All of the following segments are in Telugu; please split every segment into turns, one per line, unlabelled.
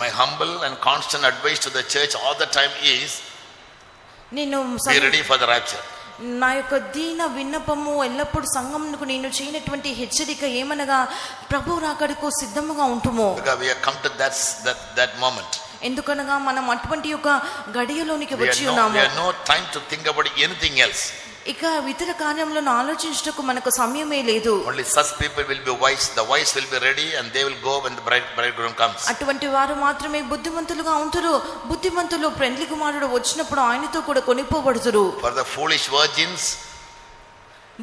My humble and constant advice to the church all the time is be ready for the rapture.
నా యొక్క దీన విన్నపము ఎల్లప్పుడు సంఘమునకు నేను చేయనటువంటి హెచ్చరిక ఏమనగా ప్రభు రాకడకు సిద్ధముగా ఉంటుము.
Because we have come to that moment.
ఎందుకనగా మనం అటువంటి ఒక గడియలోనికి వచ్చి ఉన్నాము.
We have no time to think about anything else.
ఇక ఇతర కార్యంలో ఆలోచించటకు మనకు సమయమే లేదు.
Only such people will be wise. The wise will be ready and they will go when the bridegroom comes.
అటువంటి వారు మాత్రమే బుద్ధిమంతులుగా ఉంటారు. బుద్ధిమంతులు పెండ్లి కుమారుడు వచ్చినప్పుడు ఆయనతో కూడా కొనిపోబడుదురు.
For the foolish virgins,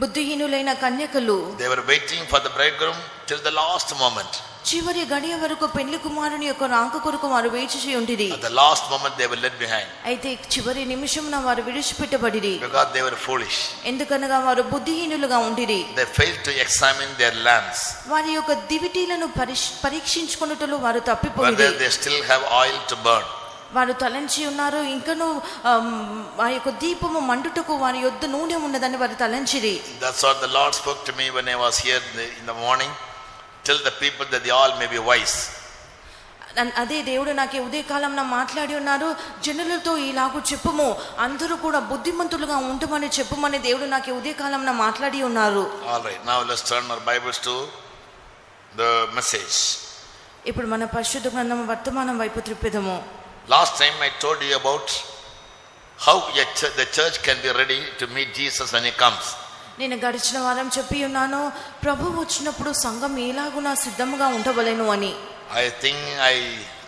బుద్ధిహీనులైన కన్యకలు,
they were waiting for the bridegroom till the last moment.
చివరి గడియ వరకు పెళ్లి కుమారుని యొక్క రాక కొరకు వారు వేచి ఉండిరి.
At the last moment they were left behind.
అయితే చివరి నిమిషమున వారు విడిచిపెట్టబడిరి.
Because they were foolish.
ఎందుకనగా వారు బుద్ధిహీనులుగా ఉండిరి.
They failed to examine their lamps.
వారి యొక్క దివిటీలను పరీక్షించుకొనుటలో వారు తప్పిపోయిరి.
Whether they still have oil to burn.
వారు తలంచి ఉన్నారు, ఇంకను ఆ యొక్క దీపము మండుటకు వారి యొద్ద నూనె ఉన్నదని వారు తలంచిరి.
That's what the Lord spoke to me when I was here in the morning. Tell the people that they all may be wise.
అదే దేవుడు నాకు ఉదయకాలంలో మాట్లాడి ఉన్నారు. జనులతో ఇలాగూ చెప్పుము, అందరూ కూడా బుద్ధిమంతులుగా ఉండమని చెప్పుమని దేవుడు నాకు ఉదయకాలంలో మాట్లాడి ఉన్నారు.
All right, now let's turn our Bibles to the message.
ఇప్పుడు మన పరిశుద్ధ గ్రంథం వర్తమానం వైపు త్రిప్పెదము.
Last time I told you about how the church can be ready to meet Jesus when he comes.
నేను గడిచిన వారం చెప్పి ఉన్నాను, ప్రభు వచ్చినప్పుడు సంఘం ఎలాగునా సిద్ధముగా ఉండవలెను అని.
I think I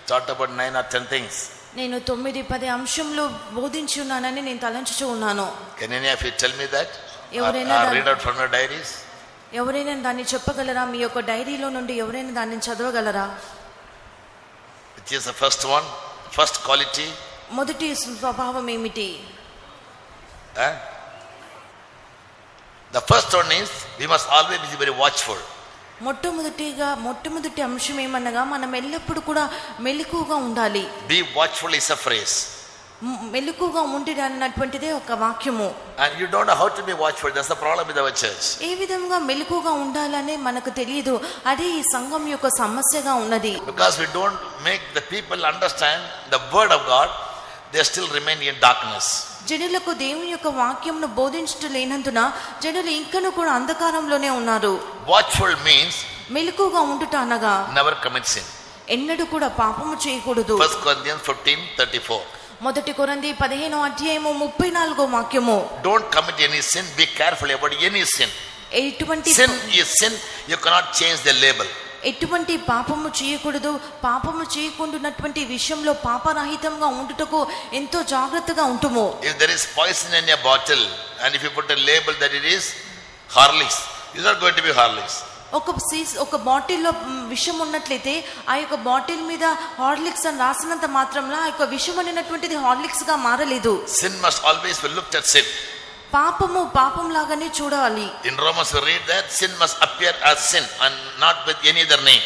thought about 9 or 10 things.
నేను 9-10 అంశంలో బోధించి ఉన్నానని నేను తలంచుచూ ఉన్నాను.
Can any of you tell me that?
ఎవరైనా
read out from your diaries?
ఎవరైనా దాన్ని చెప్పగలరా? మీ యొక్క డైరీలో నుండి ఎవరైనా దాన్ని చదవగలరా?
Which is the first one? First quality?
మొదటి స్వభావం ఏమిటి?
The first one is we must always be very watchful.
మొట్టమొదటి అంశం ఏమనగా మనం ఎల్లప్పుడూ కూడా మెలకువగా ఉండాలి.
Be watchful is a phrase.
మెలకువగా ఉండిరా అన్నటువంటిదే ఒక వాక్యము.
And you don't know how to be watchful. That's the problem with our church.
ఏ విధంగా మెలకువగా ఉండాలనే మనకు తెలియదు. అదే ఈ సంఘం యొక్క సమస్యగా ఉన్నది.
Because we don't make the people understand the word of God, they still remain in darkness.
జనులకు దేవుని యొక్క వాక్యంను బోధించడం లేనందున జనులు ఇంకను కూడా అంధకారంలోనే ఉన్నారు.
Watchful means
మెలకువగా ఉండుట అనగా
never commit sin.
ఎన్నడూ కూడా పాపము చేయకూడదు.
1 Corinthians 15:34.
మొదటి కొరింథీ 15:34 వాక్యము.
Don't commit any sin. Be careful about any sin.
ఎటువంటి
sin is sin. You cannot change the label.
ఎటువంటి పాపము చేయకూడదు. పాపము చేయకుండానటువంటి విషయంలో పాపరహితంగా ఉండుటకు ఎంతో జాగ్రత్తగా ఉంటుము.
If there is poison in a bottle and if you put a label that it is Horlicks, it is not going to be Horlicks.
ఒక బాటిల్లో విషం ఉన్నట్లయితే ఆ యొక్క బాటిల్ మీద హార్లిక్స్ అని రాసినంత మాత్రంలో ఆ యొక్క విషం అనేటువంటిది హార్లిక్స్ గా మారలేదు.
Sin must always be looked at sin.
పాపము పాపం లాగానే చూడాలి.
In Romans we read that sin must appear as sin and not with any other name.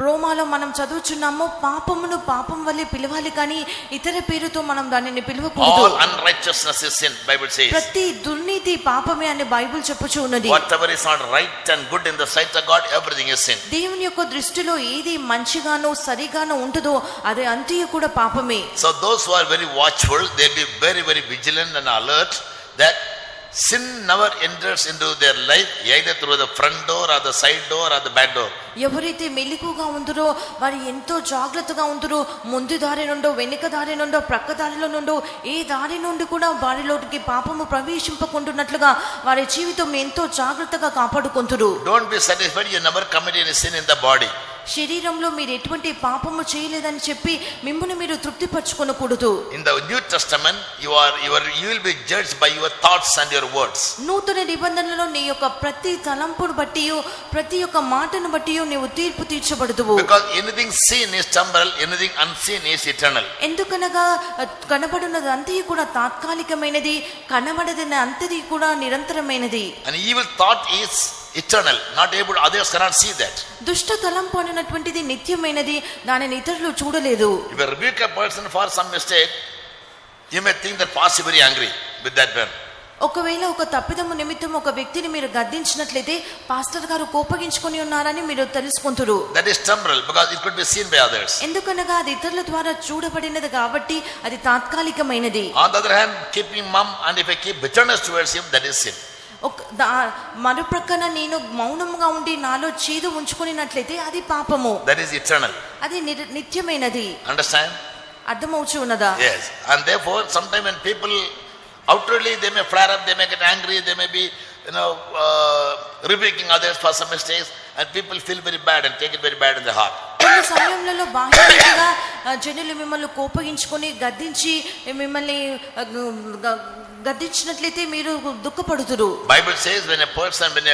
రోమాలో మనం చదువుచున్నాము, పాపమును పాపం వల్లే పిలవాలి కానీ ఇతర పేరుతో మనం దానిని పిలవకూడదు.
All unrighteousness is sin, Bible says.
ప్రతి దుర్నీతి పాపమే అని బైబిల్ చెప్పుచూ ఉన్నది.
Whatever is not right and good in the sight of God, everything is sin.
దేవుని యొక్క దృష్టిలో ఏది మంచిగానో సరిగానో ఉంటుందో అది అంతయు కూడా పాపమే.
So those who are very watchful, they will be very very vigilant and alert that sin never enters into their life either through the front door or the side door or the back door.
ఎవరైతే మెలకువగా ఉందరో వారు ఎంతో జాగ్రత్తగా ఉందరో ముందు దారి నుండో వెనుక దారి నుండో ప్రక్క దారిలో నుండో ఏ దారి నుండి కూడా వారిలోకి పాపము ప్రవేశింపకుంటున్నట్లుగా వారి జీవితం ఎంతో జాగ్రత్తగా కాపాడుకుంటురు.
Don't be satisfied you never commit any sin in the body.
శరీరంలో మీరు ఎటువంటి పాపము చేయలేదని చెప్పి మిమ్మును మీరు తృప్తిపరచుకొనకూడదు.
In the New Testament you will be judged by your thoughts and your words.
నూతన నిబంధనలో నీ యొక్క ప్రతి తలంపును బట్టి ప్రతి యొక్క మాటను బట్టి నీవు తీర్పు తీర్చబడదువు.
Because anything seen is temporal, anything unseen is eternal.
ఎందుకనగా కనబడున్నది అంతయు కూడా తాత్కాలికమైనది, కనబడదని అంతది కూడా నిరంతరమైనది.
An evil thought is eternal, not able, others cannot see that.
దుష్ట తలంపు అనేటువంటిది నిత్యమైనది, దానిని ఇతరులు చూడలేదు.
If you rebuke a person for some mistake, you may think that boss is very angry with that man.
ఒకవేళ ఒక తప్పిదము నిమిత్తం ఒక వ్యక్తిని మీరు గద్దించినట్లయితే పాస్టర్ గారు కోపగించుకొని ఉన్నారని మీరు తెలుసుకుంటారు.
That is temporal because it could be seen by others.
ఎందుకనగా అది ఇతరుల ద్వారా చూడబడినది కాబట్టి అది తాత్కాలికమైనది.
On the other hand, keeping mum, and if I keep bitterness towards him, that is sin.
మరుప్రక్కన నేను మౌనంగా ఉండి నాలో చేదు ఉంచుకున్నట్లయితే అది పాపము.
That is eternal.
అది నిత్యమైనది.
Understand?
అర్థమవుచు ఉన్నదా?
Yes. And therefore, sometimes when people outwardly they may flare up, they may get angry, they may be rebuking others for some mistakes, and people feel very bad and take it very bad in their heart.
కొన్ని సమయంలో బాహ్యంగా జనులు మిమ్మల్ని కోపగించుకొని గద్దించి మిమ్మల్ని గద్దించినట్లయితే మీరు దుఃఖపడుతురు.
Bible says when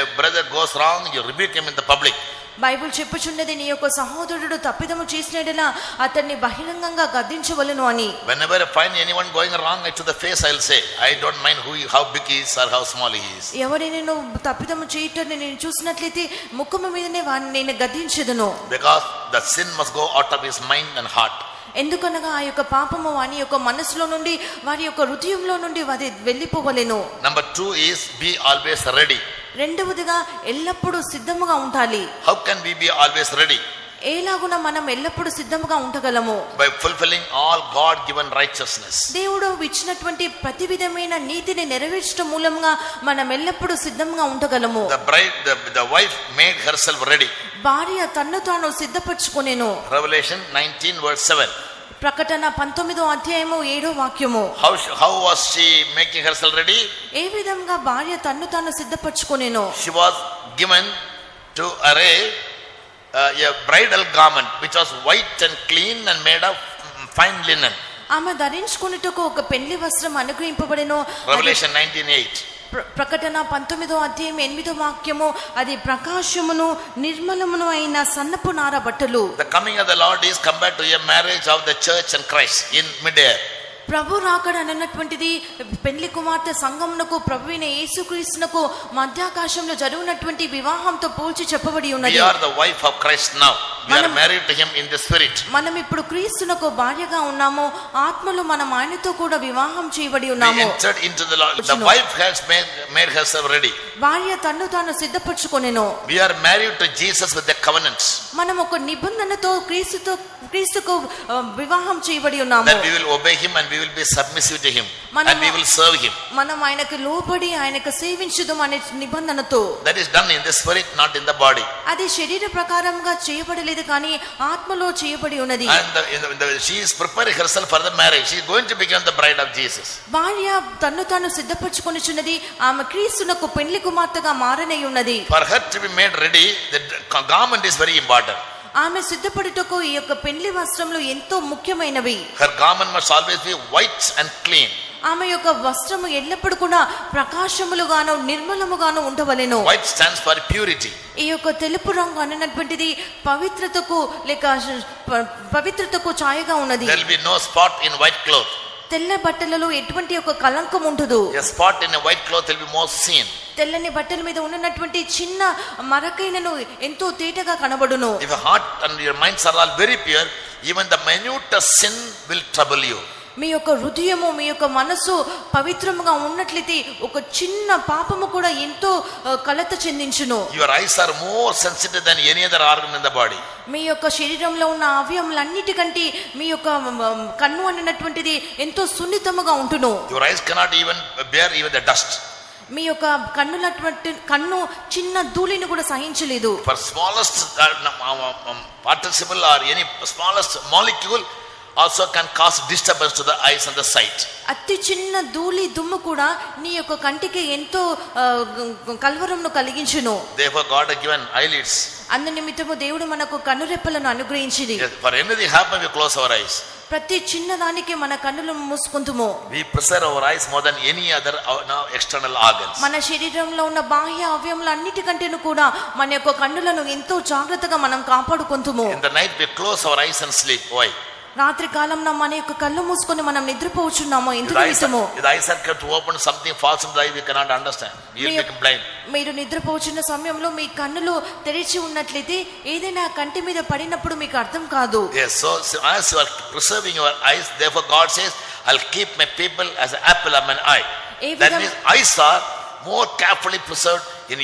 a brother goes wrong, you rebuke him in the public.
Bible చెప్పుచున్నది నీ యొక్క సహోదరుడు తప్పిదము చేసినట్లా అతన్ని బహిరంగంగా గద్దించవలెను అని.
Whenever I find anyone going wrong to the face, I will say, I don't mind how big he is or how small he is.
ఎవరైనా తప్పిదము చేయటని నేను చూసినట్లయితే ముఖము మీదనే వారిని నేను గద్దించెదను.
Because the sin must go out of his mind and heart.
ఎందుకనగా ఆ యొక్క పాపము వాని యొక్క మనసులో నుండి వారి యొక్క హృదయంలో నుండి అది వెళ్ళిపోవలెను.
Number 2 is be always ready.
రెండవదిగా ఎల్లప్పుడూ సిద్ధముగా ఉండాలి.
How can we be always ready?
ఎలాగున మనం ఎల్లప్పుడూ సిద్ధముగా ఉండగలము?
By fulfilling all God given righteousness.
దేవుడు ఇచ్చినటువంటి ప్రతి విధమైన నీతిని నెరవేర్చడం మూలంగా మనం ఎల్లప్పుడూ సిద్ధంగా ఉండగలము.
The wife made herself ready.
భార్య తన్ను తాను సిద్ధపరచుకొనెను.
Revelation 19 verse 7.
ప్రకటన 19వ అధ్యాయము 7వ వాక్యము.
How was she making herself ready?
ఏ విధంగా భార్య తన్ను తాను సిద్ధపరచుకొనెను?
She was given to array a bridal garment which was white and clean and made of fine linen.
ఆమె ధరించుకొనుటకు ఒక పెళ్లి వస్త్రం అనుగ్రహింపబడెను.
Revelation 19:8.
ప్రకటన 19వ అధ్యాయం 8వ వాక్యము అది ప్రకాశమును నిర్మలమును అయిన సన్నపు నార బట్టలు.
The coming of the Lord is compared to a marriage of the church and Christ in midair.
ప్రభు రాకడ అన్నటువంటిది పెళ్లి కుమార్తె సంఘమునకు ప్రభువైన యేసుక్రీస్తునకు మధ్యాకాశంలో జరుగునటువంటి వివాహంతో పోల్చి చెప్పబడి ఉన్నది.
We are the wife of Christ now. We are married to him in the spirit.
మనం ఇప్పుడు క్రీస్తునకు భార్యగా ఉన్నాము, ఆత్మలో మనం ఆయనతో కూడా వివాహం చేయబడి ఉన్నాము.
We entered into the Lord. The wife has made herself ready.
భార్య తన్ను తాను సిద్ధపరచుకొనెను.
We are married to Jesus with the covenants.
మనం ఒక నిబంధనతో క్రీస్తుకు వివాహం చేయబడి ఉన్నాము.
That we will obey him and we will be submissive to him and we will serve him.
మనం ఆయనకు లోబడి ఆయనకు సేవించుదాం అనే నిబంధనతో.
That is done in the spirit, not in the body.
అది శరీర ప్రకారంగా చేయబడలేదు కానీ ఆత్మలో చేయబడి ఉన్నది.
And she is preparing herself for the marriage. She is going to become the bride of Jesus.
భార్య తన్ను తాను సిద్ధపరచుకొనుచున్నది, ఆమె క్రీస్తునకు పెళ్లి కుమార్తెగా మారనై ఉన్నది.
For her to be made ready, the garment is very important.
ఆమె సిద్ధపడుటకు ఈ యొక్క పెళ్లి వస్త్రములు ఎంతో ముఖ్యమైనవి.
Her garment must always be white and clean.
ఆమె యొక్క వస్త్రము ఎల్లప్పుడూ కూడా ప్రకాశములుగాను నిర్మలముగాను ఉండవలెను.
White stands for purity.
ఈ యొక్క తెలుపు రంగు అన్నటువంటిది పవిత్రతకు లేక పవిత్రతకు ఛాయగా ఉన్నది.
There will be no spot in white cloth.
తెల్ల బట్టలలో ఎటువంటి ఒక కలంకం ఉండదు.
A spot in a white cloth will be more seen.
తెల్లని బట్టల మీద ఉన్నటువంటి చిన్న మరకైనను ఎంతో తేటగా కనబడును.
If your heart and your minds are all very pure, even the minutest sin will trouble you.
మీ యొక్క హృదయము మీ యొక్క మనసు పవిత్రముగా ఉన్నట్లయితే ఒక చిన్న పాపము కూడా ఎంతో కలత చెందించును.
Your eyes are more sensitive than any other organ in the body.
మీ యొక్క శరీరంలో ఉన్న అవయవములన్నిటికంటే మీ యొక్క కన్ను అన్నటువంటిది ఎంతో సున్నితముగా ఉంటును.
Your eyes cannot even bear even the dust.
మీ యొక్క కన్ను చిన్న ధూళిని కూడా సహించలేదు.
For smallest participle or any smallest molecule also can cause disturbance to the eyes and the sight.
అతి చిన్న ధూళి దుమ్ము కూడా నీ యొక్క కంటికి ఎంతో కల్వరంను కలిగించును.
Therefore God has given eyelids.
అందు నిమిత్తము దేవుడు మనకు కన్నురెప్పలను అనుగ్రహించింది.
For anything happen we close our eyes.
ప్రతి చిన్న దానికి మన కన్నులు మూసుకుంటుము.
We preserve our eyes more than any other external organs.
మన శరీరంలో ఉన్న బాహ్య అవయవములు అన్నిటికంటేను కూడా మన యొక్క కన్నులను ఎంతో జాగ్రత్తగా మనం కాపాడుకుంటుము.
In the night we close our eyes and sleep. Why?
రాత్రి కాలంలో మన యొక్క కళ్ళు మూసుకొని మనం నిద్రపోవచ్చున్నాము. ఎందుకు నిమిత్తము?
The eyes are kept open, something falls in the eye we cannot understand. We will become blind.
మీరు నిద్రపోవచ్చున్న సమయంలో మీ కన్నులు తెరిచి ఉన్నట్లయితే ఏదైనా కంటి మీద పడినప్పుడు మీకు అర్థం కాదు.
Yes, so as you are preserving your eyes, therefore God says, I'll keep my people as an apple of my eye. That means eyes are more carefully preserved in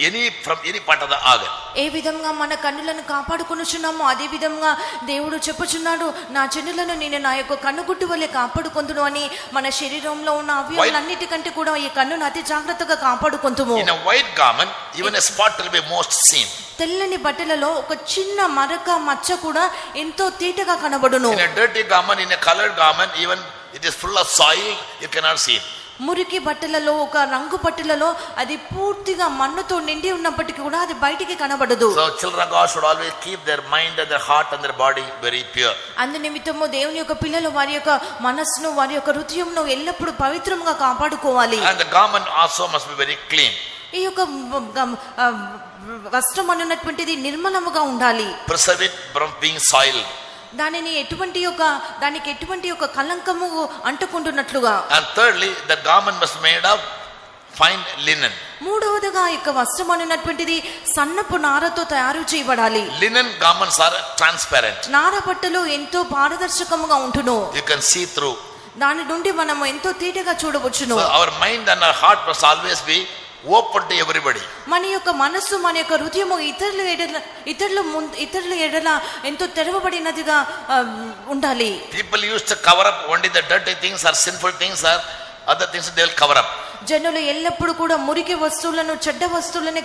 from any part of the organ.
ఏ విధంగా మన కన్నులను కాపాడుకొనుచున్నామో అదే విధంగా దేవుడు చెప్పుచున్నాడు, నా చెన్నులను నేను నా యొక్క కన్నుగుడ్డు వలె కాపాడుకొందును అని. మన శరీరంలో ఉన్న అవయవాలన్నిటికంటే కూడా ఈ కన్నును అతి జాగ్రత్తగా కాపాడుకొందుము.
In a white garment even a spot will be most seen.
తెల్లని బట్టలలో ఒక చిన్న మరక మచ్చ కూడా ఎంతో తీటగా కనబడును.
In a dirty garment, in a colored garment, even it is full of soil, you cannot see it.
మురికి బట్టలలో ఒక రంగు బట్టలలో అది పూర్తిగా మన్నుతో నిండి ఉన్నప్పటికీ కూడా అది బయటికి కనబడదు.
So children of God should always keep their mind and their heart and their body very pure.
అందు నిమిత్తము దేవుని యొక్క పిల్లలు వారి యొక్క మనస్సును వారి యొక్క హృదయంను ఎల్లప్పుడూ పవిత్రంగా కాపాడుకోవాలి.
And the garment also must be very clean.
ఈ యొక్క వస్త్రం అన్నటువంటిది నిర్మలముగా ఉండాలి.
Preserve it from being soiled.
దానికి ఎటువంటి యొక్క కలంకము అంటుకుంటున్నట్లుగా.
And thirdly, the garment must be made of fine linen.
మూడవదిగా ఈ యొక్క వస్త్రం అన్నటువంటిది సన్నపు నారతో తయారు చేయబడాలి.
Linen garments are transparent.
నార బట్టలు ఎంతో పారదర్శకముగా ఉంటును.
You can see through.
దాని నుండి మనం ఎంతో తీటగా చూడవచ్చును.
So our mind and our heart must always be open to everybody.
మన యొక్క మనస్సు మన యొక్క హృదయము ఇతరుల ఎడల ఎంతో తెరవబడినదిగా ఉండాలి.
People used to cover up only the dirty things or sinful things or other things they will cover up.
జనులు ఎల్లప్పుడూ కూడా మురికి వస్తువులను చెడ్డ వస్తువులని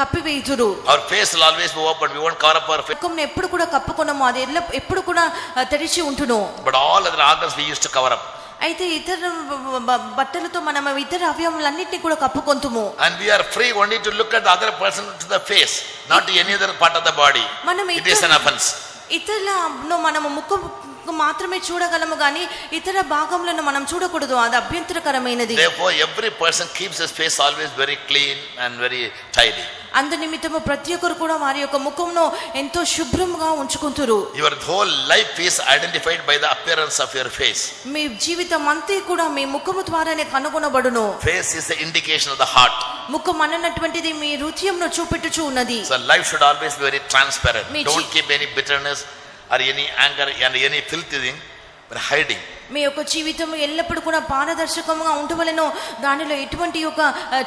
కప్పివేయుదురు.
Our face will always be open. We won't cover up our face.
ముఖంను ఎప్పుడు కూడా కప్పుకొనము, అది ఎప్పుడు కూడా తెరిచి ఉంటును.
But all other organs we used to cover up.
అయితే ఇతర బట్టలతో మనం ఇతర అవయవాలన్నిటిని కూడా కప్పుకొంతుము.
And we are free only to look at the other person to the face, not to any other part of the body. It is an offense.
ఇతరులను మనము ముఖం మాత్రమే చూడగలము గాని ఇతర భాగములను మనం చూడకూడదు, అది అభ్యంతరకరమైనది.
Therefore every person keeps his face always very clean and very tidy.
అందు నిమిత్తము ప్రతి ఒక్కరు కూడా వారి యొక్క ముఖమును ఎంతో శుభ్రంగా ఉంచుకుంటారు.
Your whole life is identified by the appearance of your face.
మీ జీవితం అంతా కూడా మీ ముఖము ద్వారానే కనుగొనబడును.
Face is the indication of the heart.
ముఖం అన్నటువంటిది మీ హృదయంను చూపెట్టుచు ఉన్నది.
So life should always be very transparent. Don't keep any bitterness or any anger and any filthy thing but hiding.
మీ యొక్క జీవితం ఎల్లప్పుడూ కూడా పారదర్శకంగా ఉండవలెను. దానిలో ఎటువంటి ఒక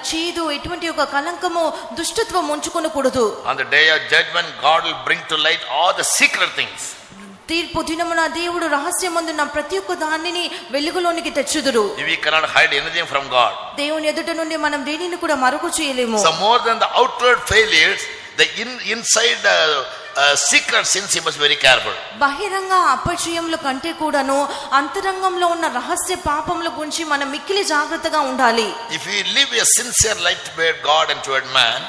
చేదు, ఎటువంటి ఒక కలంకము, దుష్టత్వం ఉంచుకొనకూడదు.
On the day of judgment God will bring to light all the secret things.
తీర్పు దినమున దేవుడు రహస్యమందున్న ప్రతి ఒక్క దానిని వెలుగులోనికి తెచ్చుదురు.
We cannot hide anything from God.
దేవుని ఎదుట నుండి మనం దేనిని కూడా మరుగు చేయలేము.
So more than the outward failures, the inside secret sins he must be very careful.
బహిరంగ అపజయముల కంటే కూడాను అంతరంగంలో ఉన్న రహస్య పాపముల గురించి మనం మిక్కిలి జాగ్రత్తగా ఉండాలి.
If we live a sincere life toward God and toward man,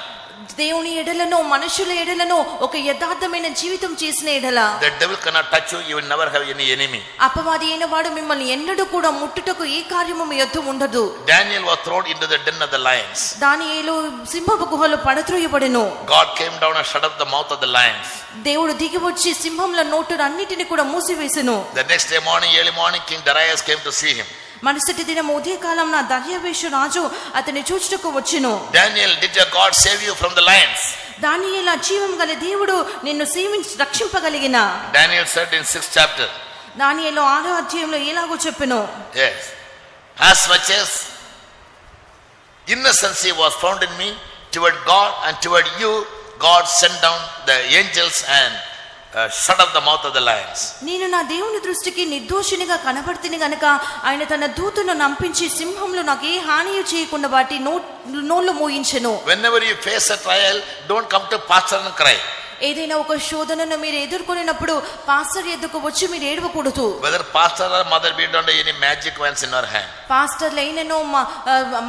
దేవుని ఎడలను మనుషుల ఎడలను ఒక యథార్థమైన జీవితం చేసిన ఎడల
the devil cannot touch you. You will never have any enemy.
అపవాది అయిన వాడు మిమ్మల్ని ఎన్నడూ కూడా ముట్టుటకు ఏ కార్యము మీ యొద్ద ఉండదు.
Daniel was thrown into the den of the lions.
దానియేలు సింహపు గుహలో పడద్రోయబడెను.
God came down and shut up the mouth of the lions.
దేవుడు దిగి వచ్చి సింహంల నోటులన్నిటిని కూడా మూసివేసెను.
The next day morning, early morning, King Darius came to see him.
మరుసటి దినం ఉదయకాలంన దర్యావేషు రాజు అతని చూచుటకు వచ్చెను.
Daniel, did your God save you from the lions?
దానియేలు జీవం గల దేవుడు నిన్ను సేవించి రక్షింపగలిగిన.
Daniel said in 6th chapter.
దానియేలు 6వ అధ్యాయంలో ఎలాగో చెప్పెను.
Yes. As much as innocency was found in me toward God and toward you, God sent down the angels and shut up the mouth of the lions.
నేను నా దేవుని దృష్టికి నిర్దోషినిగా కనబడితిని గనుక ఆయన తన దూతను నంపించి సింహంలో నాకు ఏ హాని చేయకుండా వాటి నోళ్ళు మూయించెను.
Whenever you face a trial, don't come to pastor and cry.
ఏదైనా ఒక శోధనను మీరు ఎదుర్కొన్నప్పుడు పాస్టర్ ఎదుకు వచ్చి మీరు ఏడవకూడదు.
Whether pastor or mother, we don't have any magic wands in our hand.
Pastor లైనను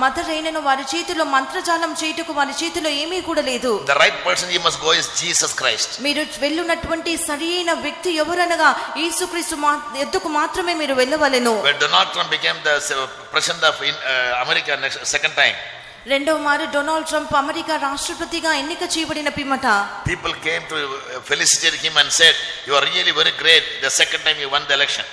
మదర్ లైనను వారి చేతిలో మంత్రజాలం చేయుటకు వారి చేతిలో ఏమీ కూడా లేదు.
The right person you must go is Jesus Christ.
మీరు వెళ్ళున్నటువంటి సరైన వ్యక్తి ఎవరనగా యేసుక్రీస్తు ఎద్దుకు మాత్రమే మీరు వెళ్ళవలెను.
When Donald Trump became the president of America second time,
రెండవ మారు డొనాల్డ్ ట్రంప్ అమెరికా రాష్ట్రపతిగా ఎన్నిక చేయబడిన పిమ్మట
people came to felicitate him and said, you are really very great, the second time you won the election.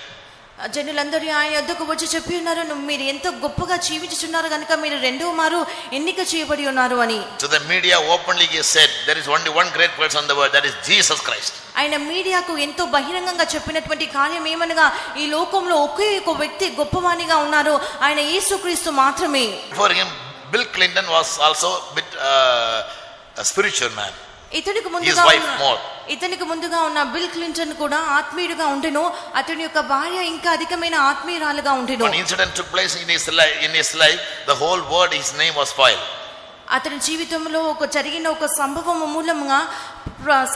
జనులందరూ ఆయన యొద్దకు వచ్చి చెప్పి ఉన్నారు, మీరు ఎంత గొప్పగా జీవించుచున్నారు కనుక మీరు రెండవ మారు ఎన్నిక చేయబడి ఉన్నారు అని.
To the media openly he said there is only one great person in the world, that is Jesus Christ.
ఆయన మీడియాకు ఎంతో బహిరంగంగా చెప్పినటువంటి కార్యం ఏమనగా ఈ లోకంలో ఒకే ఒక వ్యక్తి గొప్పవానిగా ఉన్నారు, ఆయన యేసుక్రీస్తు మాత్రమే.
For him Bill Clinton was also a bit a spiritual man.
ఇతనికి ముందుగా ఉన్న బిల్ క్లింటన్ కూడా ఆత్మీయుడిగా ఉండెను, అతని యొక్క భార్య ఇంకా అధికమైన ఆత్మీయురాలుగా ఉండెను.
One incident took place in his life, the whole world his name was spoiled.
అతని జీవితంలో జరిగిన ఒక సంభవం మూలంగా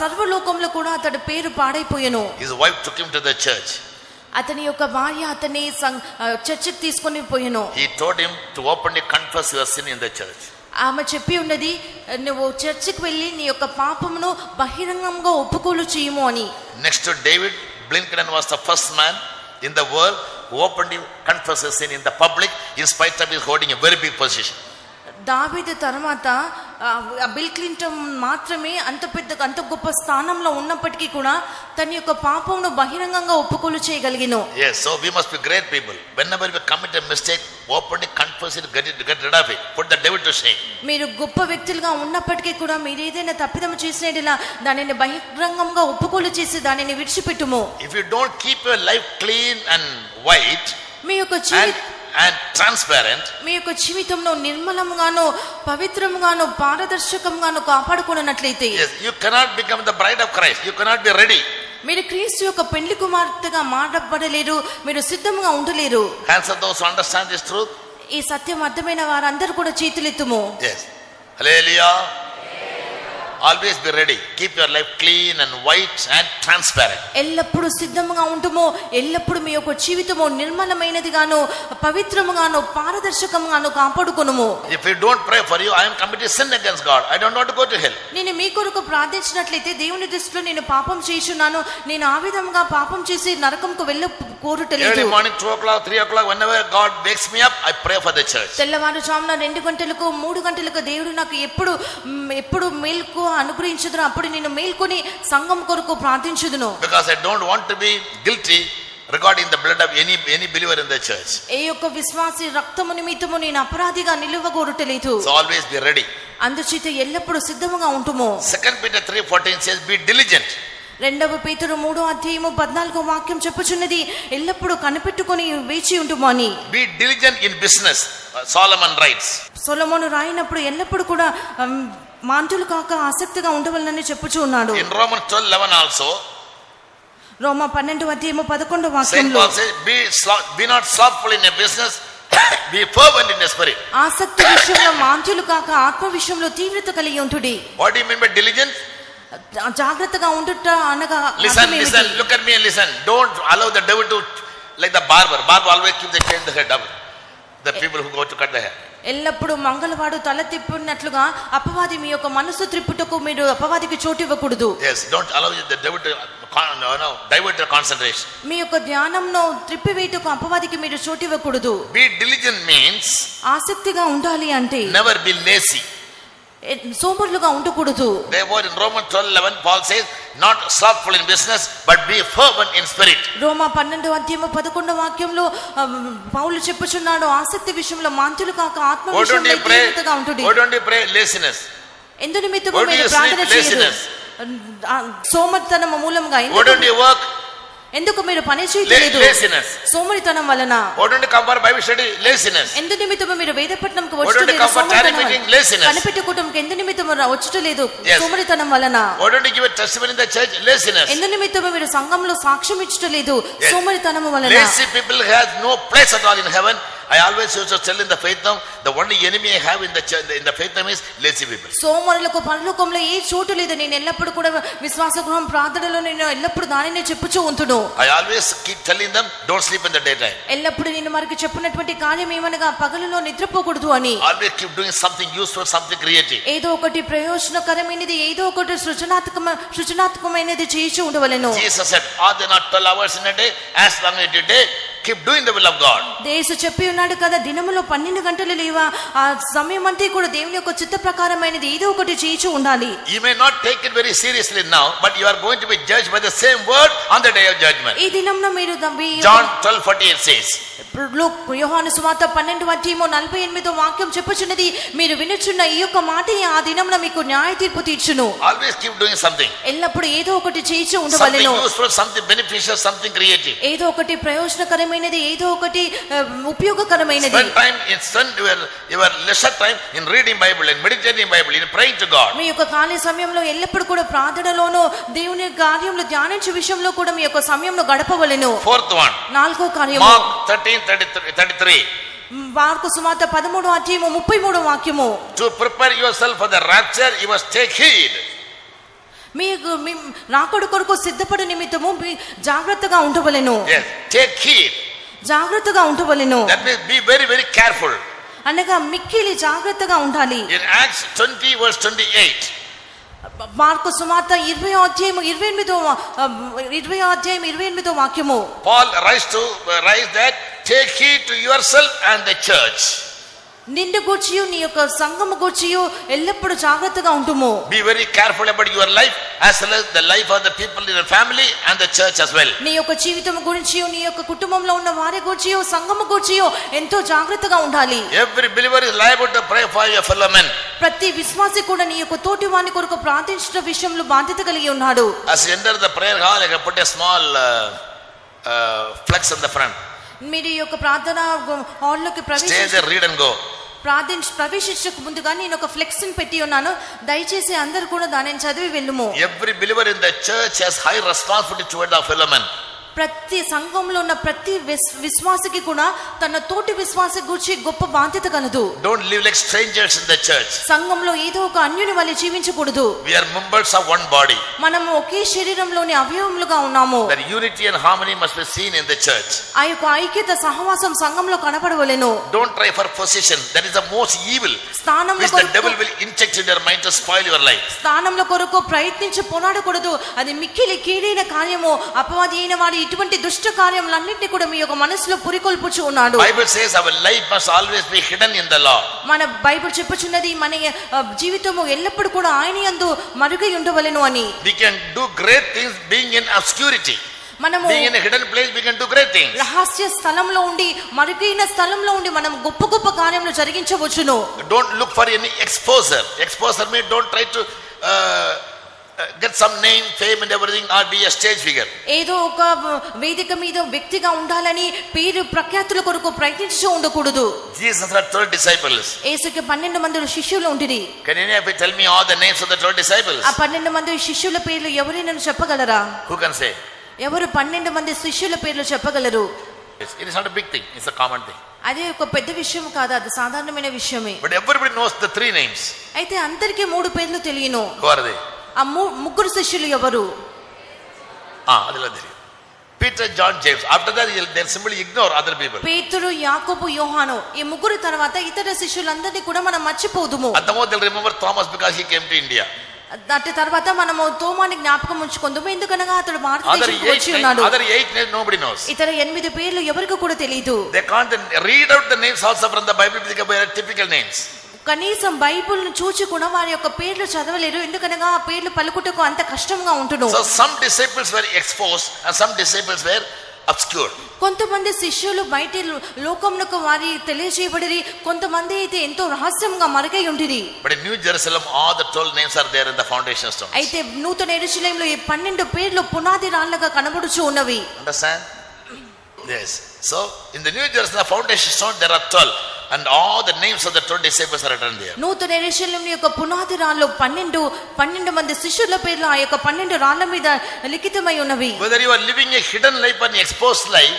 సర్వలోకంలో కూడా అతడి పేరు పాడైపోయెను.
His wife took him to the church.
అతని యొక్క భార్య అతన్ని చర్చికి తీసుకొని పోయెను.
He told him to openly confess your sin in the church.
ఆమె చెప్పి ఉన్నది, నువ్వు చర్చికి వెళ్ళి నీ యొక్క పాపమును బహిరంగంగా ఒప్పుకోలు చేయము అని.
Next to David, Blinken was the first man in the world who openly confessed his sin in the public in spite of his holding a very big position.
దావీదు తర్వాత బిల్ క్లింటన్ మాత్రమే అంత గొప్ప స్థానంలో ఉన్నప్పటికీ కూడా తన యొక్క పాపమును బహిరంగంగా ఒప్పుకోలు చేయగలిగిను.
Yes, so we must be great people. Whenever we commit a mistake, openly confess it, get rid of it, put the devil to shame.
మీరు గొప్ప వ్యక్తులుగా ఉన్నప్పటికీ కూడా మీరు ఏదైనా తప్పిదము చేసినట్లా దానిని బహిరంగంగా ఒప్పుకోలు చేసి దానిని విడిచిపెట్టుము.
If you don't keep your life clean and white
మీ యొక్క
and transparent,
మీ యొక్క జీవితంలో నిర్మలంగాను పవిత్రంగాను పారదర్శకంగాను కాపాడుకున్నట్లయితే,
yes, you cannot become the bride of Christ, you cannot be ready.
మీరు క్రీస్తు యొక్క పెళ్లి కుమార్తెగా మారబడలేరు, మీరు సిద్ధంగా ఉండలేరు.
Hands of those who understand this truth.
ఈ సత్యం అర్థమైన వారందరూ కూడా చేతులెత్తుము.
Yes, hallelujah. Always be ready. Keep your life clean and white and transparent.
ఎల్లప్పుడు సిద్ధంగా ఉంటుము, ఎల్లప్పుడు మీ యొక్క జీవితము నిర్మలమైనదిగాను పవిత్రముగాను పారదర్శకంగాను కాపాడుకొనుము.
If you don't pray for you, I am committing sin against God, I don't want to go to hell.
నేను మీ కొరకు ప్రార్థించినట్లయితే దేవుని దృష్టిలో నేను పాపం చేయుచున్నాను, నేను ఆ విధంగా పాపం చేసి నరకంకు వెళ్ళ కోరుటలేదు.
Every morning 2 o'clock 3 o'clock whenever God wakes me up, I pray for the church.
తెల్లవారుజామున 2 గంటలకు 3 గంటలకు దేవుడు నాకు ఎప్పుడు మేలుకు అనుగ్రహించుదును, అప్పుడు నేను మేల్కొని సంఘం కొరకు ప్రార్థించుదును.
Because I don't want to be guilty regarding the blood of any believer in the church.
ఏ యొక్క విశ్వాసి రక్తము నిమిత్తము నేను అపరాధిగా నిలువగోరుటలేదు.
So always be ready.
అందుచేత ఎల్లప్పుడు సిద్ధముగా ఉంటుము.
2 Peter 3:14 says be diligent.
2 పేతురు 3:14 చెప్పుచున్నది, ఎల్లప్పుడు కనిపెట్టుకొని వేచి ఉంటుము అని.
Be diligent in business, Solomon writes.
సొలొమోను రాయినప్పుడు ఎల్లప్పుడు కూడా మాంతులు కాక ఆసక్తిగా ఉండవలనని చెప్పుచూ ఉన్నాడు.
In Romans 12:11 also,
Roma 12:11
Saint Paul says be not slothful in your business, be fervent in the spirit.
ఆసక్తి విషయంలో మాంతులు కాక ఆత్మ విషయంలో తీవ్రత కలిగి ఉంటుడి.
What do you mean by diligent?
జాగ్రత్తగా ఉండుట అనగా
listen, look at me and listen. Don't allow the devil to, like the barber always keep the chain the head up, the people who go to cut the hair.
ఎల్లప్పుడు మంగళవాడు తల తిప్పినట్లుగా అపవాది మీ యొక్క మనసు త్రిప్పుటకు మీరు అపవాదికి చోటు ఇవ్వకూడదు.
Yes, don't allow the devil to divert your concentration.
మీ యొక్క ధ్యానంను త్రిప్పివేయుటకు అపవాదికి మీరు చోటు ఇవ్వకూడదు.
Be diligent means
ఆసక్తిగా ఉండాలి అంటే
never be lazy.
సోమరులుగా ఉండకూడదు.
Therefore in Romans 12:11 Paul says not slothful in business but be fervent in spirit.
రోమా 12:11 పౌలు చెప్పుచున్నాడు, ఆసక్తి విషయంలో మాంతులు కాక ఆత్మ విషయంలో తీవ్రతగా ఉంటుడి.
Why don't you pray laziness?
ఎందు నిమిత్తము మీరు ప్రార్థన చేయరు? సోమరితనము మూలంగా.
Why don't you work?
ఎందుకు మీరు పని చేయలేదు?
Laziness.
సోమరితనం వలన.
Why don't you come for Bible study? Laziness.
ఎందు నిమిత్తము మీరు వేదపట్నంకు
వచ్చుటలేదు? Laziness.
కనిపెట్టుకోవటంకి ఎందు నిమిత్తము వచ్చుటలేదు? సోమరితనం వలన.
Why don't you give a testimony in the church? Laziness.
ఎందు నిమిత్తము మీరు సంఘంలో సాక్ష్యం ఇచ్చటలేదు? సోమరితనం వలన.
Lazy people have no place at all in heaven. I always used to tell in the faith now, the only enemy I have in the church, in the faith now is lazy people.
సోమరులకు పరలోకంలో ఏ చోటు లేదు. నేను ఎల్లప్పుడు కూడా విశ్వాస గృహం ప్రార్థనలో నేను ఎల్లప్పుడు దానినే చెప్పుచూ ఉంటును.
I always keep telling them don't sleep in the daytime.
ఎల్లప్పుడు నేను వారికి చెప్పినటువంటి కార్యం ఏమనగా పగలులో నిద్రపోకూడదు అని.
Always keep doing something useful, something creative.
ఏదో ఒకటి ప్రయోజనకరమైనది, ఏదో ఒకటి సృజనాత్మకమైనది చేయించి ఉండవలెను.
Jesus said, are there not 12 hours in a day? As long as you day keep doing the will of God.
యేసు చెప్పి ఉన్నాడు కదా, దినములో 12 గంటలు లేవా, ఆ సమయం అంతా కూడా దేవుని యొక్క చిత్త ప్రకారమైనది ఏదో ఒకటి చేయించు ఉండాలి.
You may not take it very seriously now, but you are going to be judged by the same word on the day of judgment.
ఈ దినంలో మీరు
John 12:48 says,
యోహాను సువార్త 12:48 వాక్యం చెప్పుచున్నది, మీరు వినుచున్న ఈ యొక్క మాట ఆ దినంలో మీకు న్యాయ తీర్పు తీర్చును.
always keep doing something.
ఎల్లప్పుడు ఏదో ఒకటి చేయించు ఉండవలెను.
Something useful, something beneficial, something creative.
ఏదో ఒకటి ప్రయోజనకరమైనది, ఏదో ఒకటి ఉపయోగకరమైనది.
Spend your leisure time in reading Bible and meditating Bible, in praying to God.
మీ యొక్క ఖాళీ సమయంలో ఎల్లప్పుడు కూడా ప్రార్థనలోనూ దేవుని కార్యములు ధ్యానించే విషయంలో కూడా మీ యొక్క సమయంలో గడపవలెను.
Fourth one,
నాలుగో కార్యము,
Mark 13:33.
మార్కు సువార్త 13:33 వాక్యము.
To prepare yourself for the rapture, you must take heed.
మీకు రాకడ కొరకు సిద్ధపడు నిమిత్తము జాగ్రత్తగా ఉండవలెను.
Yes, take heed.
జాగ్రత్తగా ఉండవలెను.
That means be very, very careful.
అనగా మిక్కిలి జాగ్రత్తగా ఉండాలి.
In Acts 20:28.
మార్కు సువార్త 20:28 వాక్యము.
Paul writes that take heed to yourself and the church.
నిన్ను గూర్చియు నీ యొక్క సంఘము గూర్చియు ఎల్లప్పుడు జాగ్రత్తగా ఉంటుము.
Be very careful about your life as well as the life of the people in your family and the church as well.
నీ యొక్క జీవితం గురించియు నీ యొక్క కుటుంబంలో ఉన్న వారి గురించియు సంఘము గురించియు ఎంతో జాగ్రత్తగా ఉండాలి.
Every believer is liable to pray for your fellow men.
ప్రతి విశ్వాసి కూడా నీ యొక్క తోటి వాని కొరకు ప్రార్థించే విషయంలో బాధ్యత కలిగి ఉన్నాడు.
As you enter the prayer hall, I put a small flex in the front.
మీరు ఈ యొక్క ప్రార్థన హాల్లోకి ప్రవేశించక ముందుగా నేను ఒక ఫ్లెక్స్ పెట్టి ఉన్నాను, దయచేసి అందరూ కూడా దానిని చదివి వెళ్ళుము.
Every believer in the church has high responsibility toward the fellow men.
ప్రతి సంఘంలో ఉన్న ప్రతి విశ్వాసికి కూడా తన తోటి విశ్వాసి గురించి గొప్ప బాధ్యత కలదు.
Don't live like strangers in the church.
సంఘంలో ఏదో ఒక అన్యుని వలె జీవించకూడదు.
We are members of one body.
మనము ఒకే శరీరంలోని అవయవములుగా ఉన్నాము.
That unity and harmony must be seen in the church.
ఆ యొక్క ఐక్యత సహవాసం సంఘంలో కనపడవలెను.
Don't try for position. That is the most evil.
స్థానంలో
the devil will inject in your mind to spoil your life.
స్థానంలో కొరకు ప్రయత్నించి పోరాడకూడదు. అది మిక్కిలి కీడైన కార్యము. అపవాది అయిన వాడు ఇటువంటి దుష్ట కార్యములన్నిటిని కూడా మీ యొక్క మనసులో పురికొల్పుచు ఉన్నాడు.
Bible says our life must always be hidden in the Lord.
మన బైబిల్ చెప్పుచున్నది మన జీవితము ఎల్లప్పుడూ కూడా ఆయన యందు మరుగై ఉండవలెను అని.
We can do great things being in obscurity.
మనము
being in a hidden place we can do great things.
రహస్య స్థలంలో ఉండి మరుగైన స్థలంలో ఉండి మనం గొప్ప గొప్ప కార్యములు జరిగించవచ్చును.
Don't look for any exposure means don't try to get some name, fame and everything or be a stage figure.
ఏదో ఒక వేదిక మీద వ్యక్తిగా ఉండాలని పేరు ప్రఖ్యాతుల కొరకు ప్రయత్నించు ఉండకూడదు.
Jesus had 12 disciples.
యేసుకి 12 మంది శిష్యులు ఉండిరి.
Can any of you tell me all the names of the 12 disciples?
ఆ 12 మంది శిష్యుల పేర్లు ఎవరైనా చెప్పగలరా?
Who can say?
ఎవరు 12 మంది శిష్యుల పేర్లు చెప్పగలరు?
It is not a big thing, it's a common thing.
అది ఒక పెద్ద విషయం కాదు, అది సాధారణమైన విషయమే.
But everybody knows the 3 names.
అయితే అందరికీ 3 పేర్లు తెలియను.
Who are they?
ఆ ముగ్గురు శిష్యులు ఎవరు?
అదిలా తెలియదు. Peter, John, James. After that they simply ignore other people.
పేతురు, యాకోబు, యోహాను ఈ ముగ్గురు తర్వాత ఇతర శిష్యులందరినీ కూడా మనం మర్చిపోదుము.
At the most they'll remember Thomas because he came to India.
దాని తర్వాత మనము తోమాని జ్ఞాపకం ఉంచుకుందాము, ఎందుకనగా అతడు భారతదేశానికి వచ్చి ఉన్నాడు.
Other 8 names nobody knows.
ఇతర 8 పేర్లు ఎవరికి కూడా తెలియదు.
They can't read out the names also from the Bible because they are typical names.
కనీసం బైబిల్ ను చూచి కూడా వారి యొక్క పేర్లు చదవలేరు, ఎందుకనగా ఆ పేర్లు పలుకుటకు అంత కష్టంగా ఉంటును.
So some disciples were exposed and some disciples were obscured.
కొంతమంది శిష్యులు బయట లోకమునకు వారి తెలియజేయబడిరి, కొంతమంది అయితే ఎంతో రహస్యంగా మరుగై ఉండిరి.
But in New Jerusalem all the 12 names are there in the foundation stones.
అయితే నూతన యెరూషలేములో ఈ 12 పేర్లు పునాది రాళ్లుగా కనబడుచు ఉన్నవి.
Understand? Yes. So in the New Jerusalem foundation stone there are 12 and all the names of the 12 disciples are written there.
నూతన యెరూషలేము యొక్క పునాది రాళ్లు 12 మంది శిష్యుల పేర్లు ఆ యొక్క 12 రాళ్ల మీద లిఖితమై ఉన్నవి.
Whether you are living a hidden life or an exposed life,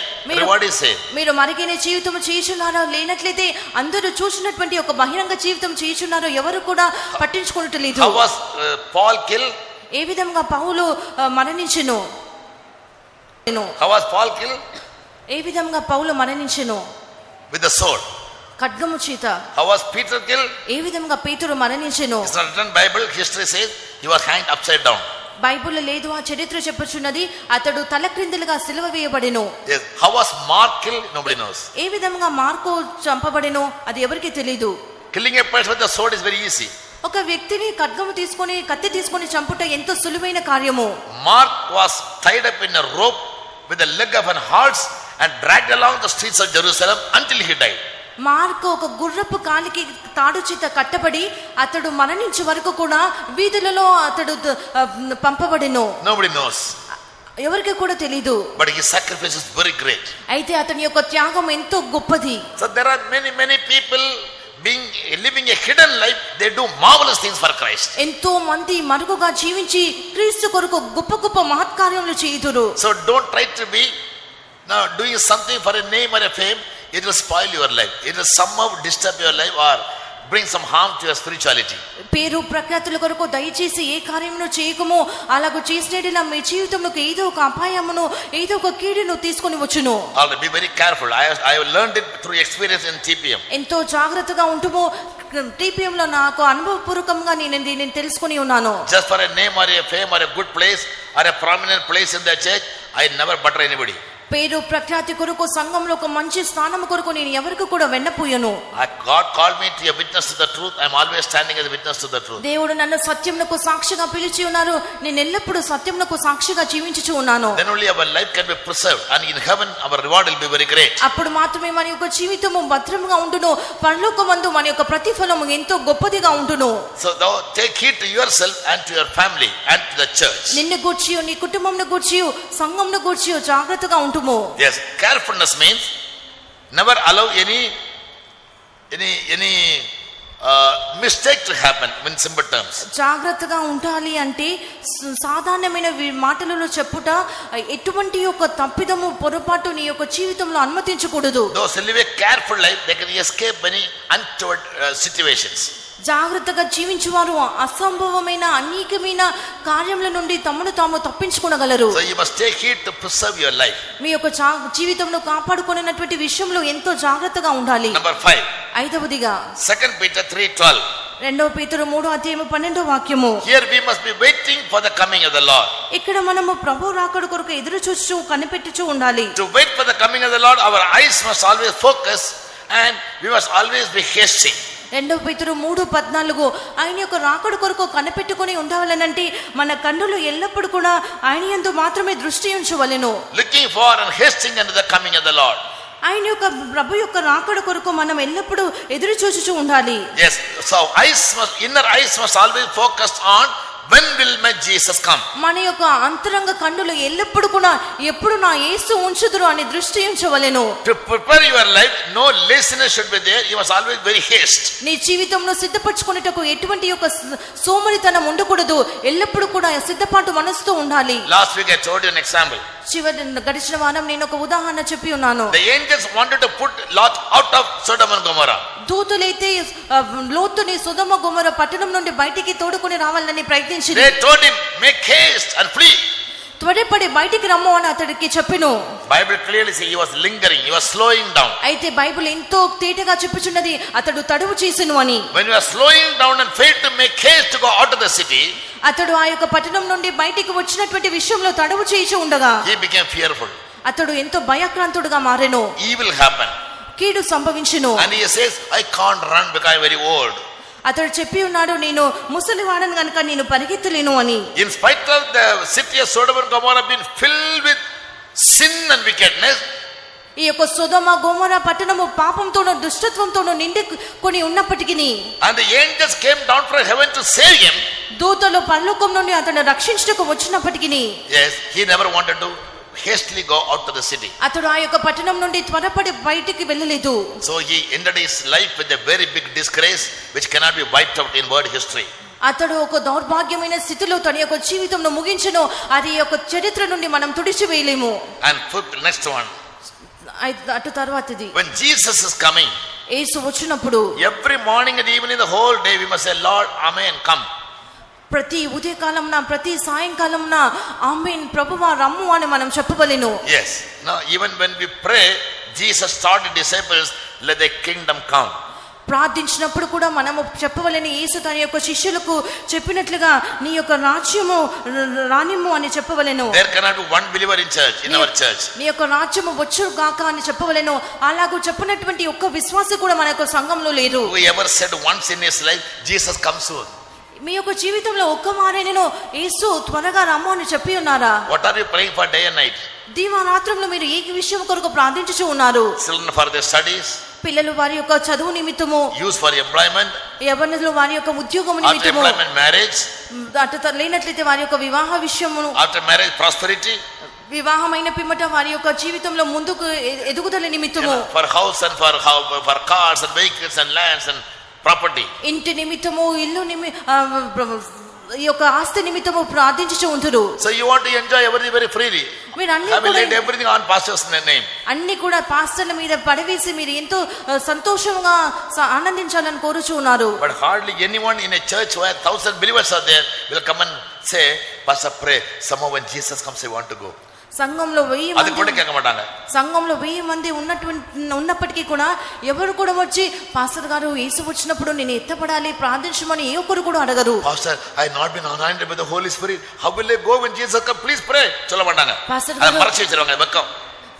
what is say?
మీరు మరుగైన జీవితం చేయుచున్నారో లేనట్లయితే అందరూ చూసినటువంటి ఒక బహిరంగ జీవితం చేయుచున్నారో ఎవరు కూడా పట్టించుకోవట్లేదు.
How was Paul killed?
ఏ విధంగా పౌలు మరణించెను?
How was Paul killed?
ఏ విధంగా పౌలు మరణించెను?
With the sword.
ఖడ్గము చేత.
How was Peter killed?
ఏ విధంగా పేతురు మరణించెను?
It's not written Bible history says he was hanged upside down.
బైబిల్లో లేదు, ఆ చరిత్ర చెప్పుచున్నది అతడు తలక్రిందులుగా సిలువ వేయబడెను.
Yes. How was Mark killed? Nobody knows.
ఏ విధంగా మార్కో చంపబడెను అది ఎవరికీ తెలియదు.
Killing a person with the sword is very easy.
ఒక వ్యక్తిని ఖడ్గము తీసుకొని కత్తి తీసుకొని చంపుట ఎంతో సులువైన కార్యము.
Mark was tied up in a rope with the leg of an horse and dragged along the streets of Jerusalem until he died.
Mark ఒక గుర్రపు కాలికి తాడు చేత కట్టబడి అతడు మరణించే వరకు కూడా వీధులలో అతడు పంపబడెను.
Nobody knows.
ఎవరికి కూడా తెలియదు.
But his sacrifice is very great.
అయితే అతని యొక్క త్యాగం ఎంతో గొప్పది.
So there are many people living a hidden life. They do marvelous things for Christ.
ఎంతో మంది మరుగుగా జీవించి క్రీస్తు కొరకు గొప్ప గొప్ప మహత్కార్యములు చేయుదురు.
So don't try to be doing something for a name or a fame. It will spoil your life. It will somehow disturb your life or bring some harm to your spirituality.
పేరు ప్రఖ్యాతుల కొరకు దయచేసి ఏ కార్యమును చేయకము. అలాగూ చేసినట్లా మీ జీవితంలోకి ఏదో ఒక అపాయమును ఏదో ఒక కీడును తీసుకొని వచ్చును.
Alright, be very careful. I have learned it through experience in TPM.
ఎంతో జాగ్రత్తగా ఉంటుము. TPM లో నాకు అనుభవపూర్వకంగా నేను తెలుసుకొని ఉన్నాను.
Just for a name or a fame or a good place or a prominent place in the church, I never butter anybody.
పేరు ప్రఖ్యాతి కొరకు సంఘంలో ఒక మంచి స్థానం కొరకు నేను ఎవరికి కూడా వెన్నపోయాను.
God called me to a witness to the truth. I am always standing as a witness to the truth.
దేవుడు నన్ను సత్యమునకు సాక్షిగా పిలిచి ఉన్నారు. నేను ఎల్లప్పుడూ సత్యమునకు సాక్షిగా జీవించుచు ఉన్నాను.
Then only our life can be preserved and in heaven our reward will be very great.
అప్పుడు మాత్రమే మన యొక్క జీవితము భద్రంగా ఉండును. పరలోకమందు మన యొక్క ప్రతిఫలము ఎంతో గొప్పదిగా ఉండును.
So thou take heed to yourself and to your family and to the church.
నిన్ను గూర్చి నీ కుటుంబంను గూర్చి సంఘంను గూర్చి జాగ్రత్తగా ఉంటుము.
Yes, carefulness means never allow any mistake to happen in simple terms.
జాగ్రత్తగా ఉండాలి అంటే సాధారణమైన మాటలలో చెప్పుట ఎటువంటి యొక్క తప్పిదము పొరపాటు నీ యొక్క జీవితంలో అనుమతించకూడదు.
Those who live a careful life, they can escape many untoward situations.
జాగ్రత్తగా జీవించువారు అసంభవమైన అనేకమైన కార్యముల నుండి తమను తాము తప్పించుకోగలరు.
So you must take heed to preserve your life.
మీ యొక్క జీవితంలో కాపాడుకునేటువంటి విషయంలో ఎంతో జాగ్రత్తగా ఉండాలి.
Number 5.
ఐదవదిగా
2 Peter 3:12.
2 పేతురు 3:12
Here we must be waiting for the coming of the Lord.
ఇక్కడ మనము ప్రభు రాకడ కొరకు ఎదురు చూస్తూ కనిపెట్టుచూ ఉండాలి.
To wait for the coming of the Lord, our eyes must always focus and we must always be hasty.
2 పేతురు 3:14 ఆయన యొక్క రాకడ కొరకు కనిపెట్టుకొని ఉండాలనంటే మన కన్నులు ఎల్లప్పుడూ కూడా ఆయన యందు మాత్రమే దృష్టి ఉంచవలెను.
Looking for and hasting unto the coming of the Lord.
ఆయన యొక్క ప్రభు యొక్క రాకడ కొరకు మనం ఎల్లప్పుడూ ఎదురు చూచుచూ ఉండాలి.
Yes, so inner eyes must always focus on when will my Jesus come.
మన యొక్క అంతరంగ కన్నులు ఎల్లప్పుడూ కూడా ఎప్పుడు నా యేసు ఉంచుదురు అని దృష్టి ఉంచవలెను.
To prepare your life, no laziness should be there. You must always very haste.
నీ జీవితంలో సిద్ధపరచుకొనుటకు ఎటువంటి యొక్క సోమరితనం ఉండకూడదు. ఎల్లప్పుడూ కూడా సిద్ధపాటు మనసుతో ఉండాలి.
Last week I told you an example.
గడిచిన వారం నేను ఒక ఉదాహరణ చెప్పి ఉన్నాను.
The angels wanted to put Lot out of Sodom and Gomorrah.
దూతలైతే లోతుని సొదొమ గొమొర్రా పట్టణం నుండి బయటికి తోడుకొని రావాలని ప్రయత్నించారు.
They told him, make haste and flee.
త్వరపడి బయటికి రమ్ము అని అతడికి చెప్పెను.
Bible clearly says he was lingering, he was slowing down.
అయితే బైబిల్ ఎంతో తేటగా చెప్పుచున్నది అతడు తడువు చేసెను అని.
When you are slowing down and fail to make haste to go out of the city,
అతడు ఆ యొక్క పట్టణం నుండి బయటికి వచ్చినటువంటి విషయంలో తడువు చేసి ఉండగా
he became fearful.
అతడు ఎంతో భయక్రాంతుడుగా మారెను.
Evil happened.
కీడు సంభవించును.
And he says, I can't run because I am very old.
అతడు చెప్పి ఉన్నాడు నేను ముసలివాడను గనుక నేను పరిగెత్తలేను అని.
In spite of the city of Sodom and Gomorrah being filled with sin and wickedness,
ఈ యొక్క సొదొమ గొమొర్రా పట్టణము పాపంతోనూ దుష్టత్వంతోనూ నిండుకొని ఉన్నప్పటికీ
and the angels came down from heaven to save him,
దూతలు పరలోకం నుండి అతను రక్షించుటకు వచ్చినప్పటికీ
yes, he never wanted to hastily go out to the city.
అతడు ఆ యొక్క పట్టణం నుండి త్వరపడి బయటికి వెళ్ళలేదు.
So he ended his life with a very big disgrace which cannot be wiped out in world history.
అతడు ఒక దౌర్భాగ్యమైన స్థితిలో తన యొక్క జీవితంను ముగించెను. అది యొక్క చరిత్ర నుండి మనం తుడిచివేయలేము.
And next one.
అటు తర్వాతది
When Jesus is coming,
యేసు వచ్చినప్పుడు
every morning and evening the whole day we must say, Lord, amen, come.
ప్రతి ఉదయకాలంన ప్రతి సాయంకాలంన ఆమేన్ ప్రభువా రమ్ము అని మనం చెప్పవలెను.
Yes. Now even when we pray, Jesus taught the disciples, let the kingdom come.
ప్రార్థించినప్పుడు కూడా మనము చెప్పవలని యేసు తన యొక్క శిష్యులకు చెప్పినట్లుగా నీ యొక్క రాజ్యము రానిమ్ము అని చెప్పవలెను.
There cannot be one believer in church, in our church.
నీ యొక్క రాజ్యము వచ్చు గాక అని చెప్పవలెను. అలాగూ చెప్పినటువంటి ఒక్క విశ్వాసి కూడా మన యొక్క సంఘంలో లేరు.
Whoever said once in his life, Jesus comes soon.
మీ యొక్క జీవితంలో ఒక్క మారేనేను యేసు త్వరగా రమ్ము అని చెప్పి ఉన్నారా?
What are you praying for day and night?
దీవారాత్రంలో మీరు ఏ విషయం కొరకు ప్రార్థించుచు ఉన్నారు?
Children for their studies,
పిల్లలు వారి యొక్క చదువు నిమిత్తము,
use for employment,
యవ్వనులు వారి యొక్క ఉద్యోగం నిమిత్తము,
after employment marriage,
అటు లేనట్లయితే వారి యొక్క వివాహ విషయమును,
after marriage prosperity,
వివాహమైన పిమ్మట వారి యొక్క జీవితంలో ముందుకు ఎదుగుదల నిమిత్తము,
for house and for cars and vehicles and lands and property.
ఇంటి నిమిత్తము, ఇల్లు ఈ యొక్క ఆస్తి నిమిత్తము ప్రార్థించుచు ఉంటురు.
So you want to enjoy everything very freely.
మీరు
have laid everything on pastor's name.
అన్ని కూడా పాస్టర్ల మీద పడవేసి మీరు ఎంతో సంతోషంగా ఆనందించాలని కోరుచు ఉన్నారు.
But hardly anyone in a church where 1,000 believers are there will come and say, Pastor, pray. Somehow when Jesus comes, I want to go.
సంఘంలో 1000 మంది ఉన్నప్పటికీ కూడా ఎవరు కూడా వచ్చి పాస్టర్ గారు యేసు వచ్చినప్పుడు నేను ఎత్తపడాలి ప్రార్థించమని ఏ ఒక్కరు కూడా అడగరు.
Pastor I not been anointed by the Holy Spirit, how will I go when Jesus comes? Please pray. చల్లమంటాங்க.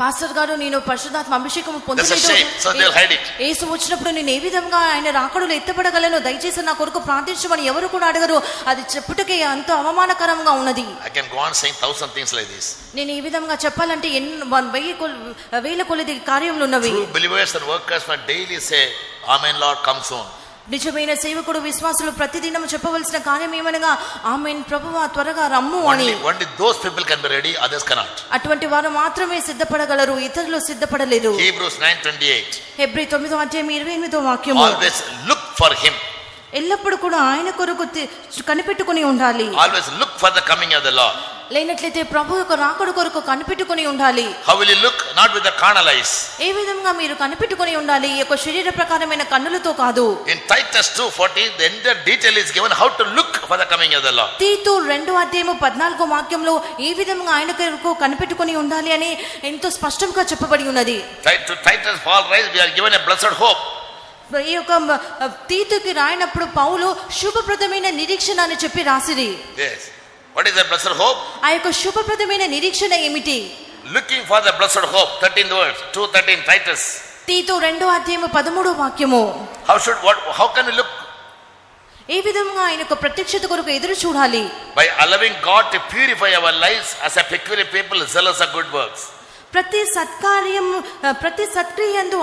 పాస్టర్ గారు నేను పరిశుద్ధాత్మ అభిషేకం పొందలేదు, యేసు వచ్చినప్పుడు నేను ఏ విధంగా ఆయన రాకడలో ఎత్తపడగలను, దయచేసి నా కొరకు ప్రార్థించమని ఎవరు కూడా అడగరు. అది చెప్పుటకే ఎంతో అవమానకరంగా ఉన్నది.
I can go on saying 1,000 things like this.
నేను ఈ విధంగా చెప్పాలంటే వేల కొలది కార్యములు ఉన్నవి.
True believers and workers must daily say, Amen Lord, come soon.
నిజమైన సేవకుడు విశ్వాసులు ప్రతిదినం చెప్పవలసిన కార్యం ఏమనగా ఆమేన్ ప్రభువా త్వరగా రమ్ము అని.
Only those people can be ready, others cannot.
అటువంటి వారు మాత్రమే సిద్ధపడగలరు, ఇతరులు సిద్ధపడలేరు.
Hebrews 9:28.
Hebrew 9:28
Always look for him.
ఎల్లప్పుడు కూడా ఆయన కొరకు కనిపెట్టుకొని ఉండాలి.
Always look for the coming of the Lord.
లేనట్లయితే ప్రభు యొక్క రాకడ కొరకు కనిపెట్టుకొని ఉండాలి.
How will you look? Not with the carnal eyes.
ఏ విధంగా మీరు కనిపెట్టుకొని ఉండాలి? ఈ యొక్క శరీర ప్రకారమైన కన్నులతో కాదు.
In Titus 2:40 the entire detail is given how to look for the coming of the Lord.
తీతు 2:14 ఏ విధంగా ఆయన కొరకు కనిపెట్టుకొని ఉండాలి అని ఎంతో స్పష్టంగా చెప్పబడి ఉన్నది.
Titus Paul writes, we are given a blessed hope.
ఈ యొక్క తీతుకి రాయినప్పుడు పౌలు శుభప్రదమైన నిరీక్షణ అని చెప్పి రాసిరి.
Yes. What is the blessed hope?
ఆ యొక్క శుభప్రదమైన నిరీక్షణ ఏమిటి?
Looking for the blessed hope. 13th verse, 2:13 Titus.
తీతు 2:13
How can we look?
ఏ విధంగా ఆయన యొక్క ప్రత్యక్షత కొరకు ఎదురు చూడాలి?
By allowing God to purify our lives as a peculiar people zealous of good works.
ప్రతి సత్క్రియందు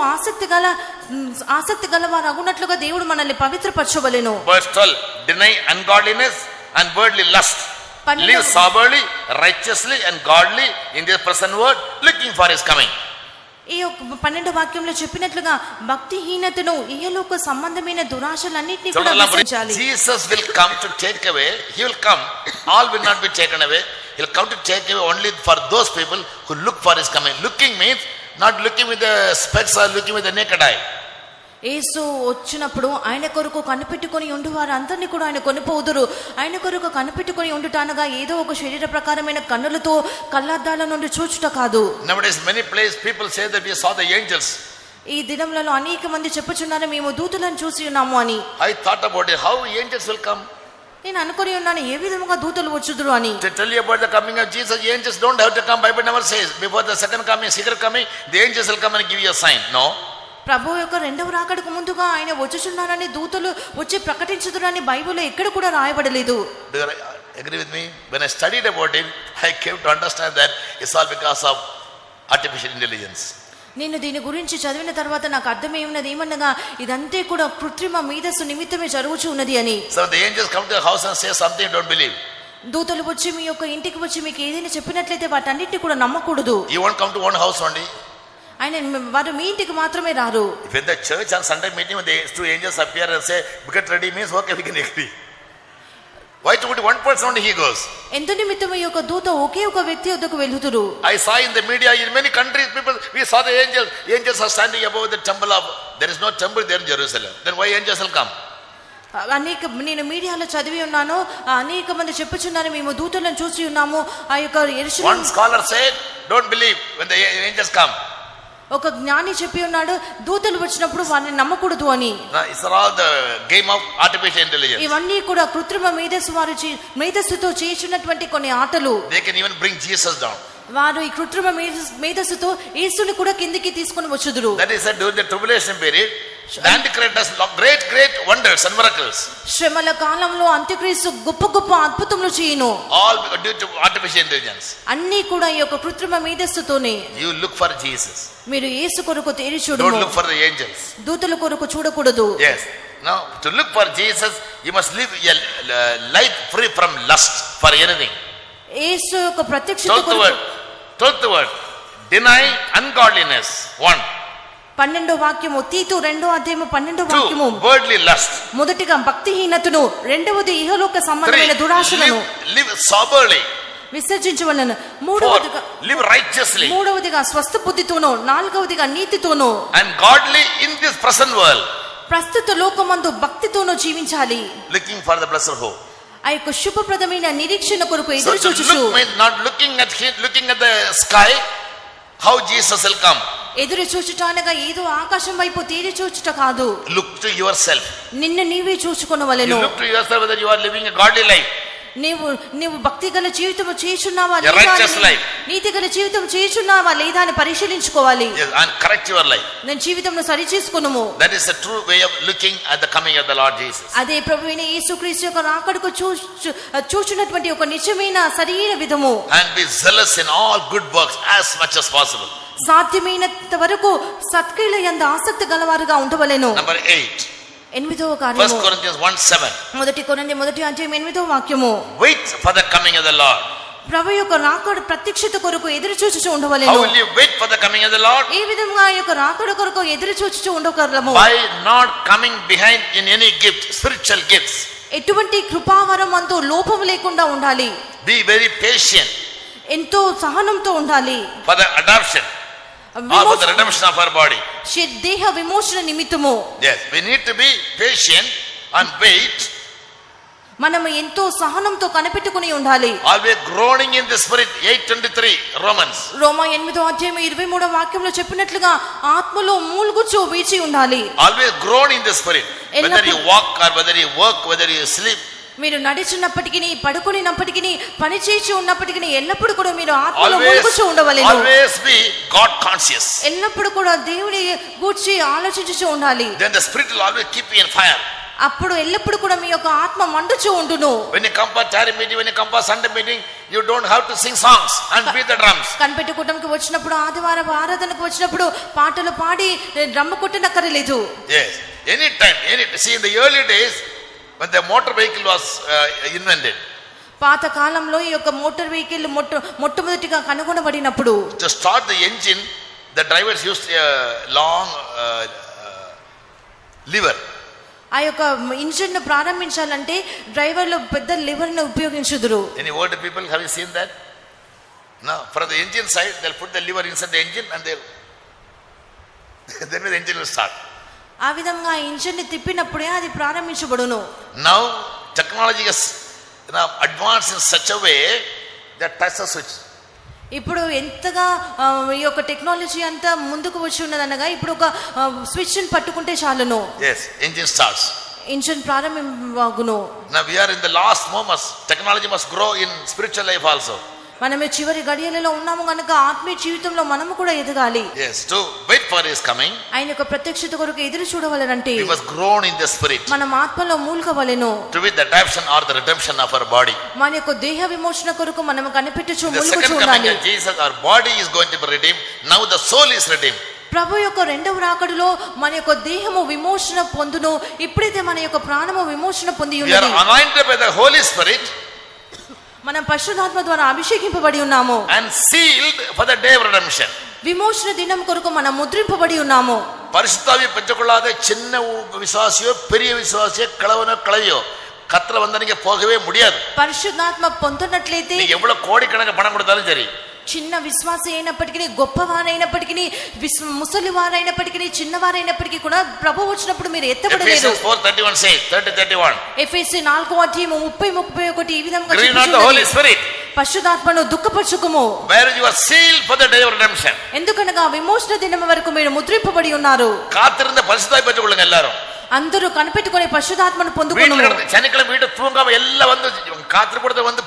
ఆసక్తి గల వారు అగునట్లుగా దేవుడు మనల్ని పవిత్రపరచవలెను.
Verse 12, deny ungodliness and worldly lust. Live soberly, righteously and godly in this present world, looking for his coming.
ఈ 12 చెప్పినట్లుగా భక్తిహీనతను ఇహలోక సంబంధమైన దురాశలన్నిటిని కూడా విసర్జించాలి.
Jesus will come to take away. He will come. All will not be taken away. He will come to take away only for those people who look for his coming. Looking means not looking with the specs or looking with the naked eye.
యేసు వచ్చినప్పుడు ఆయన కొరకు కనిపెట్టుకొని ఉండు వారు అందరినీ కూడా ఆయన కొనిపోదురు. ఆయన కొరకు కనిపెట్టుకొని ఉండుటనగా ఏదో ఒక శరీర ప్రకారమైన కన్నులతో కళ్ళద్దాల నుండి చూచుట కాదు.
Nowadays many places people say that we saw the angels.
ఈ దినములలో అనేక మంది చెప్పుచున్నారు మేము దూతలను చూసి ఉన్నాము అని.
I thought about it, how angels will come.
నేను అనుకొని ఉన్నాను ఏ విధముగా దూతలు వచ్చుదురు అని.
To tell you about the coming of Jesus, the angels don't have to come. Bible never says before the second coming, secret coming, the angels will come and give you a sign. No.
ప్రభు యొక్క రెండవ రాకడకు ముందుగా ఆయన వచ్చుచున్నారని దూతలు వచ్చి ప్రకటించుదురని బైబిల్లో ఎక్కడ కూడా రాయబడలేదు.
Do you agree with me? When I studied about it, I came to understand that it's all because of artificial intelligence.
నేను దీని గురించి చదివిన తర్వాత నాకు అర్థమేమున్నది ఏమనగా ఇదంతే కూడా కృత్రిమ మేధస్సు నిమిత్తమే జరుగుచూ ఉన్నది అని.
So the angels come to the house and say something, don't believe.
దూతలు వచ్చి మీ యొక్క ఇంటికి వచ్చి మీకు ఏదైనా చెప్పినట్లయితే వాటన్నిటిని కూడా నమ్మకూడదు.
You won't come to one house only.
ఆయన వారు మీ ఇంటికి మాత్రమే రారు.
If in the church on Sunday meeting when the two angels appear and say get ready means okay, we can agree. Why to one person only he goes?
ఎందు నిమిత్తం ఈ యొక్క దూత ఒకే ఒక వ్యక్తి వద్దకు వెళ్తురు.
I saw in the media in many countries people we saw the angels are standing above the temple of, there is no temple there in Jerusalem. Then why angels will come?
నేను మీడియాలో చదివి ఉన్నాను, అనేక మంది చెప్పుచున్నారు మేము దూతలను చూసి ఉన్నాము ఆ యొక్క యెరూషలేము.
One scholar said don't believe when the angels come.
ఒక జ్ఞాని చెప్పి ఉన్నాడు, దూతలు వచ్చినప్పుడు వారిని నమ్మకూడదు అని.
It's all the game of artificial intelligence.
ఇవన్నీ కూడా కృత్రిమ మేధస్సుతో చేస్తున్నటువంటి కొన్ని ఆటలు.
They can even bring Jesus down.
వారు ఈ కృత్రిమ మేధస్సుతో యేసుని కూడా కిందికి తీసుకొని వచ్చుదురు.
That is that during the tribulation period, the Antichrist does great wonders and miracles.
శ్రమల కాలంలో అంత్యక్రీస్తు గొప్ప అద్భుతములు చేయును.
All due to artificial intelligence.
అన్నీ కూడా ఈ యొక్క కృత్రిమ మేధస్సుతోనే.
You look for Jesus.
మీరు యేసు కొరకు తేరి చూడుము.
Don't look for the angels.
దూతల కొరకు చూడకూడదు.
Yes. Now to look for Jesus, you must live a life free from lust for anything.
యేసు యొక్క ప్రత్యక్షత కొరకు
12th word, deny ungodliness. 1.
12వ వాక్యము, తీతు 2వ అధ్యాయము 12వ వాక్యము.
2. worldly lust.
మొదటిగా భక్తిహీనతను, రెండవది ఇహలోక సంబంధమైన దురాశలను.
3. live soberly.
విసర్జించవలెను.
4. live righteously.
మూడవదిగా స్వస్థ బుద్ధితోను, నాలుగవదిగా నీతితోను.
And godly in this present world.
ప్రస్తుత లోకమందు భక్తితోను జీవించాలి.
Looking for the blessed hope.
ఆ యొక్క శుభప్రదమైన నిరీక్షణ కొరకు ఎదురు చూచుచు.
Not looking at the sky, how Jesus will come.
ఎదురు చూచుట అనగా ఏదో ఆకాశం వైపు తేరి చూచుట కాదు.
Look to yourself.
నిన్ను నీవే చూసుకొనవలెను.
You look to yourself whether you are living a godly life.
నీవు భక్తి గల జీవితం చేయుచున్నావా
లేదా,
నీతి గల జీవితం చేయుచున్నావా లేదా అని పరిశీలించుకోవాలి.
And correct your life.
నేను జీవితంలో సరి చేసుకొనుము.
That is the true way of looking at the coming of the Lord Jesus.
అదే ప్రభువైన యేసుక్రీస్తు యొక్క రాకడకు చూచున్నటువంటి ఒక నిజమైన సరైన విధము.
And be zealous in all good works as much as possible.
సాధ్యమైనంత వరకు సత్క్రియల యందు ఆసక్తి గలవారుగా ఉండవలెను.
Number 8.
8వ కార్యము,
1 Corinthians 1:7.
మొదటి కొరింథీ మొదటి అధ్యాయం 8వ వాక్యము.
Wait for the coming of the Lord.
ప్రభు యొక్క రాకడ ప్రత్యక్షత కొరకు ఎదురు చూచుచు ఉండవలెను.
How will you wait for the coming of the Lord?
ఏ విధంగా ఆ యొక్క రాకడ కొరకు ఎదురు చూచుచు ఉండగలము?
By not coming behind in any gift, spiritual gifts.
ఎటువంటి కృపావరం అంతా లోపం లేకుండా ఉండాలి.
Be very patient.
ఎంతో సహనంతో ఉండాలి.
For the adoption or for the redemption of our body.
దేహ విమోచన నిమిత్తము.
Yes, we need to be patient and wait.
మనము ఎంతో సహనంతో కనిపెట్టుకుని ఉండాలి.
Always groaning in the spirit. 8:23 Romans.
రోమా 8వ అధ్యాయం 23వ వాక్యంలో చెప్పినట్లుగా ఆత్మలో మూల్గుచు వీచి ఉండాలి.
Always groan in the spirit. Whether you walk or whether you work, whether you sleep.
మీరు నడిచినప్పటికీ, పడుకునినప్పటికీ, పని చేసి ఉన్నప్పటికీ ఎల్లప్పుడూ కూడా మీరు ఆత్మలో మూల్గుచు ఉండవలెను.
Always be God conscious.
ఎల్లప్పుడూ కూడా దేవుని గూర్చి ఆలోచించుచు ఉండాలి.
Then the spirit will always keep you in fire.
అప్పుడు ఎల్లప్పుడు కూడా మీ యొక్క ఆత్మ మండుచు ఉండును.
When you come for charity meeting, when you come for Sunday meeting, you don't have to sing songs and beat the drums.
కనిపెట్టుకోవడానికి వచ్చినప్పుడు, ఆదివారం ఆరాధనకు వచ్చినప్పుడు పాటలు పాడి drum కొట్టనక్కర్లేదు.
Yes, anytime. See, in the early days when the motor vehicle was invented,
పాత కాలంలో ఈ యొక్క మోటార్ వెహికల్ మొట్టమొదటిగా కనుగొనబడినప్పుడు,
to start the engine, the drivers used a long lever.
ఆ యొక్క ఇంజిన్ ను ప్రారంభించాలంటే డ్రైవర్లు పెద్ద లివర్ ను ఉపయోగించుదురు.
Any older people, have you seen that? No, from the engine side they'll put the lever inside the engine and then the engine will start.
ఆ విధంగా ఇంజిన్ ని తిప్పినప్పుడే అది ప్రారంభించబడును.
Now technology has advanced in such a way that touch the switch.
ఇప్పుడు ఎంతగా ఈ యొక్క టెక్నాలజీ అంతా ముందుకు వచ్చి ఉన్నదనగా ఇప్పుడు ఒక స్విచ్ ని పట్టుకుంటే చాలును.
Yes, engine starts.
ఇంజిన్ ప్రారంభమగును.
Now we are in the last moments. Technology must grow in spiritual life also.
మనమే చివరి గడియలలో ఉన్నాము కనుక ఆత్మీయ జీవితంలో మనము కూడా ఎదగాలి.
Yes, to wait for his coming.
ఆయన యొక్క ప్రత్యక్షత కొరకు ఎదురు చూడవలెనంటే
we must groan in the spirit.
మనం ఆత్మలో మూల్గవలెను.
To with the adoption or the redemption of our body.
మన యొక్క దేహ విమోచన కొరకు మనం కనిపెట్టుచు
మూల్గుచు ఉండాలి. The second coming of Jesus, our body is going to be redeemed. Now the soul is redeemed.
ప్రభు యొక్క రెండవ రాకడలో మన యొక్క దేహము విమోచన పొందును. ఇప్పుడైతే మన యొక్క ప్రాణము విమోచన పొంది ఉన్నది.
We are anointed by the Holy Spirit.
మనం పరిశుద్ధాత్మ ద్వారా అభిషేకింపబడి ఉన్నాము.
And sealed for the day of redemption.
విమోచన దినం కొరకు మనం ముద్రింపబడి ఉన్నాము.
పరిశుద్ధాత్మ பெற்றுக்கொள்ளாத சின்ன விசுவாசியோ பெரிய விசுவாசியோ கிழவனோ கிழவியோ கர்த்தர் வந்தனிக்கு போகவே முடியாது.
పరిశుద్ధాత్మ పొందునట్లయితే
நீ எவ்வளவு கோடிக்கணக்கான பணம் கொடுத்தாலும் சரி,
చిన్న విశ్వాసి అయినప్పటికీ, గొప్పవారైనప్పటికీ, ముసలివారైనప్పటికీ, చిన్నవారైనప్పటికీ కూడా ప్రభు వచ్చినప్పుడు మీరు ఎత్తబడలేరు.
Ephesians 4:31 says, 30:31.
ఎఫెసీ 4:30, 30:31 ఈ విధంగా
Grieve not the Holy Spirit.
పరిశుద్ధాత్మను దుఃఖపరచుకుము.
Where you are sealed for the day of redemption.
ఎందుకనగా విమోచన దినం వరకు మీరు ముద్రింపబడి ఉన్నారు.
காத்திருந்த பரிசுத்தாய் பெற்றுக்கொள்ளுங்க எல்லாரும்.
అందరూ కనిపెట్టుకునే పరిశుద్ధాత్మను పొందుకొనుము.
சனிக்கிழமை வீட்டு தூங்காம எல்லாம் வந்து காத்திருப்பத வந்து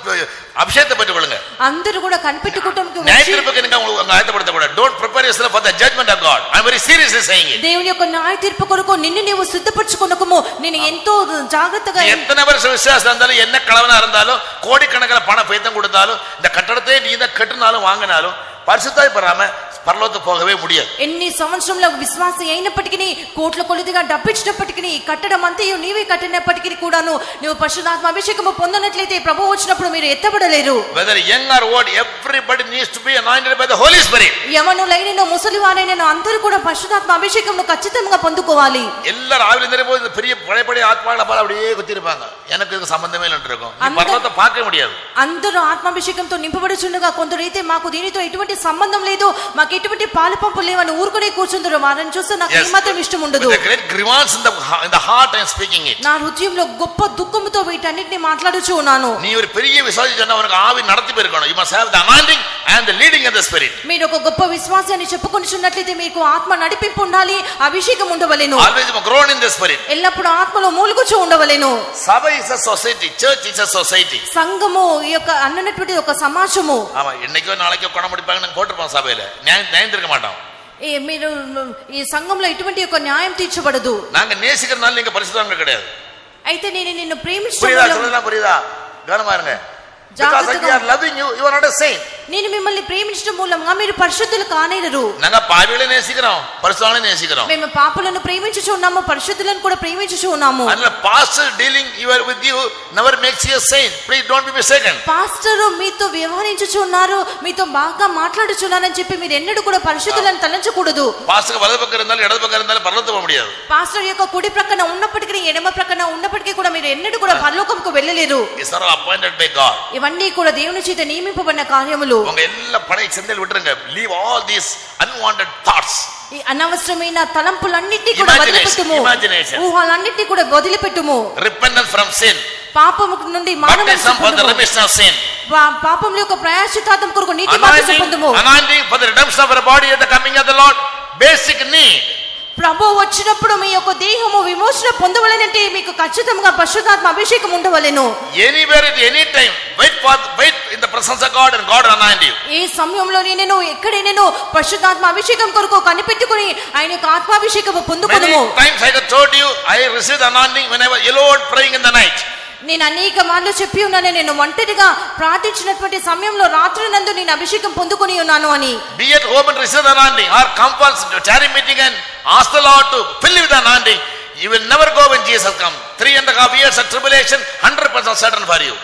அபிஷேகத்தை பெற்றுக்கொள்ளுங்க.
అందరూ కూడా కనిపెట్టుకోవడానికి వచ్చి
న్యాయతీర్పుకి ఇంకా ఆయత్తపడత కూడా. Don't prepare yourself for the judgment of God. I am very seriously saying it.
దేవుని యొక్క న్యాయ తీర్పు కొరకు నిన్ను నీవు సిద్ధపరచుకొనకము. నేను ఎంతో జాగ్రత్తగా
எத்தனை வருஷம் விசுவாசம் இருந்தாலும் என்ன கலவனா இருந்தாலும் கோடிக்கணக்கில் பணம் பைத்தம் கொடுத்தாலும் இந்த கட்டடத்தை நீ தான் கட்டினாலும் வாங்கினாலும் పరిశుద్ధాయి పరామ పరలోకం పోగవే முடியாது.
ఎన్ని సంవత్సరంలో విశ్వాసి అయినప్పటికీ కోట్ల కొలదిగా డబ్బిచ్చినప్పటికీ కట్టడం అంతయు నీవే కట్టినప్పటికీ కూడాను నువ్వు పరిశుద్ధాత్మ అభిషేకము పొందనట్లయితే ప్రభువు వచ్చినప్పుడు మీరు ఎత్తబడలేరు.
whether young or old, everybody needs to be anointed by the Holy Spirit.
యవనులైనను ముసలివారైనను అందరూ కూడా పరిశుద్ధాత్మ అభిషేకమును ఖచ్చితంగా పొందుకోవాలి.
எல்லாரும் ஆவில போது பெரிய பழைய ஆத்மாக்களை போல அப்படியே குத்திருப்பாங்க. எனக்கு இதுக்கு సంబంధమే இல்லன்னு இருக்கும். ఈ పరలోకத்தை பார்க்க முடியாது.
అందరూ ఆత్మాభిషేకంతో నింపబడుచుండగా కొందరైతే మాకు దీనితో ఎటువంటి సంబంధం లేదు, మాకు ఎటువంటి పాలు పంపు లేవని ఊరుకునే కూర్చుందరు. వారిని చూస్తే నాకు ఏమాత్రం ఇష్టం ఉండదు. నా హృదయంలో గొప్ప దుఃఖంతో వీటన్నిటిని మాట్లాడుచూ ఉన్నాను.
నీ ఒక పెరియ విశ్వాసి జన ఉనకు ఆవి నడతి పెరగను. You must have the anointing and the leading of the spirit.
మీరు ఒక గొప్ప విశ్వాసి అని చెప్పుకొనుచున్నట్లయితే మీకు ఆత్మ నడిపింపు ఉండాలి, అభిషేకం ఉండవలెను.
Always groan in the spirit.
ఎల్లప్పుడూ ఆత్మలో మూలుగుచూ ఉండవలెను.
సభ is a society, church is a society.
సంఘము ఈ యొక్క అన్నటువంటి ఒక సమాజము.
ఆమా ఎన్నైకో నాளைக்கோ కొనముడిపాங்க నేను కోటర్పం సభలో న్యాయం తిరగ మాటాం.
మీరు ఈ సంఘంలో ఎటువంటి ఒక న్యాయం తీర్చబడదు.
నాంగ నేసికరనాల నీకు పరిశుద్ధంగా கிடையாது.
అయితే నేను నిన్ను ప్రేమిస్తున్నాను.
புரியுதா கவனமா இருங்க. Because I are loving you, you are not a saint.
నేను మిమ్మల్ని ప్రేమించడం మూలంగా మీరు పరిశుద్ధులు కానేరరు.
నాంగ పాపిలను నేసికరం, పరిశుద్ధులను నేసికరం.
మేము పాపులను ప్రేమించుచున్నాము, పరిశుద్ధులను కూడా ప్రేమించుచున్నాము.
And the pastor dealing with you never makes you a saint. Please don't be mistaken.
Pastor మీతో వ్యవహరించుచున్నారు, మీతో బాగా మాట్లాడుచున్నారని చెప్పి మీరు ఎన్నడూ కూడా పరిశుద్ధులను తలంచకూడదు.
పాస్టర్ వలదు పక్కన இருந்தாலும் இடது పక్కన இருந்தாலும் పరలోకం పోக முடியாது.
పాస్టర్ యొక్క కుడి ప్రక్కన ఉన్నప్పటికీ ఎడమ ప్రక్కన ఉన్నప్పటికీ కూడా మీరు ఎన్నడూ కూడా పరలోకంకు వెళ్ళలేరు.
These are appointed by God.
ఇవన్నీ కూడా దేవుని చేత నియమింపబడిన కార్యములు.
உங்க எல்லா பழைய சிந்தைகளை விட்டுருங்க. Leave all these unwanted thoughts.
ఈ అనవసరమైన తలంపులన్నిటిని కూడా వదిలిపెట్టుము. ఊహలన్నిటిని కూడా వదిలిపెట్టుము.
Repentance from sin.
పాపము నుండి
Baptism for the remission of sin.
పాపముల యొక్క ప్రాయశ్చిత్తార్థం కొరకు నీతి బాప్తిసం పొందుము.
Anointing for the redemption of our body at the coming of the Lord. Basic need.
ప్రభువు వచ్చినప్పుడు మీ యొక్క దేహము విమోచన పొందవలెనంటే మీకు ఖచ్చితంగా పరిశుద్ధాత్మ అభిషేకం ఉండవలెను.
Anywhere at any time, wait in the presence of God and God anoint you.
ఈ సమయంలో నేను ఎక్కడైనా పరిశుద్ధాత్మ అభిషేకం కొరకు కనిపెట్టుకొని ఆయన యొక్క ఆత్మాభిషేకము పొందుకొనుము.
Many times I have told you, I received anointing when I was alone praying in the night.
నేను అనేక మార్లు చెప్పి ఉన్నాను, నేను ఒంటరిగా ప్రార్థించినటువంటి సమయంలో రాత్రి నందు నేను అభిషేకం పొందుకొని ఉన్నాను అని.
Be at home and receive the anointing, or come for charity meeting and ask the Lord to fill you with the anointing. You will never go when Jesus comes. 3.5 years of tribulation, 100% certain for you.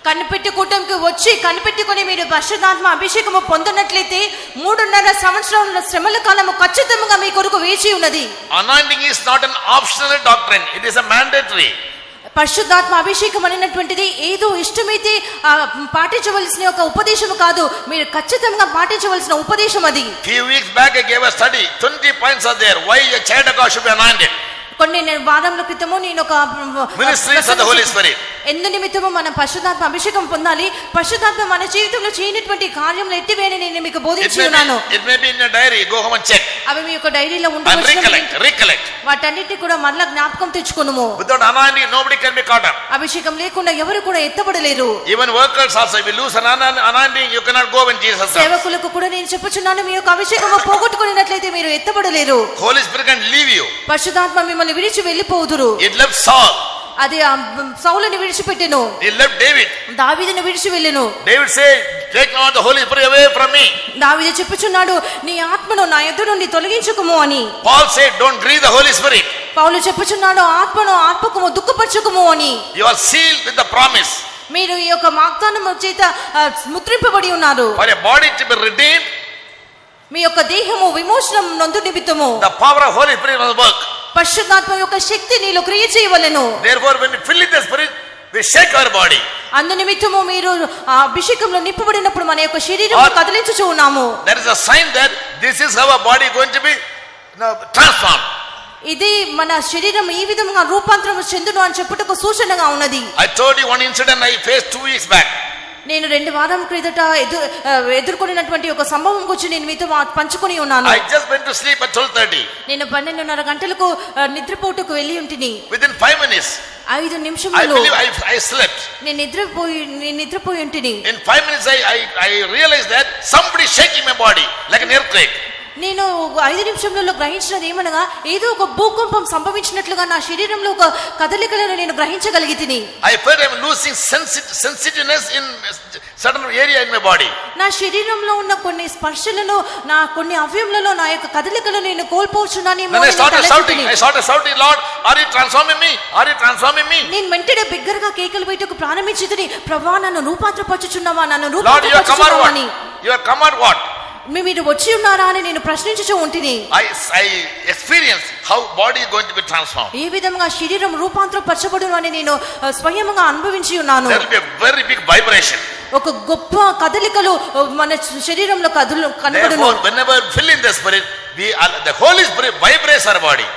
కనిపెట్టుకోవడానికి వచ్చి కనిపెట్టుకొని మీరు పరిశుద్ధాత్మ అభిషేకము పొందనట్లయితే 3.5 సంవత్సరాల శ్రమల కాలము ఖచ్చితంగా మీ కొరకు వేచి ఉన్నది.
Anointing is not an optional doctrine, it is a mandatory.
పరిశుద్ధాత్మ అభిషేకం అనేటువంటిది ఏదో ఇష్టమైతే పాటించవలసిన ఒక ఉపదేశం కాదు, మీరు ఖచ్చితంగా పాటించవలసిన ఉపదేశం అది.
Few weeks back I gave a study, 20 points are there why a child of God should be anointed.
కొన్ని వారముల క్రితము నేను ఒక
Ministries of the Holy Spirit.
ఎందు నిమిత్తము మనం పరిశుద్ధాత్మ అభిషేకం పొందాలి, పరిశుద్ధాత్మ మన జీవితంలో చేయనటువంటి కార్యములు ఎట్టివేని నేను మీకు బోధించి ఉన్నాను.
It may be in your diary, go home and check.
అవి మీ యొక్క డైరీలో ఉండవచ్చు.
Recollect.
వాటన్నిటిని కూడా మళ్ళా జ్ఞాపకం తెచ్చుకొనుము.
Without anointing nobody can be caught up.
అభిషేకం లేకుండా ఎవరు కూడా ఎత్తబడలేరు.
Even workers also, if you lose an anointing you cannot go when Jesus comes.
సేవకులకు కూడా నేను చెప్పుచున్నాను, మీ యొక్క అభిషేకము పోగొట్టుకున్నట్లయితే మీరు ఎత్తబడలేరు.
Holy Spirit can leave you.
పరిశుద్ధాత్మ మిమ్మల్ని విడిచి వెళ్ళిపోదురు.
It left Saul.
అది సౌలుని విడిచిపెట్టెను.
He left David.
దావీదును విడిచి వెళ్ళెను.
David said, take not the Holy Spirit away from me.
దావీదు చెప్పుచున్నాడు, నీ ఆత్మను నా ఎదుట నుండి తొలగించుకుము అని.
Paul said, don't grieve the Holy Spirit.
పౌలు చెప్పుచున్నాడు, ఆత్మకు దుఃఖపరచుకుము అని.
You are sealed with the promise.
మీరు ఈ యొక్క వాగ్దానము చేత ముద్రింపబడి ఉన్నారు.
For a body to be redeemed,
మీ యొక్క దేహము విమోచనం నందు నిమిత్తము
the power of Holy Spirit must work.
పరిశుద్ధాత్మ యొక్క శక్తి నీలో క్రియ చేయవలెను.
Therefore when we fill with the Spirit, we shake our body.
అందు నిమిత్తము మీరు ఆ అభిషేకంలో నింపబడినప్పుడు మన యొక్క శరీరం కదిలించుచూ ఉన్నాము.
There is a sign that this is how our body going to be transformed.
ఇది మన శరీరం ఈ విధంగా రూపాంతరం చెందును అని చెప్పుటకు సూచనగా ఉన్నది.
I told you one incident I faced 2 weeks back.
నేను 2 వారాల క్రితట ఎదుర్కొన్నటువంటి ఒక సంభవం గురించి నేను మీతో పంచుకొని ఉన్నాను.
I just went to sleep at 12:30.
నేను 12:30 గంటలకు నిద్రపోటుకు వెళ్ళి ఉంటిని.
Within 5 minutes
5 నిమిషాలలో
I slept.
నేను నిద్రపోయి ఉంటిని.
In 5 minutes I realized that somebody shaking my body like an earthquake.
నేను 5 నిమిషాలలో గ్రహించినది ఏమనగా ఏదో ఒక భూకంపం సంభవించినట్లుగా నా శరీరంలో ఒక కదలికలను నేను గ్రహించగలిగితిని.
I felt I'm losing sensitiveness in certain area in my body.
నా శరీరంలో ఉన్న కొన్ని స్పర్శలను నా కొన్ని అవయవాలలో నా యొక్క కదలికలను నేను కోల్పోతున్నానేమో.
I started shouting, Lord, are you transforming me? Are you transforming me?
నేను వెంటనే బిగ్గరగా కేకలు వేయటకు ప్రారంభించితిని. ప్రభువా నన్ను రూపాంతరపరచుచున్నావా, నన్ను
Lord, you have come
రూపాంతరపరచుచున్నావా అని.
You have come out what?
మీరు వచ్చి ఉన్నారా అని నేను ప్రశ్నించుచూ ఉంటిని.
I experienced how body is going to be transformed.
ఏ విధంగా శరీరం రూపాంతరపరచబడును అని నేను స్వయంగా అనుభవించి ఉన్నాను.
There will be a very big vibration.
ఒక గొప్ప కదలికలు మన శరీరంలో కనబడును.
Therefore, whenever fill in the spirit, the Holy Spirit vibrates our body.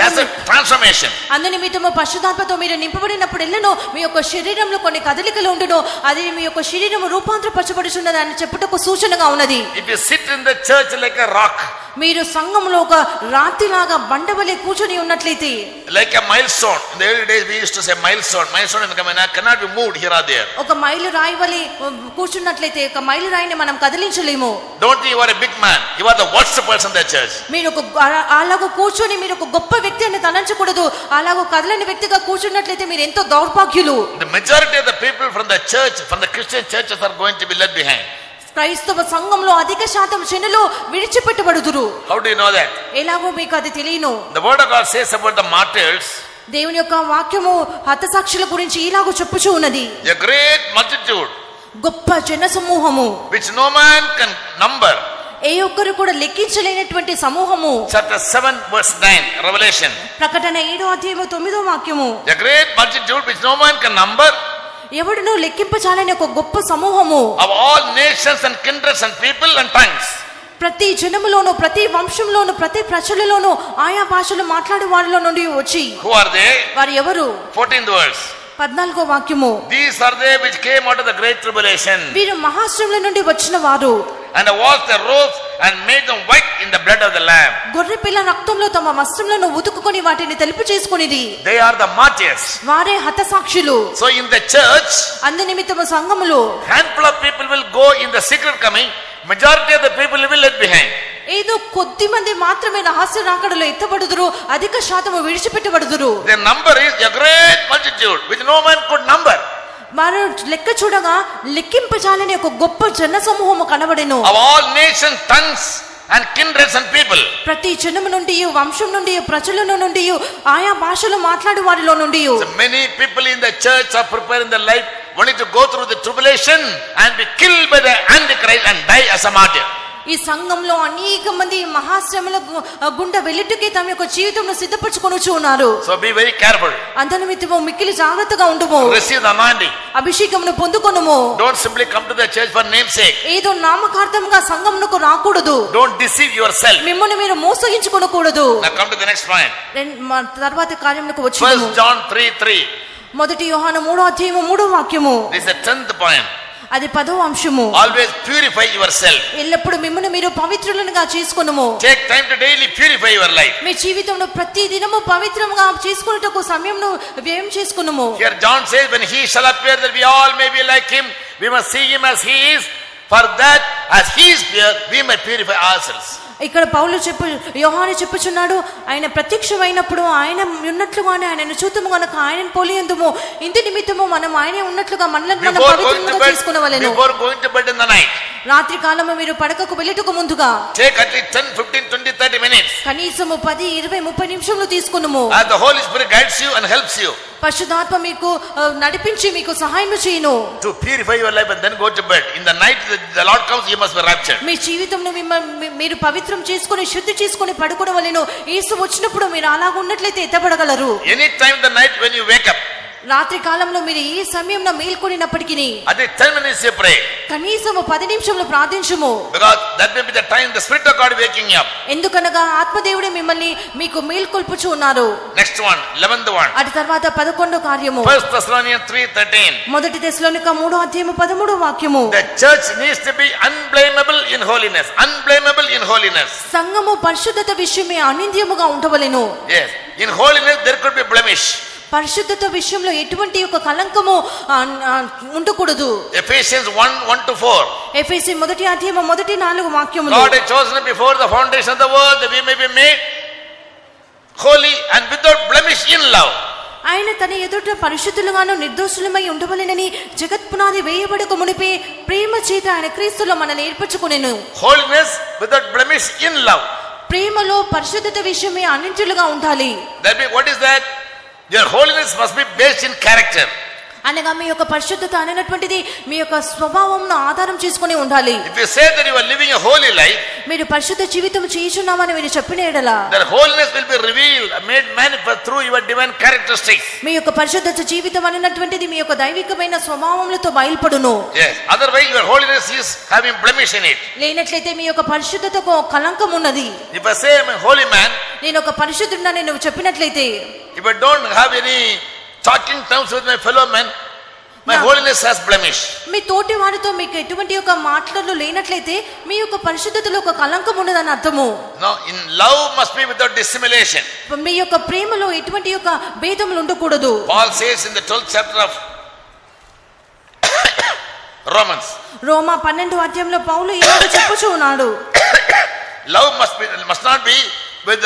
That's a transformation.
అందునిమిత్తము పరిశుద్ధాత్మతో మీరు నింపబడినప్పుడెల్లను మీ యొక్క శరీరంలో కొన్ని కదలికలు ఉండును. అది మీ యొక్క శరీరం రూపాంతరపరచబడుచున్నది అని చెప్పుటకు సూచనగా ఉన్నది.
If you sit in the church like a rock,
మీరు సంఘంలో ఒక రాతిలాగా బండవలే కూర్చొని ఉన్నట్లయితే,
like a milestone. In the early days we used to say milestone cannot be moved here or there.
ఒక మైలు రాయి వలె కూర్చున్నట్లయితే ఒక మైలు రాయిని మనం కదిలించలేము.
Don't think you are a big man, you are the worst person in the church.
మీరు ఒక అలాగ కూర్చొని మీరు ఒక గొప్ప వ్యక్తి అని తలంచకూడదు. అలాగ కదలని వ్యక్తిగా కూర్చున్నట్లయితే మీరు ఎంతో దౌర్భాగ్యులు.
The majority of the people from the church, from the Christian churches are going to be left behind.
క్రైస్తవ సంఘంలో అధిక శాతం జనులు విడిచిపెట్టబడుదురు.
How do you know that?
ఎలాగో మీకు అది తెలియను.
The word of God says about the martyrs,
దేవుని యొక్క వాక్యము హతసాక్షుల గురించి ఇలాగ చెప్పుచూ ఉన్నది.
a great multitude,
గొప్ప జన సమూహము,
which no man can number.
ఏ ఒక్కరు కూడా లెక్కించలేనటువంటి సమూహము.
Chapter 7 verse 9, Revelation.
ప్రకటన 7:9
A great multitude which no man can number.
ఎవడును లెక్కింపచాలని ఒక గొప్ప సమూహము.
Of all nations and kindreds and people and tongues.
ప్రతి జనములోను, ప్రతి వంశంలోను, ప్రతి ప్రజలలోను ఆయా భాషలు మాట్లాడే వారిలో నుండి వచ్చి.
Who are they?
వారు ఎవరు?
14th verse.
14
These are they which came out of the great tribulation.
వీరు మహాశ్రమల నుండి వచ్చిన వారు.
And washed their robes and made them white in the blood of the Lamb.
గొర్రె పిల్ల రక్తంలో తమ వస్త్రములను ఉతుకుకొని వాటిని తెలుపు చేసుకొనిది.
They are the martyrs.
వారే హతసాక్షులు.
So in the church,
అందు నిమిత్తము సంఘములో
handful of people will go in the secret coming. Majority of the people will be left behind.
ఏదో కొద్ది మంది మాత్రమే రహస్య రాకడలో ఎత్తబడుదురు, అధిక శాతము విడిచిపెట్టబడుదురు.
Their number is a great multitude which no man could number.
వారు లెక్క చూడగా లెక్కింపజాలని ఒక గొప్ప జన సమూహము కనబడెను.
Of all nations, tongues and kindreds and people.
ప్రతి జనము నుండి, వంశం నుండి, ప్రజల నుండి, ఆయా భాషలు మాట్లాడే వారిలో నుండి.
So many people in the church are preparing their life only to go through the tribulation and be killed by the Antichrist and die as a martyr.
ఈ సంఘంలో అనేక మంది మహాశ్రమల గుండా వెళ్ళుటకే తమ యొక్క జీవితంను సిద్ధపరచుకొనుచు ఉన్నారు.
So be very careful.
అందనిమిత్తము మిక్కిలి జాగ్రత్తగా ఉండుము.
Receive the anointing.
అభిషేకమును పొందుకొనుము.
Don't simply come to the church for namesake.
ఏదో నామకార్థంగా సంఘమునకు రాకూడదు.
Don't deceive yourself.
మిమ్మల్ని మీరు మోసగించుకొనకూడదు.
Now come to the next point.
తర్వాత కార్యములకు వచ్చేము.
1 John 3:3.
మొదటి యోహాను 3:3
This is the 10th point.
అది 10వ అంశము.
Always purify yourself.
ఎల్లప్పుడు మిమ్మల్ని మీరు పవిత్రులుగా చేసుకొనుము.
Take time to daily purify your life.
మీ జీవితంలో ప్రతి దినము పవిత్రంగా చేసుకొనుటకు సమయంను వ్యయం చేసుకొనుము.
Here John says, when he shall appear, that we all may be like him. We must see him as he is. For that, as he is pure, we may purify ourselves.
ఇక్కడ యోహాను చెప్పుచున్నాడు, ఆయన ప్రత్యక్షమైనప్పుడు ఆయన ఉన్నట్లుగానే ఆయనను చూతుము గనుక ఆయనను పోలియందుము. ఇందు నిమిత్తము మనం ఆయనే ఉన్నట్లుగా మనల్ని మనం పవిత్రంగా చేసుకొనవలెను.
Before going to bed in the night,
రాత్రి కాలము మీరు పడకకు వెళ్ళుటకు ముందుగా
take at least 10, 15, 20, 30 minutes.
కనీసము 10, 20, 30 నిమిషములు తీసుకొనుము.
As the Holy Spirit guides you and helps you.
పరిశుద్ధాత్మ మీకు నడిపించి మీకు సహాయం చేయును.
To purify your life and then go to bed. In the night the Lord comes, you must be raptured.
మీ జీవితంను మీరు పవిత్రం చేసుకొని శుద్ధి చేసుకొని పడుకోవలెను. యేసు వచ్చినప్పుడు మీరు అలాగ ఉన్నట్లయితే ఎత్తబడగలరు.
Any time the night when you wake up,
రాత్రి కాలంలో మీరు ఏ సమయంలో మేల్కొనినప్పటికీ
at least 10 minutes you pray,
కనీసం 10 నిమిషములు ప్రార్థించుము.
because that may be the time the Spirit of God waking you up.
ఎందుకనగా ఆత్మదేవుడే మిమ్మల్ని మీకు మేల్కొల్పుచు ఉన్నారు.
Next one, 11th one,
అటు తర్వాత 11వ కార్యము
1 Thessalonians 3:13.
మొదటి తెస్సలోనిక 3వ అధ్యాయము 13వ వాక్యము.
The church needs to be unblameable in holiness. Unblameable in holiness.
సంఘము పరిశుద్ధత విషయమే అనింద్యముగా ఉండవలెను.
Yes, in holiness there could be blemish.
పరిశుద్ధత విషయంలో ఎటువంటి ఒక కలంకము ఉండకూడదు.
Ephesians 1:1-4.
ఎఫెసీ మొదటి అధ్యాయము మొదటి 4 వాక్యములు.
God had chosen before the foundation of the world that we may be made holy and without blemish in love.
ఆయన తన ఎదుట పరిశుద్ధులుగాను నిర్దోషులమై ఉండవలెనని జగత్ పునాది వేయబడక మునిపే ప్రేమ చేత ఆయన క్రీస్తులో మనల్ని ఏర్పరచుకొనెను.
Holiness without blemish in love.
ప్రేమలో పరిశుద్ధత విషయమే అనింద్యులుగా ఉండాలి.
That means what is that? Your holiness must be based in character.
అనగా మీ యొక్క పరిశుద్ధత అనేటువంటిది మీ యొక్క స్వభావంను ఆధారం చేసుకుని ఉండాలి.
If you say that you are living a holy life,
మీరు పరిశుద్ధ జీవితం చేయుచున్నామని మీరు చెప్పిన ఎడల
that holiness will be revealed, made manifest through your divine characteristics.
మీ యొక్క పరిశుద్ధ జీవితం అనేటువంటిది మీ యొక్క దైవికమైన స్వభావములతో బయలుపడును.
Yes, otherwise your holiness is having blemish in it.
లేనట్లయితే మీ యొక్క పరిశుద్ధతకు కలంకం ఉన్నది.
If I say I am a holy man,
నేను ఒక పరిశుద్ధుడిని నువ్వు చెప్పినట్లయితే,
if I don't have any talking terms with my fellow men, my holiness has blemish.
మీ తోటి వారితో మీకు ఎటువంటి ఒక మాటలు లేనట్లయితే మీ యొక్క పరిశుద్ధతలో ఒక కలంకం ఉన్నదని అర్థము.
No, in love must be without dissimulation.
మీ యొక్క ప్రేమలో ఎటువంటి ఒక భేదములు ఉండకూడదు.
Paul says in the 12th chapter of Romans,
రోమా 12వ అధ్యాయంలో పౌలు ఇలాగ చెప్పుచూ ఉన్నాడు.
love must not be with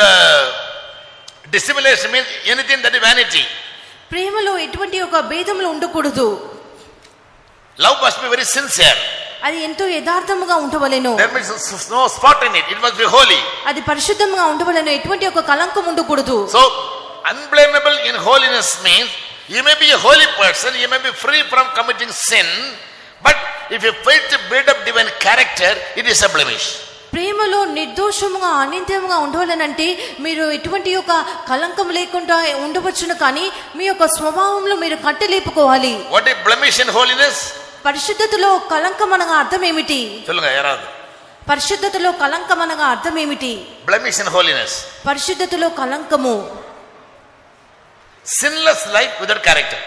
dissimulation, means anything that is vanity.
ప్రేమలో ఎటువంటి ఒక భేదములు ఉండకూడదు.
Love must be very sincere.
అది ఎంతో యథార్థముగా ఉండవలెను.
There must be no spot in it. It must be holy.
అది పరిశుద్ధంగా ఉండవలెను. ఎటువంటి ఒక కలంకం ఉండకూడదు.
So unblameable in holiness means you may be a holy person, you may be free from committing sin, but if you fail to build up divine character, it is a blemish.
ప్రేమలో నిర్దోషముగా అనింద్యముగా ఉండవాలనంటే మీరు ఎటువంటి ఒక కలంకం లేకుండా ఉండవచ్చును, కానీ మీ యొక్క స్వభావంలో మీరు కట్టలేపుకోవాలి.
What is blemish in holiness?
పరిశుద్ధతలో కలంకం అనగా అర్థం ఏమిటి?
சொல்லுங்க யாராவது.
పరిశుద్ధతలో కలంకం అనగా అర్థం ఏమిటి?
Blemish in holiness.
పరిశుద్ధతలో కలంకము
sinless life without character.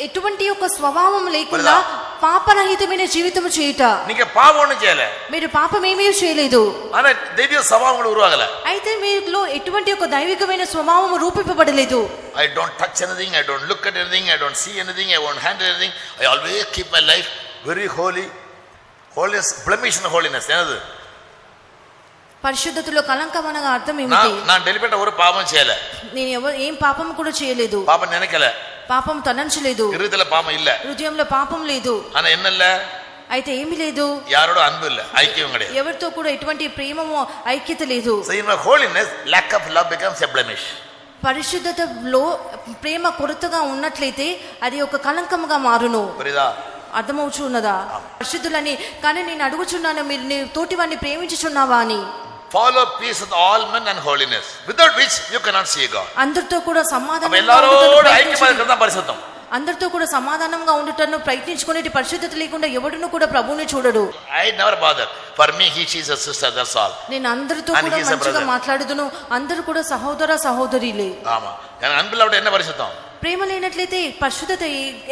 ఎటువంటి ఒక స్వభావం లేకుండా పాపరహితమైన జీవితం చేయుట.
నీకు పాపం ఒన్ను చేయలే,
మీరు పాపం ఏమీ చేయలేదు,
అనే దైవిక స్వభావం కూడా ఉరువాగల.
అయితే మీలో ఎటువంటి ఒక దైవికమైన స్వభావం రూపింపబడలేదు.
I don't touch anything, I don't look at anything, I don't see anything, I won't handle anything. I always keep my life very holy. Holiness, blemish in holiness. என்னது?
పరిశుద్ధతలో కలంకం అనగా అర్థం ఏమిటి?
நான் డెలిపెట్ట ஒரு பாவம் చేయలే,
నేను ఏం పాపం కూడా చేయలేదు,
పాపం నిனைக்கல,
పాపం తలంచలేదు,
హృదయంలో పాపం இல்ல,
హృదయంలో పాపం లేదు.
ஆனா என்ன இல்ல?
అయితే ఏమీ లేదు,
யாரோட அன்பு இல்ல, ஐக்கியம் கிடையாது,
ఎవరితో కూడా ఎటువంటి ప్రేమము ఐక్యత లేదు.
So in my holiness, lack of love becomes a blemish.
పరిశుద్ధతలో ప్రేమ కొరతగా ఉన్నట్లయితే అది ఒక కలంకముగా మారును.
పురిదా
అర్థమవుచు ఉన్నదా? పరిశుద్ధులని కానీ నేను అడుగుచున్నాను, మీరు నీ తోటివాన్ని ప్రేమించుచున్నావా అని.
Follow peace with all men and holiness, without which you cannot see God.
అందరితో కూడా సమాధానంగా
எல்லாரோட ஐக்கியமா இருக்கிறது தான் பரிசுத்தம்.
అందరితో కూడా సమాధానంగా ఉండటను ప్రయత్నించుకునేటి పరిశుద్ధత లేకుండా ఎవడును కూడా ప్రభువుని చూడడు.
I never bother. For me he is a sister, that's all.
నేను అందరితో కూడా మంచిగా మాట్లాడుదును, అందరూ కూడా సహోదర సహోదరులే.
ஆமா, எனக்கு அன்பில்லாவிட என்ன பரிசுத்தம்?
ప్రేమ లేనట్లయితే పరిశుద్ధత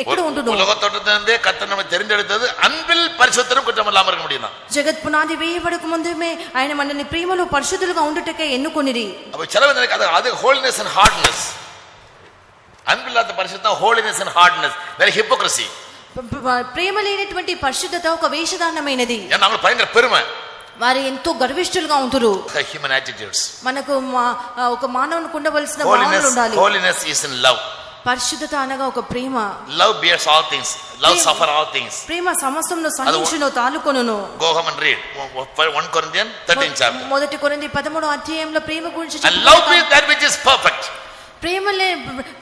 ఎక్కడ ఉండును?
உலகத்தோட்டத்திலிருந்தே கர்த்தர் நம்மை தெரிந்தெடுத்தது அன்பில் பரிசுத்தரும் குற்றம் இல்லாம இருக்க முடியும்.
జగత్ పునాది వేయబడక ముందే ఆయన మనల్ని ప్రేమలో పరిశుద్ధులుగా ఉండుటకే ఎన్నుకొనిరి.
அப்ப சிலவங்களுக்கு அது holiness and hardness. అన్బిల్లాత పరిశుద్ధం, holiness and hardness, very hypocrisy.
ప్రేమ లేనటువంటి పరిశుద్ధత ఒక వేషధారణమైనది.
నాకు భయంకర పెరుమ,
వారు ఎంతో గర్విష్ఠులుగా ఉంటారు.
Human attitudes.
మనకు ఒక మానవునికి ఉండవలసిన భావనలు ఉండాలి.
holiness is in love.
పరిశుద్ధత అనగా ఒక ప్రేమ.
love bears all things, love suffer all things.
ప్రేమ సమస్తమును సహించును తాలుకొనును.
go home and read 1 Corinthians 13th chapter.
మొదటి కొరింథీ 13వ అధ్యాయంలో ప్రేమ గురించి
and love is that which is perfect.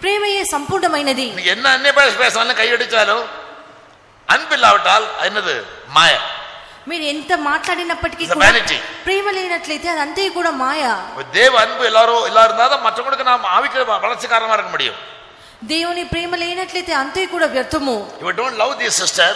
ప్రేమయే సంపూర్ణమైనది.
நீ என்ன அன்னிய பாஷை பேசணும் கையடிச்சாலும் அன்பில்லாவிட்டால் என்னது? மாய.
మీరు ఎంత మాట్లాడినప్పటికీ ప్రేమ లేనట్లయితే అదంతే కూడా మాయ.
தேவ அன்பு எல்லாரும் இருந்தாதான் மற்றவங்களுக்கு நாம் ஆவிக்கு வளர்ச்சி காரணமா இருக்க முடியும்.
దేవుని ప్రేమ లేనట్లయితే అంతే కూడా వ్యర్థము.
If you don't love this sister,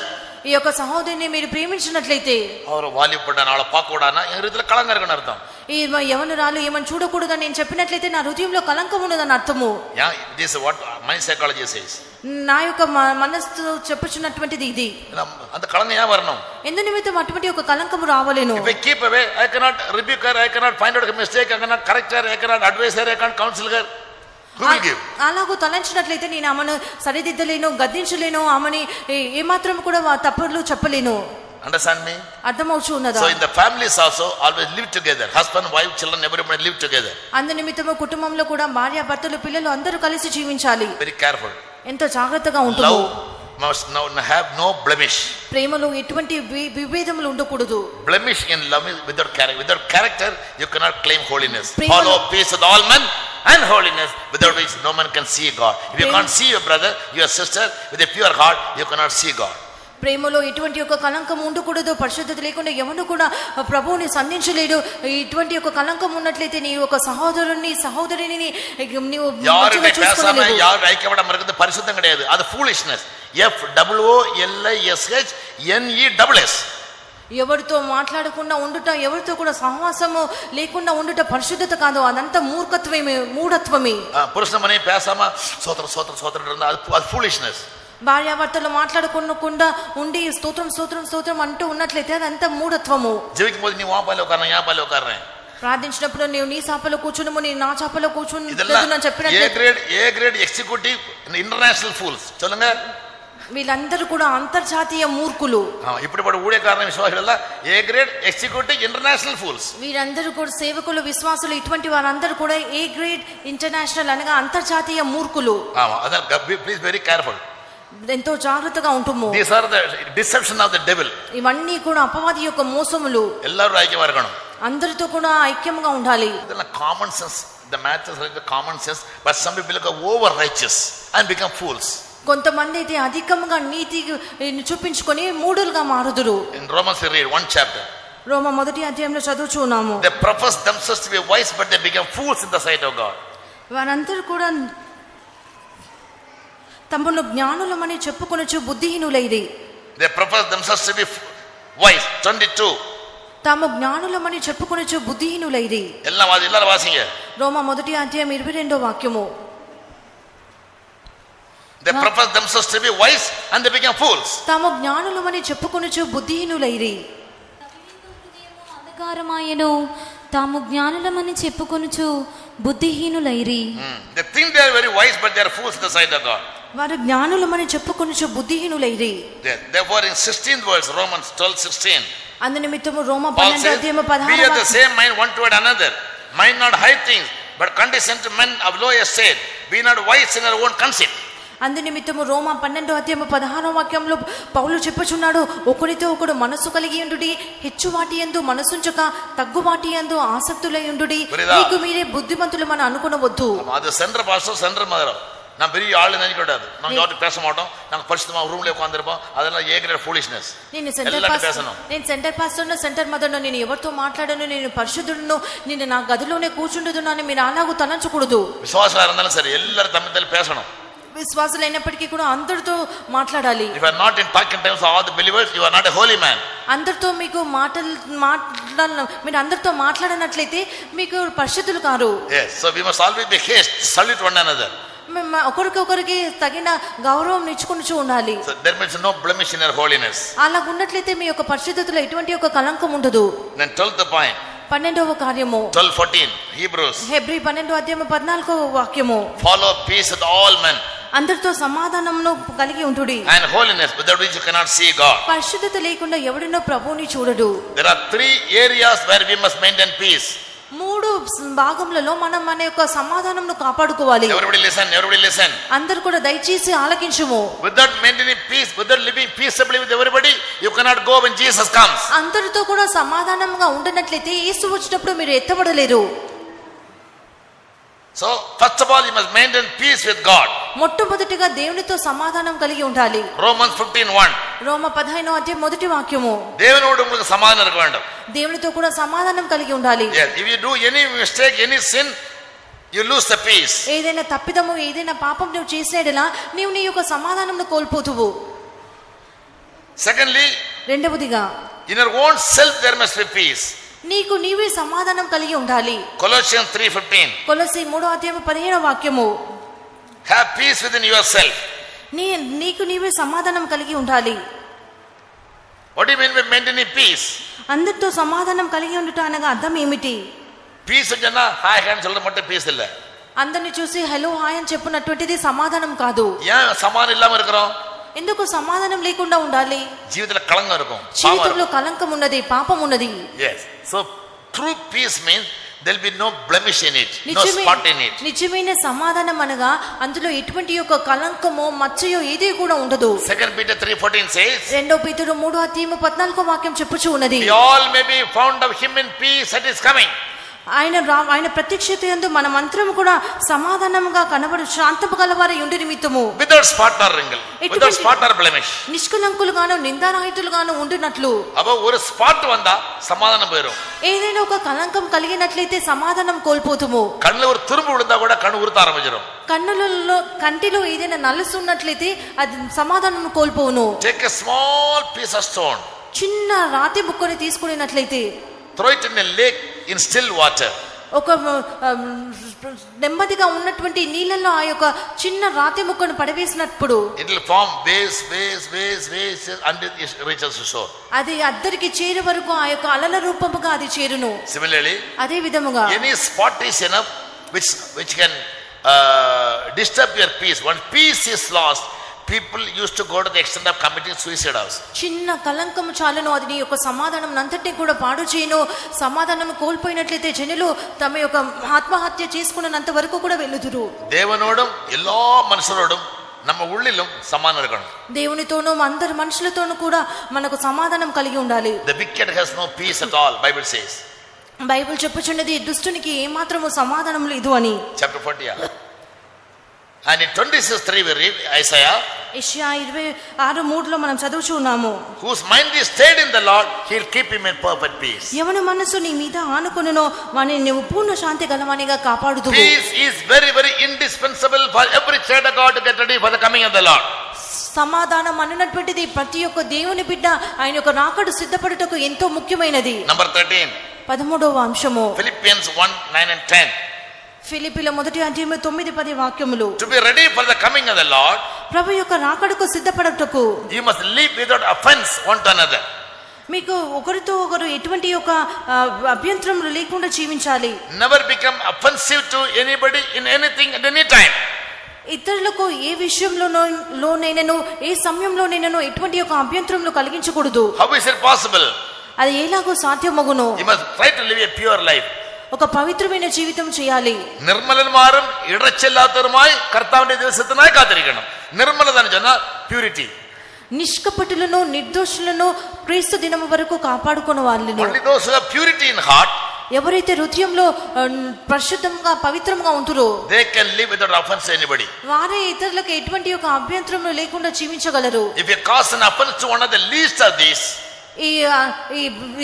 ఈ యొక్క సహోదరిని మీరు ప్రేమించినట్లయితే
ಅವರು ವಾಲಿಪಡನ ಅವಳ ಪಾಕೋಡನ ಈ ರೀತಿಯಲ್ಲಿ ಕಳಂಕ ಇರಕನ ಅರ್ಥం.
ఈ యవనురాలు ఏమని చూడకూడదని నేను చెప్పినట్లయితే నా హృదయంలో కలంకం ఉన్నదని అర్థము.
Yeah, this is what my psychology says.
నా యొక్క మనస్సు చెప్పుచున్నటువంటిది ఇది.
అంత కళంక యా వరణం
ఎందు నిమిత్తం అటువంటి ఒక కలంకము రావలేను.
If I keep away, I cannot rebuke her, I cannot find out a mistake, I cannot correct her, I cannot advise her, I cannot counsel her.
అలాగూ తలంచినట్లయితే నేను ఆమెను సరిదిద్దలేను, గద్దించలేను, ఆమెని ఏమాత్రం కూడా తప్పులు చెప్పలేను.
Understand me?
అర్థమవుచు ఉన్నదా?
So in the families also always live together. Husband, wife, children, everybody live together.
అందు నిమిత్తము కుటుంబంలో కూడా భార్య భర్తలు పిల్లలు అందరూ కలిసి జీవించాలి.
Very careful.
ఎంతో జాగ్రత్తగా ఉంటుంది.
Love must have no blemish.
ప్రేమలో ఎటువంటి విభేదములు ఉండకూడదు.
Blemish in love is without character. Without character you cannot claim holiness. Follow peace with all men and holiness, without which no man can see God. If you can't see your brother, your sister with a pure heart, you cannot see God.
ప్రేమలో ఎటువంటి ఒక కలంకం ఉండకూడదు. పరిశుద్ధత లేకుండా ఎవరు కూడా ప్రభువుని సంధించలేడు. ఇటువంటి ఒక కలంకం ఉన్నట్లయితే నీ ఒక సహోదరుని సహోదరిని నీవు
யாருடைய பேசாம யார் ஐக்கியப்பட மறுக்கிறது பரிசுத்தம் கிடையாது. அது foolishness. FOOLISHNESS.
ఎవరితో మాట్లాడకుండా ఉండుట, ఎవరితో కూడా సహవాసము లేకుండా ఉండుట పరిశుద్ధత కాదు. అదంతా మూఢత్వమే.
పురుషుల మనే పేసామ సోత్ర సోత్ర సోత్ర అది foolishness.
భార్యాభర్తలు మాట్లాడుకోకుండా ఉండి స్తోత్రం స్తోత్రం స్తోత్రం అంటూ ఉన్నట్లయితే అదంతా మూఢత్వము.
జీవికపోతే నీ వాపాలో కారణం యాపాలో కారణం.
ప్రార్థించినప్పుడు నీవు నీ చాపలో కూర్చును, నీ నా చాపలో కూర్చుని చెప్పినట్టు
A grade executive international fools చొల్లుంగ.
వీళ్ళందరూ కూడా అంతర్జాతీయ మూర్ఖులు.
ఇప్పుడు ఊడే కారణం విశ్వాసుల A grade executive international fools.
వీరందరూ కూడా సేవకులు, విశ్వాసులు, ఇటువంటి వారందరూ కూడా ఏ గ్రేడ్ ఇంటర్నేషనల్ అనగా అంతర్జాతీయ మూర్ఖులు.
Please very careful.
ఎంతో జాగ్రత్తగా ఉంటాము.
These are the deception of the devil.
ఇవన్నీ కూడా అపవాది యొక్క మోసములు.
ఎల్లరూ ఐక్యమరగడం.
అందరితో కూడా ఐక్యంగా ఉండాలి.
ఇదెల్ల common sense. The matters like the common sense, but some people become over righteous and become fools.
కొంతమంది అయితే అధికంగా నీతి చూపించుకొని మూఢులుగా మారుదురు.
In Romans we read one chapter.
రోమా మొదటి అధ్యాయంలో చదువుచున్నాము.
They profess themselves to be wise, but they become fools in the sight of God.
వారందరూ కూడా తమను జ్ఞానులమని చెప్పుకొనుచు బుద్ధిహీనులైరి.
They profess themselves to be wise. 22.
తాము జ్ఞానులమని చెప్పుకొనుచు బుద్ధిహీనులైరి.
ಎಲ್ಲರ ವಾಸಿಗೆ
రోమా మొదటి అధ్యాయం 22వ వాక్యము.
They profess themselves to be wise and they become fools.
తాము జ్ఞానులమని చెప్పుకొనుచు బుద్ధిహీనులైరి.
అంధకారమాయను, తాము జ్ఞానులమని చెప్పుకొనుచు బుద్ధిహీనులైరి.
They think they are very wise, but they are fools in the sight of God.
వారు జ్ఞానులమని చెప్పుకొనుచు బుద్ధిహీనులైరి.
Therefore in 16th verse, Romans 12:16,
అందు నిమిత్తము రోమా 12వ అధ్యాయం 16వ
we are the same mind one toward another, mind not high things, but condescend to men of low estate, be not wise in our own conceit.
అందు నిమిత్తము రోమా 12వ అధ్యాయం 16వ వాక్యంలో పౌలు చెప్పుచున్నాడు, ఒకరితో ఒకడు మనస్సు కలిగి ఉండుడి, హెచ్చు వాటి యందు మనసుంచక తగ్గు వాటి యందు ఆసక్తులై ఉండుడి, మీకు మీరే బుద్ధిమంతులమని అనుకొనవద్దు.
அது சென்டர் பாஸ்டர் சென்டர் மதர் நான் பெரிய ஆளு நினைக்கூடாது. நம்ம யார்கிட்ட பேச மாட்டோம், நாங்க பரிசுத்தமா ரூம்ல உட்கார்ந்திருப்போம். அதெல்லாம் ஏ கிரேட் ஃபூலிஷ்னஸ்.
నేను సెంటర్ పాస్టర్ను సెంటర్ మదర్ను, నేను ఎవరితో మాట్లాడను, నేను పరిశుద్ధుడును, నేను నా గదిలోనే కూర్చుండుదును అని మీరు అలాగూ తలంచకూడదు.
విశ్వాసులు இருந்தாலும் సరే எல்லாரும் తమ్మిదలు பேசணும்.
విశ్వాసులు అయినప్పటికీ కూడా అందరితో మాట్లాడాలి.
If you are not in talking terms of all the believers, you are not a holy man.
అందరితో మీకు మీరు అందరితో మాట్లాడనట్లయితే మీకు పరిశుద్ధులు car.
Yes, so we must always be haste, salute one another.
ఒకరికొకరికి తగిన గౌరవం ఇచ్చుకుంటూ ఉండాలి.
So there means no blemish in your holiness.
అలా ఉన్నట్లయితే మీ యొక్క పరిశుద్ధతలో ఎటువంటి ఒక కలంకం ఉండదు.
Then 12th point,
12వ కార్యము
12:14, Hebrews,
హెబ్రీ 12వ అధ్యాయం 14వ వాక్యము.
follow peace with all men
అందరితో సమాధానమును కలిగి ఉండుడి,
and holiness, without which you cannot see God.
పరిశుద్ధత లేకుండా ఎవడనో ప్రభువుని చూడడు.
There are 3 areas where we must maintain peace.
3 భాగములలో మనం మన యొక్క సమాధానమును కాపాడుకోవాలి.
Everybody listen.
అందరూ కూడా దయచేసి ఆలకించుము.
Without maintaining peace, without living peaceably with everybody, you cannot go when Jesus comes.
అందరితో కూడా సమాధానంగా ఉండనట్లయితే యేసు వచ్చినప్పుడు మీరు ఎత్తబడలేరు.
So first of all you must maintain peace with God.
మొట్టమొదటిగా దేవునితో సమాధానం కలిగి ఉండాలి.
Romans 15:1,
రోమా 15వ అధ్యాయం మొదటి వాక్యము.
దేవునోடு உங்களுக்கு సమాధానం இருக்க வேண்டும்.
దేవునితో కూడా సమాధానం కలిగి ఉండాలి.
Yes, if you do any mistake, any sin, you lose the peace.
ఏదైనా తప్పిదము ఏదైనా పాపం నువ్వు చేసినట్లా నీవు నీ యొక్క సమాధానంను కోల్పోతువు.
Secondly,
రెండవదిగా
in your own self there must be peace.
నీకు నీవే సమాధానం కలిగి ఉండాలి.
Colossians 3:15.
కొలొస్సీ 3:15 వాక్యము.
Have peace within yourself.
నీకు నీవే సమాధానం కలిగి ఉండాలి.
What do you mean by maintaining peace?
అందరితో సమాధానం కలిగి ఉండుట అనగా అర్థం ఏమిటి?
Peace சொன்னா ஹாய் ஹாய் சொல்ல மட்டும் peace இல்ல.
అందరిని చూసి హలో హాయ్ అని చెప్పునటువంటిది సమాధానం కాదు.
ஏன் సమాధానం ఇల్లామ இருக்கிறோம்?
ఎందుకు సమాధానం లేకుండా ఉండాలి?
జీవితంలో కళంకం இருக்கும்.
జీవితంలో కళంకం ఉన్నది, పాపం ఉన్నది.
Yes. So true peace means there will be no blemish in it, no spot in it.
నిజమైన సమాధానం అనగా అందులో ఎటువంటి యొక్క కళంకమో మచ్చయో ఏది కూడా ఉండదు.
2 Peter 3:14 says,
2 పేతురు 3:14 వాక్యం చెప్పుచూ ఉన్నది.
we all may be found of him in peace at his coming.
ఆయన ప్రత్యక్షత యందు మనమంతరం కూడా సమాధానముగా కనబడు శాంతము గలవారై ఉండి నిమిత్తము
without spot or wrinkle, without spot or blemish.
నిష్కలంకులుగాను నిందారహితులుగాను ఉండునట్లు.
அப்ப ஒரு ஸ்பாட் வந்தா சமாதானம் போயிடும்.
ఏదైనా ఒక కలంకం కలిగినట్లయితే సమాధానం కోల్పోతుము.
కళ్ళలో ஒரு துரும்பு விழுந்தா கூட கண்ணு உறுத்த ஆரம்பிச்சிடும்.
కంటిలో ఏదైనా నలుసున్నట్లయితే అది సమాధానం కోల్పోవును.
Take a small piece of stone,
చిన్న రాతి ముక్కని తీసుకున్నట్లయితే
throw it in a lake in still water.
ఒక నెమ్మదిగా ఉన్నటువంటి నీళ్ళల్లో ఆ యొక్క చిన్న రాతి ముక్కను పడవేసినప్పుడు
it will form waves until it reaches the shore.
అది అద్దరికి చేరే వరకు ఆ యొక్క అలల రూపముగా అది చేరును.
Similarly,
అదే విధముగా
any spot is enough which can disturb your peace. When peace is lost, people used to go to the extent of committing suicide also.
చిన్న కలంకము చాలును, అది నీ యొక్క సమాధానం అంతటిని కూడా పాడు చేయను. సమాధానం కోల్పోయినట్లయితే జనులు తమ యొక్క ఆత్మహత్య చేసుకున్నంత వరకు కూడా వెళ్ళుదురు.
దేవనోడం எல்லா మనుషులోడం நம்ம உள்ளிலும் సమానం இருக்கணும்.
దేవునితోనూ అందరి మనుషులతోనూ కూడా మనకు సమాధానం కలిగి ఉండాలి.
The wicked has no peace at all, Bible says.
Bible చెప్పుచున్నది దుష్టునికి ఏమాత్రము సమాధానం లేదు అని.
Chapter 40. And in 26:3 we read Isaiah,
యెషయా 26:3 మనం చదువుచున్నాము.
whose mind is stayed in the Lord, he'll keep him in perfect peace.
ఎవని మనసు నీ మీద ఆనుకొనునో వానిని నీవు పూర్ణ శాంతి గలవానిగా కాపాడుదువు.
Peace is very indispensable for every child of God to get ready for the coming of the Lord.
సమాధానం అన్నటువంటిది ప్రతి ఒక్క దేవుని బిడ్డ ఆయన యొక్క రాకడ సిద్ధపడుటకు ఎంతో ముఖ్యమైనది.
Number 13.
13వ అంశము
Philippians 1:9 and 10.
ఫిలిప్పీల 1:9-10 వాక్యములు.
To be ready for the coming of the Lord,
ప్రభు యొక్క రాకడకు సిద్ధపడుటకు
you must live without offense one to another.
మీకు ఒకరితో ఒకరు ఎటువంటి ఒక అభ్యంతరములు లేకుండా జీవించాలి.
Never become offensive to anybody in anything at any time.
ఇతరులకు ఏ విషయంలోనైనను ఏ సమయంలోనైనను ఎటువంటి ఒక అభ్యంతరములు కలిగించకూడదు.
How is it possible?
అది ఎలాగో సాధ్యమగును.
You must try to live a pure life.
ఒక పవిత్రమైన జీవితం చేయాలి.
നിർമ്മലന്മാരും ഇടച്ചില്ലാത്തവരുമായി കർത്താവിന്റെ ദിവസത്തിനായി കാത്തിരിക്കണം. നിർമ്മലത എന്ന് പറഞ്ഞാൽ പ്യൂരിറ്റി.
నిష్కపటులను నిర్దోషులను క్రీస్తు దినము వరకు కాపాడుకున్న వాళ్ళని.
Only those who have purity in heart,
ఎవరైతే హృదయంలో పరిశుద్ధంగా పవిత్రంగా ఉంటారో
they can live without offense to anybody.
వారే ఇతరులకు ఎటువంటి ఒక అభ్యంతరము లేకుండా జీవించగలరు.
If you cause an offense to one of the least of these,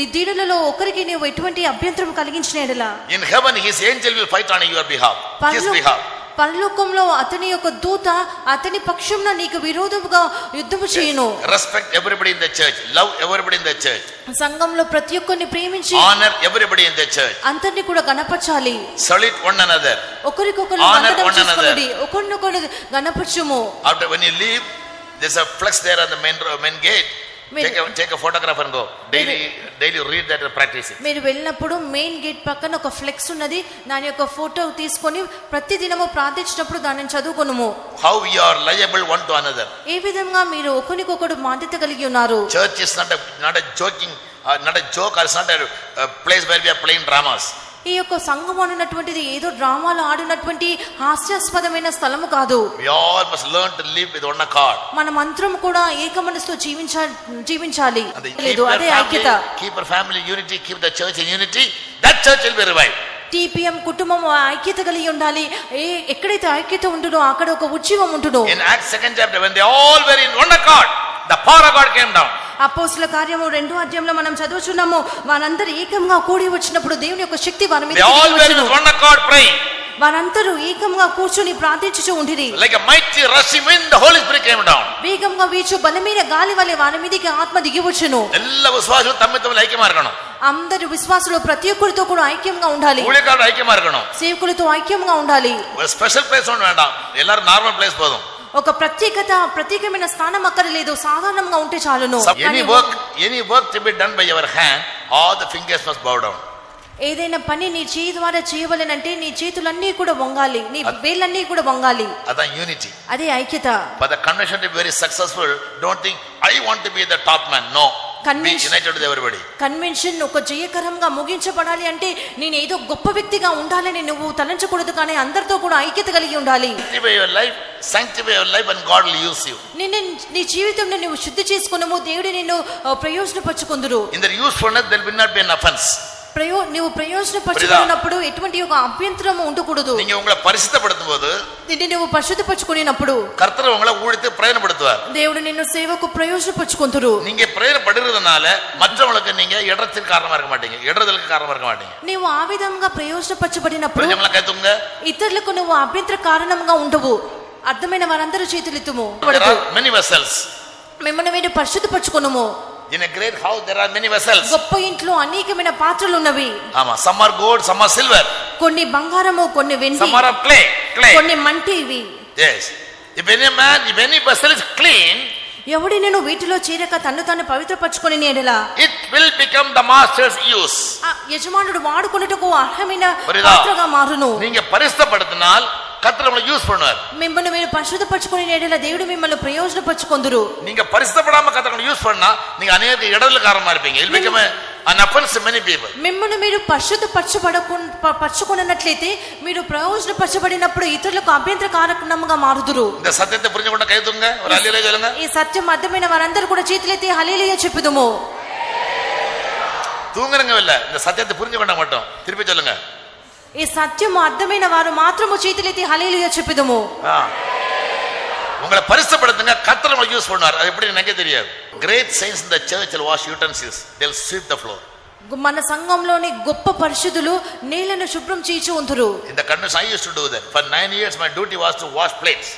ఈ దీనులలో ఒకరికి నీవు ఎటువంటి అభ్యంతరం కలిగించిన ఎడల
in heaven his angel will fight on your behalf, his behalf.
పరలోకంలో అతని యొక్క దూత అతని పక్షంన నీకు విరోధముగా యుద్ధము చేయును.
Respect everybody in the church, love everybody in the church,
సంఘంలో ప్రతి ఒక్కరిని ప్రేమించి
honor everybody in the church,
అందరిని కూడా గణపరచాలి.
salute one another,
ఒకరికొకరు
honor one another.
ఒకరినొకరు గణపరచుము.
After when you leave, there's a flex there on the main gate. Take a photograph and go. Daily read that and practice it.
మీరు వెళ్ళినప్పుడు మెయిన్ గేట్ పక్కన ఒక ఫ్లెక్స్ ఉన్నది, దాని యొక్క ఫోటో తీసుకొని ప్రతి దినము ప్రార్థించినప్పుడు దానిని చదువుకొనుము.
How we are liable one to another.
ఏ విధంగా మీరు ఒకరికొకరు బాధ్యత కలిగి ఉన్నారు.
Church is not a joking, not a joke, or it's not a place where we are playing dramas.
ఈ యొక్క సంఘం అన్నటువంటిది ఏదో డ్రామాలు ఆడినటువంటి హాస్యాస్పదమైన స్థలము కాదు.
We all must learn to live with one accord.
మనమంతరం కూడా ఏక మనసుతో జీవించాలి. లేదు అదే ఐక్యత.
Keep your family unity, keep the church in unity. That church will be revived.
TPM కుటుంబం ఐక్యత కలిగి ఉండాలి. ఎక్కడైతే ఐక్యత ఉంటుందో అక్కడ ఒక ఉజ్జీవం ఉంటుందో.
In Acts 2nd chapter, when they all were in one accord, the power of God came down.
అపోస్తలుల కార్యము 2వ అధ్యాయంలో మనం చదువుచున్నాము, వారందరూ ఏకంగా కూడి వచ్చినప్పుడు దేవుని యొక్క శక్తి వారి మీద
they all were in one accord praying.
వారందరూ ఏకంగా కూర్చొని ప్రార్థించుచు ఉండిరి.
Like a mighty rushing wind, the Holy Spirit came down.
వేగంగా వీచు బలమైన గాలి వలె వారి మీదకి ఆత్మ దిగి వచ్చును.
ಎಲ್ಲ ವಿಶ್ವಾಸಗಳು ತಮ್ಮ ತಮ್ಮ ಐಕ್ಯமா இருக்கணும்.
అందరు విశ్వాసులు ప్రతి ఒక్కరితో కూడా ఐక్యంగా ఉండాలి.
ఊழிయకారులు ఐక్యமா இருக்கணும்.
సేవకులతో ఐక్యంగా ఉండాలి.
స్పెషల్ ప్లేస్ ఉండ వేண்டாம். எல்லாரும் నార్మల్ ప్లేస్ పోదాం.
ఒక ప్రత్యేకమైన స్థానం అక్కర్లేదు, సాధారణంగా ఉంటే చాలును.
Any work to be done by your hand, all the fingers must bow down.
ఏదైనా పని నీ చేయి ద్వారా చేయవలెనంటే నీ చేతులన్నీ కూడా వంగాలి, నీ వేళ్ళన్నీ కూడా వంగాలి.
అదే యూనిటీ,
అదే ఐక్యత.
For the convention to be very successful, don't think I want to be the top man. No. Be united with everybody.
Convention ఒక జయకరంగా ముగించబడాలి అంటే నేను ఏదో గొప్ప వ్యక్తిగా ఉండాలని నువ్వు తలంచకూడదు, కానీ అందరితో కూడా ఐక్యత కలిగి ఉండాలి.
Sanctify your life and God will use you.
నీ జీవితంలో నువ్వు శుద్ధి చేసుకున్నాము, దేవుడు నిన్ను ప్రయోజనపరచుకొందురు.
In the usefulness there will not be an offense.
నువ్వు ప్రయోజనపరచుకున్నప్పుడు ఎటువంటి ఒక అభ్యంతరం ఉండకూడదు.
நீங்க உங்களை பரிசுத்தப்படுத்தும்போது,
నువ్వు పరిశుద్ధపరచుకున్నప్పుడు
கர்த்தர் உங்களை ஊழியத்தை பிரயோஜனப்படுத்துவார்.
దేవుడు నిన్ను సేవకు ప్రయోజనపరచుకొందురు.
நீங்க பிரயோஜனப்படுறதுனால மற்றவங்களுக்கு நீங்க இடத்திற்கு காரணமா இருக்க மாட்டீங்க, இடறதுக்கு காரணமா இருக்க மாட்டீங்க.
నీవు ఆ విధంగా ప్రయోజనపరచబడినప్పుడు ఇతరులకు నువ్వు అభ్యంతర కారణంగా ఉండవు. అర్థమైన వారందరూ చేతులెత్తుము.
many vessels.
మిమ్మల్ని మీరు పరిశుద్ధపరచుకొనుము.
In a great house there are many vessels.
గొప్ప ఇంట్లో అనేకమైన పాత్రలు ఉన్నవి.
ఆమా, some are gold, some are silver.
కొన్ని బంగారము, కొన్ని వెండి,
some are of clay.
కొన్ని మట్టివి.
Yes. If any vessel is clean,
ఎవడి నేను వీటిలో చేరక తన్ను తాను పవిత్రపరచుకొని నేడలా,
it will become the master's use.
యజమానుడు వాడుకొనుటకు అర్హమైన పాత్రగా మారును.
நீங்க பரிசுத்தப்படுத்தினால் கர்த்தர் உங்களை யூஸ் பண்ணுவார்.
మిమ్మల్ని మీరు పరిశుద్ధపరచుకొని నేడలా దేవుడు మిమ్మల్ని ప్రయోజనపరచుకొందురు.
நீங்க பரிசுத்தப்படாம கர்த்தர் உங்களை யூஸ் பண்ணா நீங்க అనేక இடర్లకు కారణமா இருப்பீங்க. It will become an offense to many people.
మిమ్మల్ని మీరు పరిశుద్ధపరచుకొనట్లయితే మీరు ప్రయోజనపరచబడినప్పుడు ఇతరులకు అభ్యంతర కారణంగా మారుదురు.
இந்த சத்தியத்தை புரிஞ்சுకొండ కైతుంగా ஒரு హల్లెలూయా சொல்லுங்க.
ఈ సత్యం అర్థమైన వారందరూ కూడా చేతులెత్తి హల్లెలూయా చెప్పుదుము.
தூங்குறங்க இல்ல, இந்த சத்தியத்தை புரிஞ்சுకొండ மட்டும் திருப்பி சொல்லுங்க.
ఈ సత్యము అర్థమైన వారు మాత్రము చేతులెత్తి హల్లెలూయా చెప్పుదుము.
உங்களை பரிசுத்தப்படுத்துங்க, கர்த்தர் உங்களை யூஸ் பண்ணுவார். அது எப்படி எனக்கு தெரியாது. Great saints in the church will wash utensils. They'll sweep the floor.
మన సంఘంలోని గొప్ప పరిశుద్ధులు నేలను శుభ్రం చేయించు ఉంటురు.
In the convention I used to do that. For 9 years my duty was to wash plates,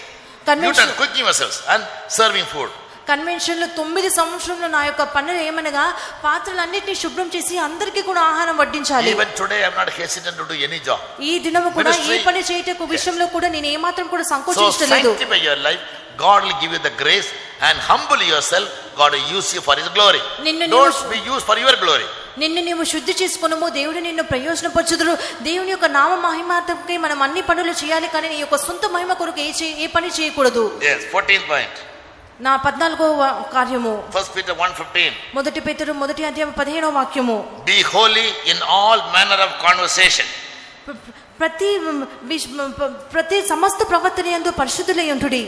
cooking vessels and serving food.
Convention లో 9 సంవత్సరంలో నా యొక్క పని ఏమనగా పాత్రలన్నిటిని శుభ్రం చేసి అందరికీ కూడా ఆహారం వడ్డించాలి.
Even today I am not hesitant to do any job.
ఈ దినము కూడా ఈ పని చేయటకు విషయంలో కూడా నేను ఏ మాత్రం కూడా సంకోచించలేదు.
So sanctify your life, God will give you the grace, and humble yourself, God will use you for his glory. Don't be used for your glory.
నిన్ను నీవు శుద్ధి చేసుకొనుము, దేవుడు నిన్ను ప్రయోజనపరచుదురు. దేవుని యొక్క నామ మహిమార్థంకై మనం అన్ని పనులు చేయాలి, కానీ నీ యొక్క సొంత మహిమ కొరకు ఏ పని చేయకూడదు.
Yes, 14th point.
నా 14వ కార్యము
1 Peter 1:15.
మొదటి పేతురు మొదటి అధ్యాయం 15వ వాక్యము.
Be holy in all manner of conversation.
ప్రతి సమస్త ప్రవర్తన యందు పరిశుద్ధులై ఉండుడి.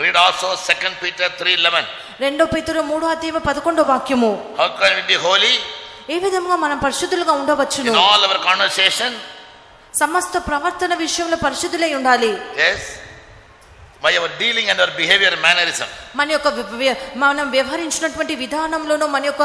Read also 2 Peter 3:11.
రెండో పేతురు 3వ అధ్యాయం 11వ వాక్యము.
How can we be holy?
ఏ విధంగా మనం పరిశుద్ధులుగా ఉండవచ్చును?
In all our conversation.
సమస్త ప్రవర్తన విషయంలో పరిశుద్ధులై ఉండాలి.
Yes. By our dealing and our behavior mannerism.
మనం వ్యవహరించినటువంటి విధానంలోనూ మన యొక్క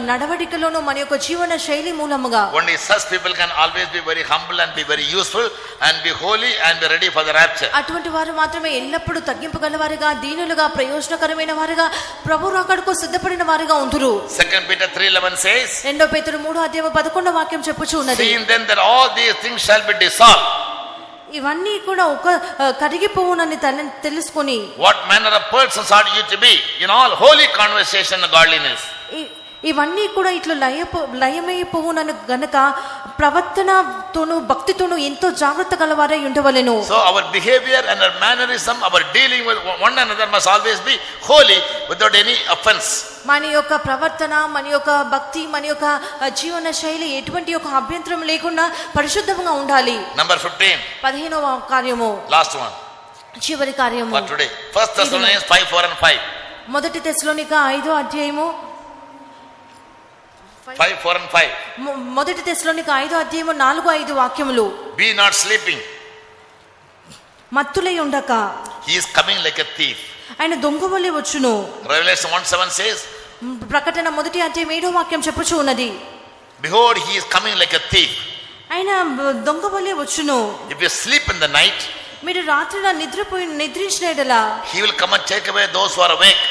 నడవడికలోనూ మన యొక్క జీవన శైలి మూలముగా.
Only such people can always be very humble and be very useful and be holy and be ready for the rapture.
అటువంటి వారు మాత్రమే ఎల్లప్పుడూ తగ్గింపగలవారుగా, దీనులుగా, ప్రయోజనకరమైన వారుగా, ప్రభు రాకడకు సిద్ధపడిన వారుగా ఉంటురు.
2 Peter 3:11 says.
రెండో పేతురు 3వ అధ్యాయం 11వ వాక్యం చెప్పుచూ ఉన్నది.
Seeing then that all these things shall be dissolved.
ఇవన్నీ కూడా ఒక కరిగిపోవునని తెలుసుకొని,
what manner of persons ought you to be in all holy conversation and godliness.
ఇవన్నీ కూడా ఇట్లా లయమైపోవునని గనక ప్రవర్తనతోను భక్తితోను ఎంతో జాగ్రత్త గలవారై ఉండవలెను.
So our behavior and our mannerism, our dealing with one another must always be holy without any offense.
మన యొక్క ప్రవర్తన, మన యొక్క భక్తి, మన యొక్క జీవన శైలి ఎటువంటి ఒక అభ్యంతరం లేకుండా పరిశుద్ధంగా ఉండాలి.
Number 15.
15వ కార్యము,
last one,
చివరి కార్యము
for today. 1 Thessalonians 5:4 and 5.
మొదటి తెస్సలోనిక 5వ అధ్యాయము
5:4 and 5.
మొదటి తెస్సలోనిక 5వ అధ్యాయము 4-5 వాక్యములు.
Be not sleeping.
మత్తులై ఉండక.
He is coming like a thief.
ఆయన దొంగవలే వచ్చును.
Revelation 1:7 says.
ప్రకటన మొదటి అధ్యాయం 7వ వాక్యం చెప్పుచూ ఉన్నది.
Behold, he is coming like a thief.
ఆయన దొంగ వలె వచ్చును.
If you sleep in the night,
మీరు రాత్రిలో నిద్రించిన ఎడలా
he will come and take away those who are awake,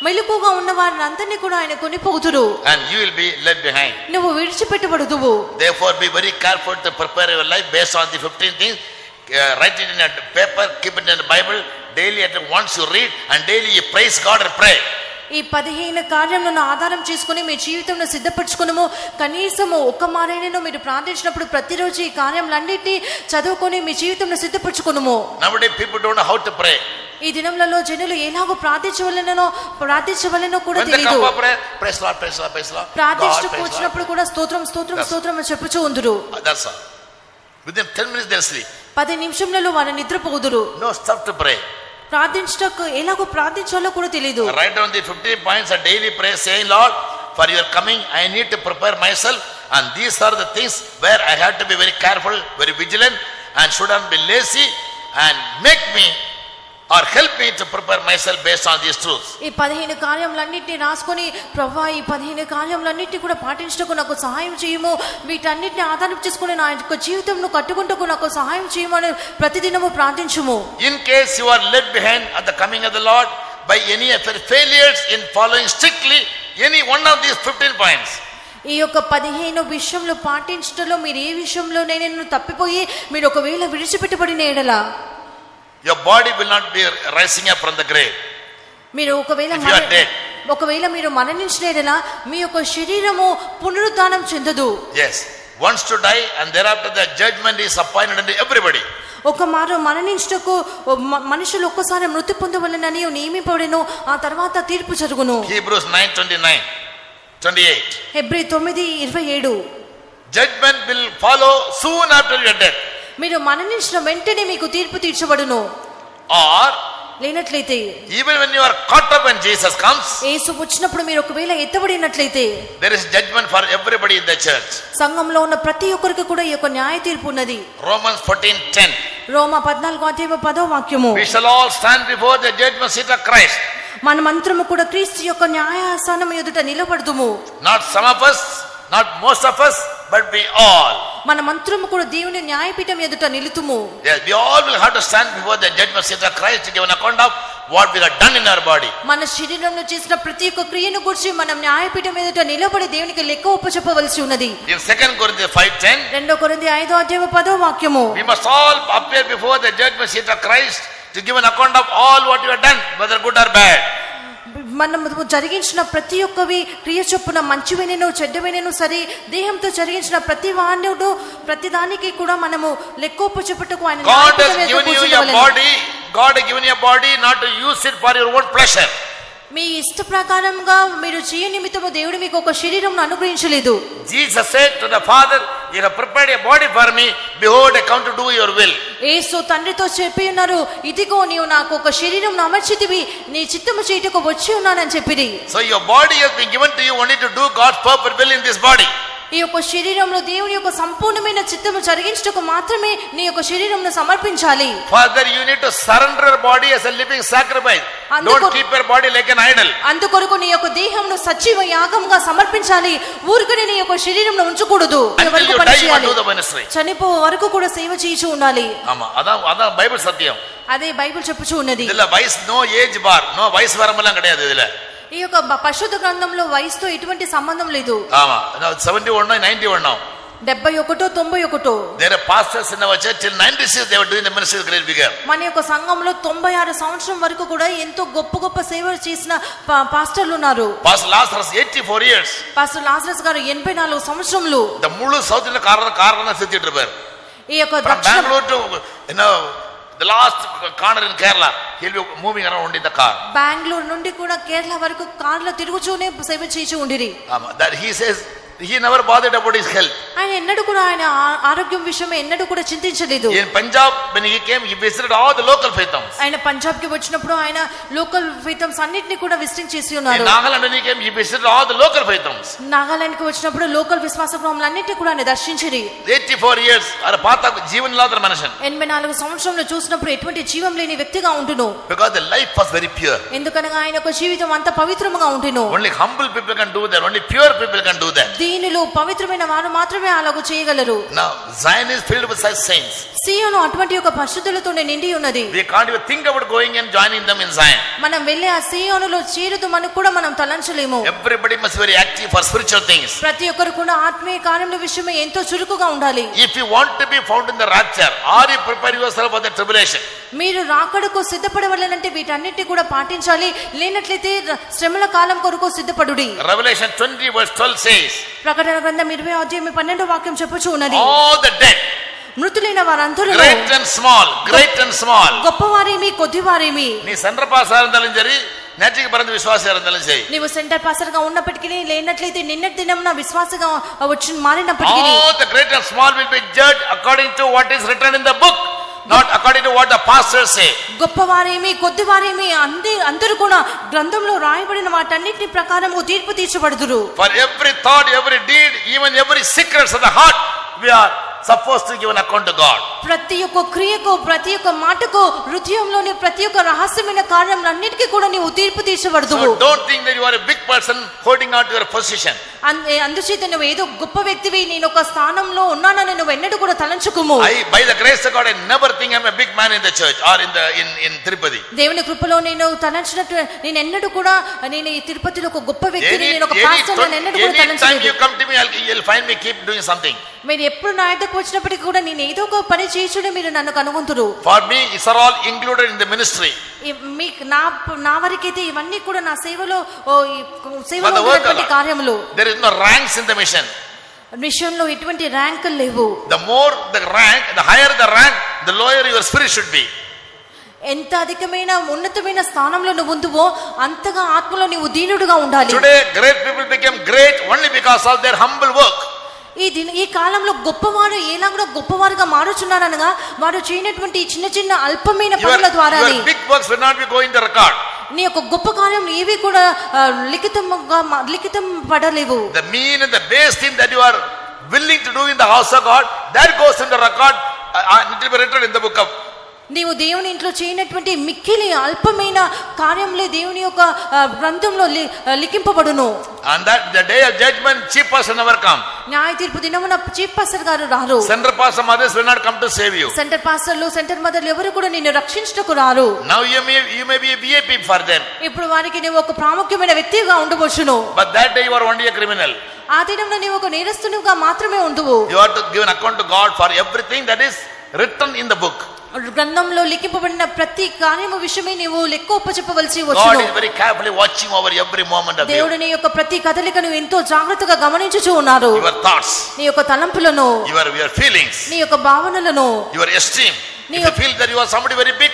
మెలకుగా ఉన్న వారిని అందరినీ కూడా ఆయన కొనిపోదురు,
and you will be left behind.
నువ్వు విడిచిపెట్టబడుదువు.
Therefore be very careful to prepare your life based on the 15 things. Write it in a paper, keep it in the Bible daily. At once you read and daily you praise God and pray.
ఈ 15 కార్యములను ఆధారం చేసుకుని మీ జీవితంలో సిద్ధపరచుకునము. కనీసము ఒక్క మారైనను మీరు ప్రార్థించినప్పుడు ప్రతిరోజు ఈ కార్యములన్నిటినీ చదువుకొని మీ జీవితంలో సిద్ధపరచుకునము.
Nowadays people don't know how to pray.
ఈ దినములలో జనులు ఎలాగో ప్రార్థించవలెనో కూడా తెలియదు. ప్రార్థించకు వచ్చినప్పుడు కూడా స్తోత్రం స్తోత్రం స్తోత్రం అని చెప్పుచూ ఉందురు.
That's all. Within 10 minutes they'll sleep.
10 నిమిషంలలో వారు నిద్రపోదురు.
No stuff to pray.
ప్రార్థించకు ఎలాగో ప్రార్థించాలో కూడా తెలియదు.
Write down the 15 points a daily prayer saying, Lord, for your coming I need to prepare myself, and these are the things where I have to be very careful, very vigilant, and shouldn't be lazy, and make me or help me to prepare myself based on these truths.
ఈ 15 కార్యములన్నిటిని రాసుకొని ప్రభువా ఈ 15 కార్యములన్నిటిని కూడా పాటించడానికి నాకు సహాయం చేయము, వీటన్నిటిని ఆధారం చేసుకొని నా యొక్క జీవితంను కట్టుకుంటకు నాకు సహాయం చేయమని ప్రతిదినము ప్రార్థించుము.
In case you are left behind at the coming of the Lord by any of your failures in following strictly any one of these 15 points,
ఈ యొక్క 15 విషయంలో పాటించడంలో మీరు ఏ విషయంలో నేను తప్పిపోయి మీరు ఒకవేళ విడిచిపెట్టబడిన ఎడల
your body will not be rising up from the grave.
మీరు ఒకవేళ మీరు మరణించిన ఎడల మీ యొక్క శరీరము పునరుద్ధానం చెందదు.
Yes, once to die and thereafter the judgment is appointed unto everybody.
ఒక మారు మరణించుటకు మనుషులు ఒక్కసారి మృతి పొందవలెనని నియమింపబడెను, ఆ తర్వాత తీర్పు జరుగును.
Hebrews 9:28.
Hebrew 9:27.
Judgment will follow soon after your death.
మీరు మరణించిన వెంటనే మీకు తీర్పు తీర్చబడును.
Or
లేనట్లయితే
even when you are caught up when Jesus comes,
యేసు వచ్చినప్పుడు మీరు ఒకవేళ ఎత్తబడినట్లయితే
there is judgment for everybody in the church.
సంఘంలో ఉన్న ప్రతి ఒక్కరికి కూడా ఈ యొక్క న్యాయ తీర్పు ఉన్నది.
Romans 14:10.
Roma 14:10.
We shall all stand before the judgment seat of Christ.
మనమంతరము కూడా క్రీస్తు యొక్క న్యాయాసనం ఎదుట నిలబడుదుము.
Not some of us, not most of us, but we all.
మనమంతరము కూడా దేవుని న్యాయపీఠం ఎదుట నిలుతుము.
Yes, we all will have to stand before the judgment seat of Christ to give an account of what we have done in our body.
మన శరీరంలో చేసిన ప్రతి ఒక్క క్రియను గురించి మనం న్యాయపీఠం ఎదుట నిలబడి దేవునికి లెక్క ఒప్పచెప్పవలసి ఉన్నది.
In 2 Corinthians 5:10,
2 కొరింథీ 5:10.
we must all appear before the judgment seat of Christ to give an account of all what we have done, whether good or bad.
మనము జరిగించిన ప్రతి ఒక్కవి క్రియ చొప్పున మంచివైనను చెడ్డవైనను సరే దేహంతో జరిగించిన ప్రతి వాణ్యుడు ప్రతి దానికి కూడా మనము లెక్కోపు చెప్పుటకు ఆయన
God has given you your body. God has given you a body not to use it for your own pleasure.
మీ ఇష్ట ప్రకారంగా మీరు చేయ నిమిత్తము దేవుడు మీకు ఒక శరీరం అనుగ్రహించలేదు.
Jesus said to the Father, you have prepared a body for me, behold I come to do your will.
యేసు తండ్రితో చెప్పి ఉన్నారు, ఇదిగో నీవు నాకు ఒక శరీరం అమర్చితివి, నీ చిత్తము చేయుటకు వచ్చి ఉన్నానని చెప్పిరి.
So your body has been given to you only to do God's perfect will in this body.
ఈ యొక్క శరీరంలో దేవుని యొక్క సంపూర్ణమైన చిత్తము జరిగించుటకు మాత్రమే నీ యొక్క శరీరంను సమర్పించాలి.
Further you need to surrender your body as a living sacrifice. Don't keep your body like an idol.
అందుకొరకు నీ యొక్క దేహమును సజీవ యాగంగా సమర్పించాలి. ఊరికనే నీ యొక్క శరీరంను ఉంచకూడదు. చనిపో వరకు కూడా సేవ చేయించు ఉండాలి.
ఆమా అదా బైబిల్ సత్యం.
అదే బైబిల్ చెప్పుచూ ఉన్నది.
ఇదిలా వయసు నో ఏజ్ బార్, నో వయసు వరమలం கிடையாது ఇదిలా.
ఈ యొక్క పరిశుద్ధ గ్రంథంలో వయసుతో ఎటువంటి సంబంధం లేదు.
ఆమా 71 91
71 91.
There are pastors in our church till 96 they were doing the ministry with great vigor.
మన యొక్క సంఘంలో 96 సంవత్సరం వరకు కూడా ఎంతో గొప్ప గొప్ప సేవలు చేసిన పాస్టర్లు ఉన్నారు.
Pastor Lazarus 84 years.
Pastor Lazarus గారు 84 సంవత్సరములు
the ముళ్ళు సౌత్ ఇండియా కారణం సెత్తిட்டு இருப்பார்.
ఈ యొక్క
Bangalore to the last corner in Kerala he will be moving around in the car.
Bengaluru నుండి కూడా కేరళ వరకు కార్లో తిరుగుచూనే సేవ చేసి ఉండిరి.
That he says he never bothered about his health.
ఆయన ఎన్నడూ కూడా ఆయన ఆరోగ్యం విషయమే ఎన్నడూ కూడా చింతించలేదు.
In Punjab when he came he visited all the local faith homes.
ఆయన పంజాబ్ కి వచ్చినప్పుడు ఆయన లోకల్ faith homes అన్నిటిని కూడా విజిట్ చేసి ఉన్నారు.
In Nagaland when he came he visited all the local faith homes.
Nagaland కి వచ్చినప్పుడు లోకల్ విశ్వాస గృహములు అన్నిటిని కూడా ఆయన దర్శించిరి.
84 years అరే పాత జీవన లాదర మనుషన్
84 సంవత్సరంలో చూసినప్పుడు ఎటువంటి జీవం లేని వ్యక్తిగా ఉండును.
because the life was very pure.
ఎందుకనగా ఆయన యొక్క జీవితం అంత పవిత్రముగా ఉండును.
only humble people can do that, only pure people can do that.
దీనిలో పవిత్రమైన వారు మాత్రమే అలాగ చేయగలరు.
now Zion is filled with such saints.
సియోను అటువంటి ఒక పరిశుద్ధులతో నిండి ఉన్నది.
we can't even think about going and joining them in Zion.
మనం వెళ్ళి ఆ సియోనులో చేరుదామని కూడా మనం తలంచలేము.
everybody must be very active for spiritual things.
ప్రతి ఒక్కరు కూడా ఆత్మీయ కార్యముల విషయమై ఎంతో చురుకుగా ఉండాలి.
if you want to be found in the rapture, or you prepare yourself for the tribulation.
మీరు రాకడకు సిద్ధపడవాలంటే వీటన్నిటిని కూడా పాటించాలి. లేనట్లయితే శ్రమల కాలం కొరకు సిద్ధపడుడి.
Revelation 20 verse 12 says,
ప్రకటన గ్రంథం 20వ అధ్యాయం 12వ వాక్యం చెప్పుచూ ఉన్నది,
all the dead,
మృతులైన వారందరూ
great and small,
గొప్పవారేమి కొద్దివారేమి,
నీ సెంటర్ పాస్ ఆరందలం జరి నేటికి పరంద విశ్వాస ఆరందలం చేయి.
నీవు సెంటర్ పాస్టర్ గా ఉన్నప్పటికీ లేనట్లయితే నిన్నటి దినమున విశ్వాసగా వచ్చి మారినప్పటికీ
all the great and small will be judged according to what is written in the book, not according to what the pastors say.
గొప్పవారేమి కొద్దివారేమి అందరూ కూడా గ్రంథంలో రాయబడిన వాటన్నిటి ప్రకారము తీర్పు తీర్చబడుదురు.
for every thought, every deed, even every secrets of the heart, we are supposed to give an account to God.
ప్రతి ఒక్క క్రియకు, ప్రతి ఒక్క మాటకు, హృదయంలోని ప్రతి ఒక్క రహస్యమైన కార్యములన్నిటికీ కూడా నీవు తీర్పు తీర్చబడుదువు.
so don't think that you are a big person holding out your position.
అందుచేత నువ్వు ఏదో గొప్ప వ్యక్తివి, నేను ఒక స్థానంలో ఉన్నానని నువ్వు ఎన్నడూ కూడా తలంచుకోము.
by the grace of God, I never think I'm a big man in the church or in Tirupati.
దేవుని కృపలో నేను తలంచినట్టు నేను ఎన్నడూ కూడా నేను ఈ తిరుపతిలో ఒక గొప్ప వ్యక్తిని, నేను ఒక పాస్టర్ అని ఎన్నడూ కూడా తలంచలేదు.
anytime you come to me, you'll find me keep doing something.
మీరు ఎప్పుడు నా దగ్గరకు వచ్చినప్పటికీ కూడా నేను ఏదో ఒక పని చేయుచునే మీరు నన్ను కనుగొంతురు.
for me it's all included in the ministry.
మీకు నా వరకైతే ఇవన్నీ కూడా నా సేవలో ఉన్నటువంటి కార్యములు.
there is no ranks in the mission.
మిషన్లో ఎటువంటి ర్యాంకులు లేవు.
the more the rank, the higher the rank, the lower your spirit should be.
ఎంత అధికమైన ఉన్నతమైన స్థానంలో నువ్వు ఉందువో అంతగా ఆత్మలో నీవు దీనుడుగా ఉండాలి.
today great people became great only because of their humble work.
ఈ కాలంలో గొప్పవారు ఎలాగో గొప్పవారుగా మారుచున్నారనగా వారు చేయనటువంటి చిన్న చిన్న అల్పమైన పనుల ద్వారా
big works will not be going to record.
నీ యొక్క గొప్ప కార్యం ఏవి కూడా లిఖితం పడలేవు.
the mean and the base thing that you are willing to do in the house of God, that goes in the record, it will be written in the book of.
నీవు దేవుని ఇంట్లో చేయనటువంటి మిక్కిలి అల్పమైన కార్యంలే దేవుని యొక్క గ్రంథంలో లిఖింపబడును.
and that the day of judgment chief pastor never come.
న్యాయ తీర్పు దినమున చీఫ్ పాస్టర్ గారు రారు.
center pastor mothers will not come to save you.
Centre పాస్టర్లు, సెంటర్ మదర్లు ఎవరు కూడా నిన్ను రక్షించుటకు రారు.
now you may be a VIP for them.
ఇప్పుడు వారికి నీవు ఒక ప్రాముఖ్యమైన వ్యక్తిగా ఉండవచ్చును.
but that day you are only a criminal.
ఆ దినంలో నీవు ఒక నేరస్తునిగా మాత్రమే ఉండువు.
you have to give an account to God for everything that is written in the book.
గ్రంథంలో లిఖింపబడిన ప్రతి కార్యము విషయమై నీవు లెక్క ఒప్పచెప్పవలసి
God
వచ్చును.
is very carefully watching over every moment of
దేవుడు నీ యొక్క ప్రతి కదలికను ఎంతో జాగ్రత్తగా గమనించుచూ ఉన్నారు.
your thoughts,
నీ యొక్క తలంపులను,
your feelings,
నీ యొక్క భావనలను,
your esteem. if you feel that you are somebody very big,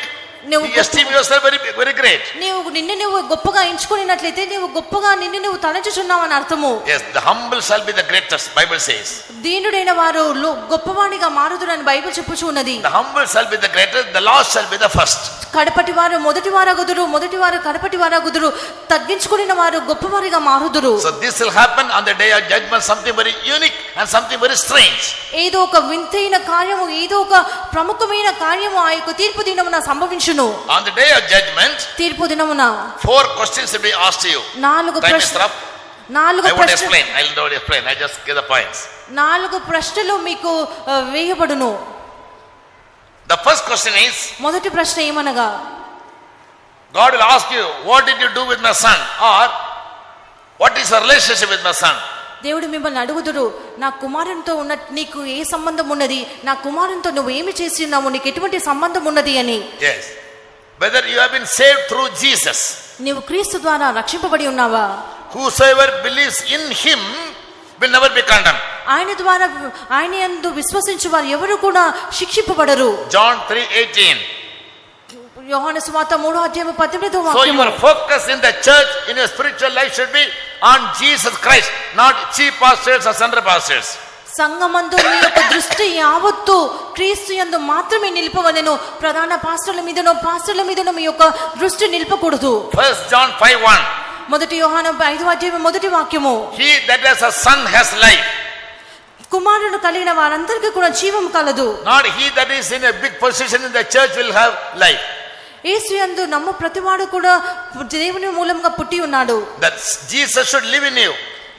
you esteem yourself very big, very great.
నీవు నిన్ను గొప్పగా ఎంచుకున్నట్లయితే నీవు గొప్పగా నిన్ను తలంచుచున్నావని అర్థము.
yes, the humble shall be the greatest, Bible says.
దీనుడైన వారు గొప్పవాడిగా మారుదురని బైబిల్ చెప్పుచూ ఉన్నది.
the humble shall be the greatest, the last shall be the first.
కడపటి వారు మొదటి వారగుదురు, మొదటి వారు కడపటి వారగుదురు, తగ్గించుకున్న వారు గొప్పవారిగా మారుదురు.
so this will happen on the day of judgment, something very unique and something very strange.
ఏదో ఒక వింతైన కార్యము, ఏదో ఒక ప్రముఖమైన కార్యము ఆ యొక్క తీర్పు దినమున సంభవించును.
on the day of judgment,
తీర్పు దినమున
4 questions will be asked to you.
4 ప్రశ్నలు.
I won't explain, I'll not explain, I just give the points.
4 ప్రశ్నలు మీకు వేయబడును.
the first question is,
మొదటి ప్రశ్న ఏమనగా,
God will ask you, what did you do with my son, or what is your relationship with my son?
దేవుడు మిమ్మల్ని అడుగుదురు, నా కుమారునితో ఉన్న నీకు ఏ సంబంధం ఉన్నది, నా కుమారునితో నువ్వు ఏమి చేసి ఉన్నావు, నీకు ఎటువంటి సంబంధం ఉన్నది అని.
yes, whether you have been saved through Jesus.
నీవు క్రీస్తు ద్వారా రక్షింపబడి ఉన్నావా?
whosoever believes in him will never be condemned.
ఆయన ద్వారా ఆయన యందు విశ్వసించు వారు ఎవరు కూడా శిక్షింపబడరు.
John 3:18.
యోహాను సువార్త 3వ అధ్యాయం 18వ
so
వాక్యము.
your focus in the church, in your spiritual life, should be on Jesus Christ, not chief pastors or center pastors.
సంఘమందు మీ యొక్క దృష్టి యావత్తు క్రీస్తు యందు మాత్రమే నిలిపవలెను. ప్రధాన పాస్టర్ల మీదనో మీ యొక్క దృష్టి నిలపకూడదు.
1 John 5:1.
మొదటి యోహాను 5వ అధ్యాయం మొదటి వాక్యము.
he that has a son has life.
కుమారుని కలిగిన వారందరికీ కూడా జీవం కలదు.
Not he that is in a big position in the church will have life.
యేసు యందు నమ్ము ప్రతివాడు కూడా దేవుని మూలంగా పుట్టి ఉన్నాడు.
That Jesus should live in you.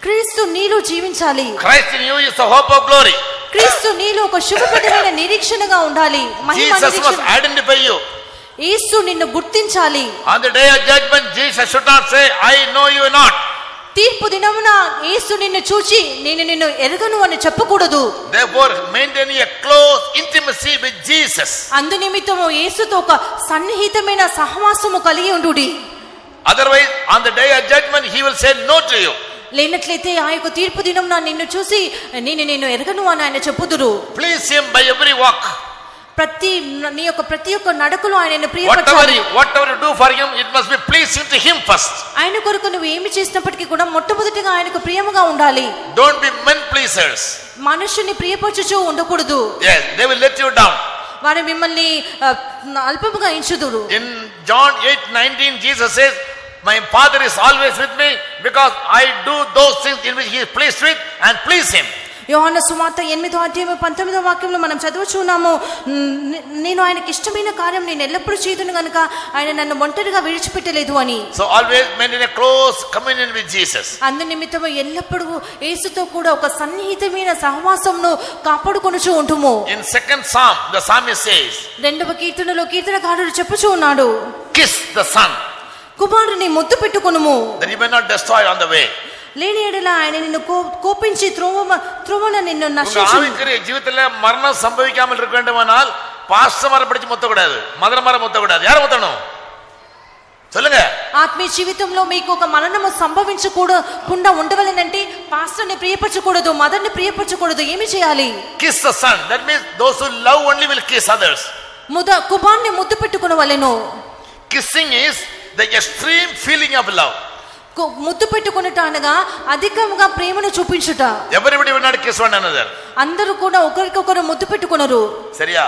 క్రీస్తు నీలో జీవించాలి.
Christ in you is the hope of glory.
క్రీస్తు నీలో ఒక శుభప్రదమైన నిరీక్షణగా ఉండాలి.
Jesus must identify you.
యేసు నిన్ను గుర్తించాలి.
On the day of judgment, Jesus should not say, I know you not.
తీర్పు దినమున యేసు నిన్ను చూచి నేను నిన్ను ఎరగను అని చెప్పకూడదు.
Therefore, maintaining a close intimacy with Jesus.
అందు నిమిత్తము యేసుతో ఒక సన్నిహితమైన సహవాసము కలిగి ఉండుడి.
Otherwise, on the day of judgment, he will say no to you.
లేనట్లయితే ఆ యొక్క తీర్పు దినమున నిన్ను చూసి నేను ఎరగను అని ఆయన చెప్పుదురు.
Please him by every walk.
నీ యొక్క ప్రతి ఒక్క నడకలో ఆయనను ప్రియపరచాలి.
Whatever you do for him, it must be pleasing to him first.
ఆయన కొరకు నువ్వు ఏమి చేసినప్పటికీ కూడా మొట్టమొదటిగా ఆయనకు ప్రియముగా ఉండాలి.
Don't be men pleasers.
మనుషుని ప్రియపరచుచూ ఉండకూడదు.
Yes, they will let you down.
వారు మిమ్మల్ని అల్పముగా ఎంచుదురు.
In John 8:19, Jesus says, my Father is always with me because I do those things in which he is pleased with and please him.
యోహాను సువార్త 8:19 మనం చదువుచున్నాము, నేను ఆయనకి ఇష్టమైన కార్యం నేను ఎల్లప్పుడూ చేయుదును గనుక ఆయన నన్ను ఒంటరిగా విడిచిపెట్టలేదు అని.
So always maintain a close communion with Jesus.
అందు నిమిత్తము ఎల్లప్పుడూ యేసుతో కూడా ఒక సన్నిహితమైన సహవాసమును కాపాడుకొనుచూ ఉంటుము.
In second psalm, the psalmist says,
రెండవ కీర్తనలో కీర్తనకారుడు చెప్పుచూ ఉన్నాడు,
kiss the son,
కుమారుని ముద్దు పెట్టుకొనుము,
that he may not destroy on the way.
లేని ఎడల ఆయన నిన్ను కోపించి த்ரோவன நின்னு நசிச்சு.
ஆவிக்குரிய ஜீவிதத்துல மரணம் சம்பவிக்காமல் இருக்க வேண்டுமானால் பாஸ்டர் மரம் பிடிச்சு முத்தக்கூடாது, மதர் மரம் முத்தக்கூடாது. யார் முத்தணும் சொல்லுங்க?
ఆత్మీయ జీవితంలో మీకు ఒక మరణము సంభవించకుండా ఉండవలెనంటే పాస్టర్ని ప్రియపరచకూడదు, మదర్ని ప్రియపరచకూడదు. ఏమి చేయాలి?
Kiss the son. That means those who love only will kiss others.
కుమారుని ముద్దు పెట్టుకొనవలెను.
Kissing is the extreme feeling of love.
ముద్దు పెట్టుకొనుట అనగా అధికంగా ప్రేమను చూపించుట.
Everybody will not kiss one another.
అందరూ కూడా ఒకరికొకరు ముద్దు పెట్టుకొనరు.
సరియా?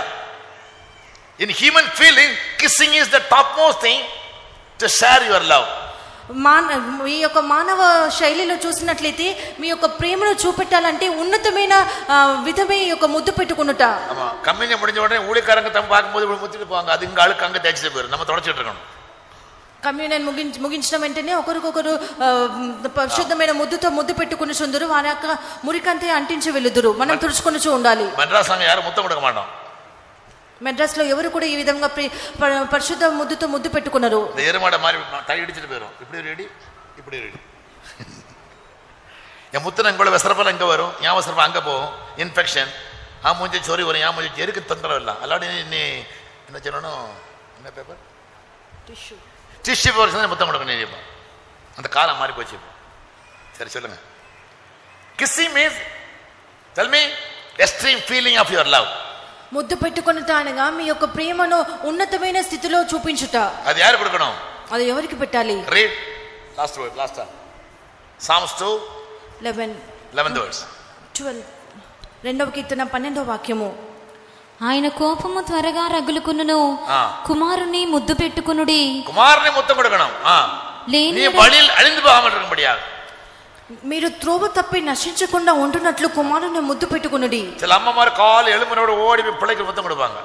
In human feeling, kissing is the topmost thing to share your love.
మీ యొక్క మానవ శైలిలో చూసినట్లయితే మీ యొక్క ప్రేమను చూపెట్టాలంటే ఉన్నతమైన విధమే యొక్క ముద్దు పెట్టుకొనుట.
ஆமா, கம்யூனியன் முடிஞ்ச உடனே ஊழியக்காரங்க தம் பாக்கும்போது முத்திட்டு போவாங்க. அது இங்க அழுக்கு அங்க தேய்ச்சிட்டு போயிடும். நம்ம தொடச்சிட்டு இருக்கணும்.
కమ్యూనియన్ ముగించిన వెంటనే ఒకరికొకరు పరిశుద్ధమైన ముద్దుతో ముద్దు పెట్టుకుని చుందురు, వారి యొక్క మురికంతే అంటించి వెలుదురు. మనం తుడుచుకొని ఉండాలి.
మెడ్రాస్ యారు ముద్దం కొడక మాటం.
మెడ్రాస్ లో ఎవరు కూడా ఈ విధంగా పరిశుద్ధ ముద్దుతో ముద్దు పెట్టుకున్నారు.
ఎరుమాడ మారి తడి ఇడిచిட்டு போயிடும். இப்படி ரெடி இப்படி ரெடி. என் முத்தன கூட வெசரப்பல அங்க வரும், ஏன் வெசரப்ப அங்க போகும், இன்ஃபெக்ஷன். ஆ மூஞ்சி சொறி வரும், ஏன் மூஞ்சி எருக்கு தொந்தரவு இல்லை. அல்லாடி நீ என்ன சொல்லணும், என்ன பேப்பர் டிஷ்யூ பேப்பர் முத்தம் கொடுக்கணும். அந்த காலம் மாறி போச்சு. சரி சொல்லுங்க. Kissing means, tell me, extreme feeling of your love.
ముద్దు పెట్టుకొనుట అనగా మీ యొక్క ప్రేమను ఉన్నతమైన స్థితిలో చూపించుట.
అది యారు కొడుకணும்?
అది ఎవరికి పెట్టాలి?
Read last word, last time. Psalms 2:11 words.
12 రెండవ కీర్తన 12వ వాక్యము.
ఆయన కోపము త్వరగా రగులుకొనును, కుమారుని ముద్దు పెట్టుకొనుడి.
కుమారుని ముద్దు కొడుకணும். நீ வழியில் அழிந்து போகாமல் இருக்கும்படியாக.
మీరు త్రోవ తప్పి నశించకుండా ఉంటున్నట్లు కుమారుని ముద్దు పెట్టుకొనుడి.
சில అమ్మமாరు కాలు ఎలుమునోడు ఓడి పిల్లకి ముద్దు కొడుపాங்க.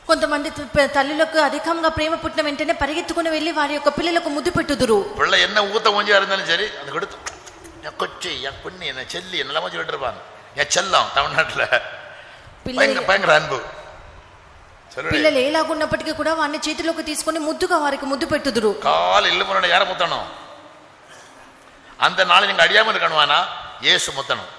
కొంతమంది తల్లులకు అధికంగా ప్రేమ పుట్టిన వెంటనే పరిగెత్తుకుని వెళ్ళి వారి యొక్క పిల్లలకు ముద్దు పెట్టుదురు.
పిల్ల ఎన్న ఊత ముంజా இருந்தாலும் சரி அது கொடுத்து என் கொச்சி என் பொண்ணு என்ன செல்லி என்னெல்லாம் சொல்லிட்டு இருப்பாங்க. என் செல்லம் தமிழ்நாட்டுல பயங்கர அன்பு.
పిల్లలు ఎలాగున్నప్పటికీ కూడా వారిని చేతిలోకి తీసుకుని ముద్దుగా వారికి ముద్దు పెట్టుదురు.
కాలు ఎల్లుమునోడు యార ముత్తணும்? அந்த நாள் நீங்க அடியாம இருக்கணுமானா இயேசு முத்தணும்.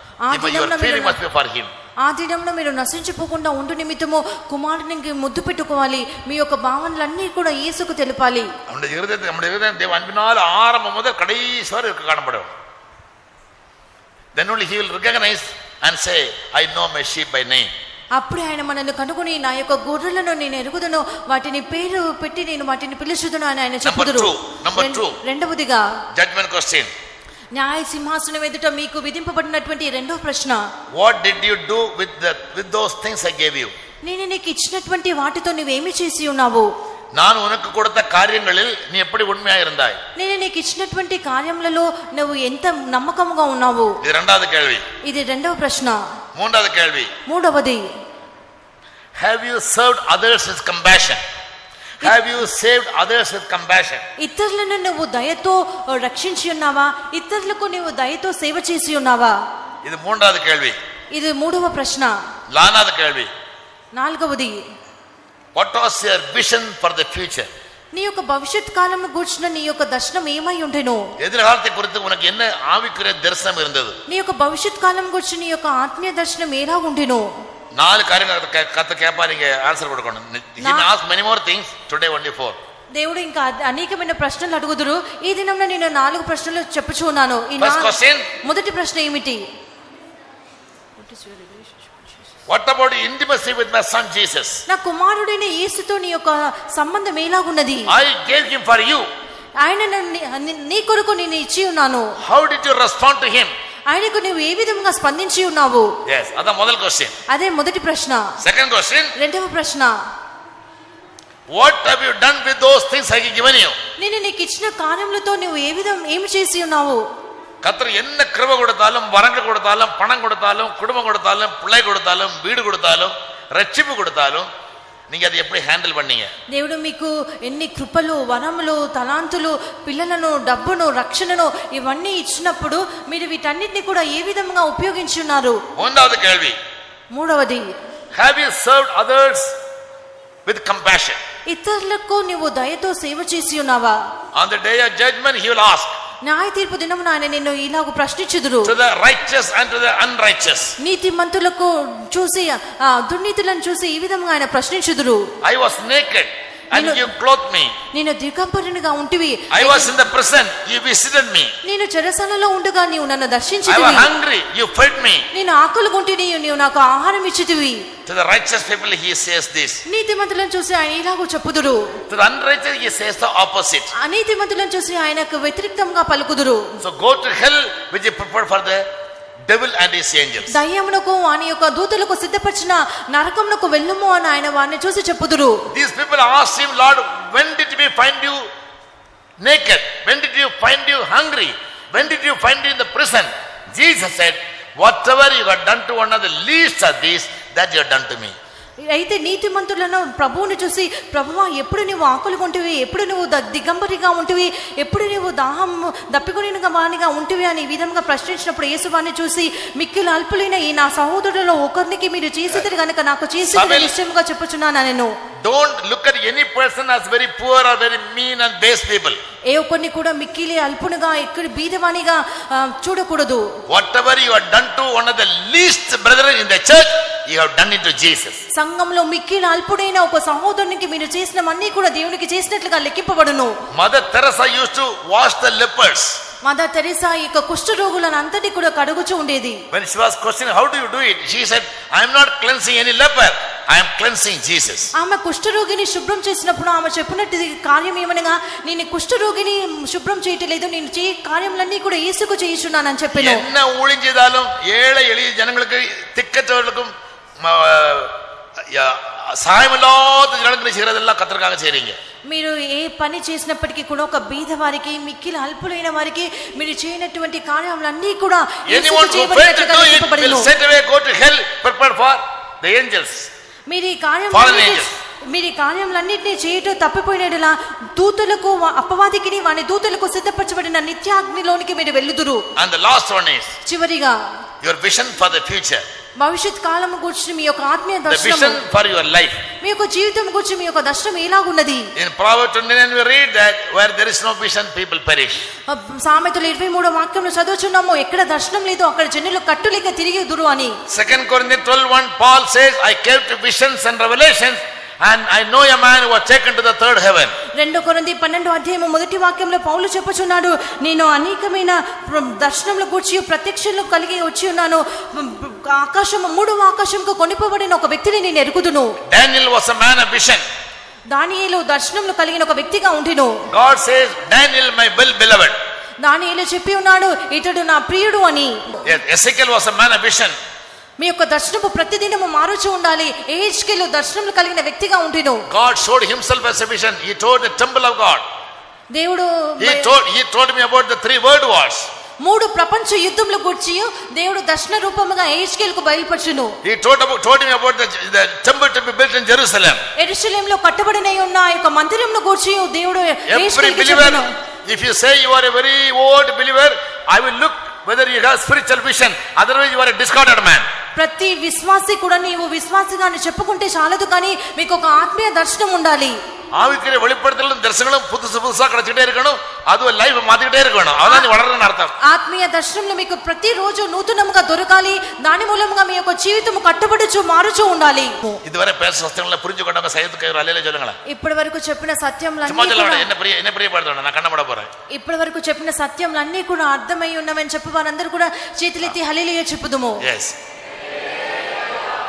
your feeling must be for him.
ఆ దినంలో మీరు నశించిపోకుండా ఉండు నిమిత్తము కుమారునికి ముద్దు పెట్టుకోవాలి. మీ యొక్క భావనలన్నీ కూడా యేసుకు తెలపాలి.
நம்முடைய இதயம் தேவ அன்பினால் ஆரம்பம் முதல் கடைசி வரை காணப்படும். then only he will recognize and say, I know my sheep by name.
అప్పుడే ఆయన మనల్ని కనుగొని నా యొక్క గొర్రెలను నేను ఎరుగుదును, వాటిని పేరు పెట్టి నేను వాటిని పిలుచుదును అని ఆయన చెప్పుదురు. రెండవదిగా
జడ్జ్మెంట్ క్వశ్చన్.
న్యాయ సింహాసనం ఎదుట మీకు విధింపబడినటువంటి రెండవ ప్రశ్న.
What did you do with those things I gave you?
నేను నీకు ఇచ్చినటువంటి వాటితో నువ్వేమి చేసి ఉన్నావు?
நான் உனக்கு கொடுத்த காரியங்களில் நீ எப்படி உண்மையாக இருந்தாய்?
నేను నీకు ఇచ్చినటువంటి కార్యములలో నువ్వు ఎంత నమ్మకముగా ఉన్నావు?
ఇది రెండవ కేள்வி.
ఇది రెండవ ప్రశ్న.
మూడవ కేள்వి.
మూడవది,
have you served others with compassion? have you saved others with compassion?
ఇతరులను నువ్వు దయతో రక్షించి ఉన్నావా? ఇతరులకు నువ్వు దయతో సేవ చేసి ఉన్నావా?
ఇది మూడవ కేள்వి.
ఇది మూడవ ప్రశ్న.
నాలుగవ కేள்వి.
నాలుగవది,
what was your vision for the future?
నీ యొక్క భవిష్యత్ కాలంను గూర్చిన నీ యొక్క దర్శనం ఏమై ఉండెను?
ఎదురుకాలத்தை குறித்து உனக்கு என்ன ஆவிக்குரிய தரிசனம் இருந்தது?
నీ యొక్క భవిష్యత్ కాలం గురించి నీ యొక్క ఆత్మీయ దర్శనం ఎలా ఉండెను?
నాలుగు కార్యాలు కథ కేపాలి answer కొడుకోండి. he may ask many more things, today only 4.
దేవుడు ఇంకా అనేకమైన ప్రశ్నలు అడుగుదురు. ఈ దినంలో నేను 4 ప్రశ్నలు చెప్పుచున్నాను.
First question.
మొదటి ప్రశ్న ఏమిటి?
what about intimacy with my son Jesus?
నా కుమారుడైన యేసుతో నీ యొక్క సంబంధం ఎలాగున్నది?
I gave him for you.
ఆయన నీ కొరకు నేను ఇచ్చి ఉన్నాను.
how did you respond to him?
ఆయనకు నువ్వు ఏ విధంగా స్పందించి ఉన్నావు?
yes, అద మొదటి క్వశ్చన్.
అదే మొదటి ప్రశ్న.
సెకండ్ క్వశ్చన్,
రెండవ ప్రశ్న,
what have you done with those things I have given you?
నేను నీకు ఇచ్చిన కార్యములతో నువ్వు ఏమి చేసి ఉన్నావు?
கர்த்தர் என்ன கிருபை கொடுத்தாலும், வரங்கள் கொடுத்தாலும், பணம் கொடுத்தாலும், குடும்பம் கொடுத்தாலும், பிள்ளை கொடுத்தாலும், வீடு கொடுத்தாலும், ரட்சிப்பு கொடுத்தாலும், நீங்க அதை எப்படி హ్యాండిల్ பண்ணீங்க?
దేవుడు మీకు ఎన్ని కృపలు, వరములు, తలాంతులు, పిల్లలను, డబ్బును, రక్షణను ఇవన్నీ ఇచ్చినప్పుడు మీరు వీటన్నిటిని కూడా ఏ విధంగా ఉపయోగించున్నారు?
మూడవది కేள்వి.
మూడవది,
have you served others with compassion?
ఇతరులకు నువ్వు దయతో సేవ చేసి ఉన్నావా?
on the day of judgment he will ask,
న్యాయ తీర్పు దినమున ఆయన నిన్ను ఇలాగ ప్రశ్నించుదురు.
to the righteous and to the unrighteous.
నీతిమంతులకు చూసి దుర్నీతులను చూసి ఈ విధంగా ఆయన ప్రశ్నించుదురు.
I was naked and you clothed me.
నేను దిగంబరునిగా ఉంటివి.
I was in the prison, you visited me.
నేను చెరసాలలో ఉండగా నీవు నన్ను దర్శించితివి.
I was hungry, you fed me.
నేను ఆకలిగొంటిని, నీవు నాకు ఆహారం ఇచ్చితివి.
to the righteous people he says this.
నీతిమంతులను చూసి ఆయన ఇలాగ చెప్పుదురు.
to the unrighteous he says the opposite.
అనీతిమంతులను చూసి ఆయనకు వ్యతిరేకంగా పలుకుదురు.
so go to hell which is prepared for the devil and his angels.
దయ్యమునకు వాని యొక్క దూతలకు సిద్ధపరిచిన నరకమునకు వెళ్ళుము అని ఆయన వారిని చూసి చెప్పుదురు.
these people asked him, Lord, when did we find you naked? when did you find you hungry? when did you find you in the prison? Jesus said, whatever you have done to one of the least of these, that you have done to me.
అయితే నీతిమంతులను ప్రభువుని చూసి, ప్రభువా ఎప్పుడు నువ్వు ఆకలి కొంటివి, ఎప్పుడు నువ్వు దిగంబరిగా ఉంటివి, ఎప్పుడు నువ్వు దాహం దప్పికొనిగా వానిగా ఉంటివి అని ఈ విధంగా ప్రశ్నించినప్పుడు యేసు వారిని చూసి, మిక్కిలి అల్పులైన ఈ నా సహోదరులలో ఒకరికి మీరు చేసేది కనుక నాకు చేసేది నిశ్చయముగా చెప్పుచున్నాను నేను.
don't look at any person as very poor or very mean and base people.
ఏ ఒక్కరిని కూడా మిక్కిలి అల్పునిగా, ఇక్కడ బీదవానిగా చూడకూడదు.
whatever you have done to one of the least brethren in the church, you have done it to Jesus.
సంఘంలో మిక్కిలి అల్పుడైన ఒక సహోదరునికి మీరు చేసినవన్నీ కూడా దేవునికి చేసినట్లుగా లెక్కింపబడును.
Mother Teresa used to wash the lepers.
Mother Teresa ఈ కుష్ఠ రోగులను అంతటి కూడా కడుగుచూ ఉండేది.
when she was questioning how do you do it, she said, I am not cleansing any leper, I am cleansing Jesus.
ఆమె కుష్ఠరోగిని శుభ్రం చేసినప్పుడు ఆమె చెప్పినట్టు కార్యం ఏమనగా, నేను కుష్ఠరోగిని శుభ్రం చేయట్లేదు, నేను చేయ కార్యములన్నీ కూడా యేసుకు చేయుచున్నానని చెప్పాను.
என்ன ஊழியம் செய்தாலும் ஏழை எளிய ஜனங்களுக்கு, திக்கற்றவர்களுக்கும் సాయమిல்லாத జనాలకు చేయறதெல்லாம் కర్తృకాగా చేయறீங்க.
మీరు ఏ పని చేసినప్పటికీ కూడా ఒక బీద వారికి, మిక్కిలి అల్పులైన వారికి మీరు చేయనటువంటి కార్యములన్నీ కూడా
anyone who fails to do it will straight away go to hell prepared for the angels.
మీరు ఈ కార్యములన్నింటినీ చేయటం తప్పిపోయినలా దూతలకు, అపవాదికి వాని దూతలకు సిద్ధపరచబడిన నిత్యాగ్నిలోనికి మీరు వెళ్ళుదురు.
and the last one is
చివరిగా
your vision for the future.
భవిష్యత్ కాలము గురించి మీ యొక్క ఆత్మీయ
the
దర్శనం,
vision for your life.
మీ యొక్క జీవితం గురించి మీ యొక్క దర్శనం ఎలాగున్నది?
in Proverbs 29 we read that where there is no vision people perish.
సామెతలు 23వ వాక్యంలో చదువుచున్నాము, ఎక్కడ దర్శనం లేదు అక్కడ జనులు కట్టులేక తిరిగిదురు అని.
2 Corinthians 12:1 Paul says, I came to visions and revelations and I know a man who was taken to the third heaven.
2 కొరింథీ 12వ అధ్యాయము మొదటి వాక్యంలో పౌలు చెప్పుచున్నాడు, నేను అనేకమైన దర్శనముల గూర్చి ప్రత్యక్షలు కలిగి వచ్చి ఉన్నాను, ఆకాశము, మూడవ ఆకాశంకు కొనిపోబడిన ఒక వ్యక్తిని నేను ఎరుగుదును.
Daniel was a man of vision.
దానియేలు దర్శనములు కలిగిన ఒక వ్యక్తిగా ఉండిను.
God says, Daniel my well beloved.
దానియేలు చెప్పి ఉన్నాడు, ఇతడు నా ప్రియుడు అని.
Yes, Ezekiel was a man of vision.
మీ యొక్క దర్శనము ప్రతిదినము మారుచు ఉండాలి. ఎహెచ్కేలు దర్శనములు కలిగిన వ్యక్తిగా ఉండిను.
God showed himself as a vision. He told the temple of God.
దేవుడు
he told me about the 3 world wars.
3 ప్రపంచ యుద్ధముల గురించి దేవుడు దర్శన రూపముగా ఎహెచ్కేలుకు బయలుపరచును.
He told me about the temple to be built in Jerusalem.
యెరూషలేములో కట్టబడిన ఉన్న ఆ యొక్క మందిరమును గురించి దేవుడు
ఎహెచ్కేలుకు చెప్పాను. If you say you are a very old believer, I will look whether you have spiritual vision, otherwise you are a discarded man.
ప్రతి విశ్వాసి కూడా నీవు విశ్వాసిగా అని చెప్పుకుంటే చాలదు, కానీ మీకు ఒక ఆత్మీయ దర్శనం ఉండాలి.
ஆவிக்குரிய வெளிப்படுத்தலும் தரிசனங்களும் புதுசா கிடைச்சிட்டே இருக்கணும். அது லைஃப் மாத்திக்கிட்டே இருக்கணும். அதான் நீ வளரணும்னு அர்த்தம்.
ఆత్మీయ దర్శనంలో మీకు ప్రతి రోజు నూతనముగా దొరకాలి. దాని మూలంగా మీ యొక్క జీవితము కట్టబడుచు మారుచు ఉండాలి.
இதுவரை பேச சத்தியங்களை புரிஞ்சுக்கொண்டவங்க சையதுக்கு அல்லேலூயா சொல்லுங்களா.
ఇప్పటివరకు చెప్పిన సత్యములన్నీ
என்ன பிரியப்படுறோம். நான் கண்ண மூட போறேன்.
ఇప్పటివరకు చెప్పిన సత్యములన్నీ కూడా అర్థమై ఉన్నవని చెప్పి వారందరూ కూడా చేతులెత్తి హల్లెలూయా చెప్పుదుము.
yes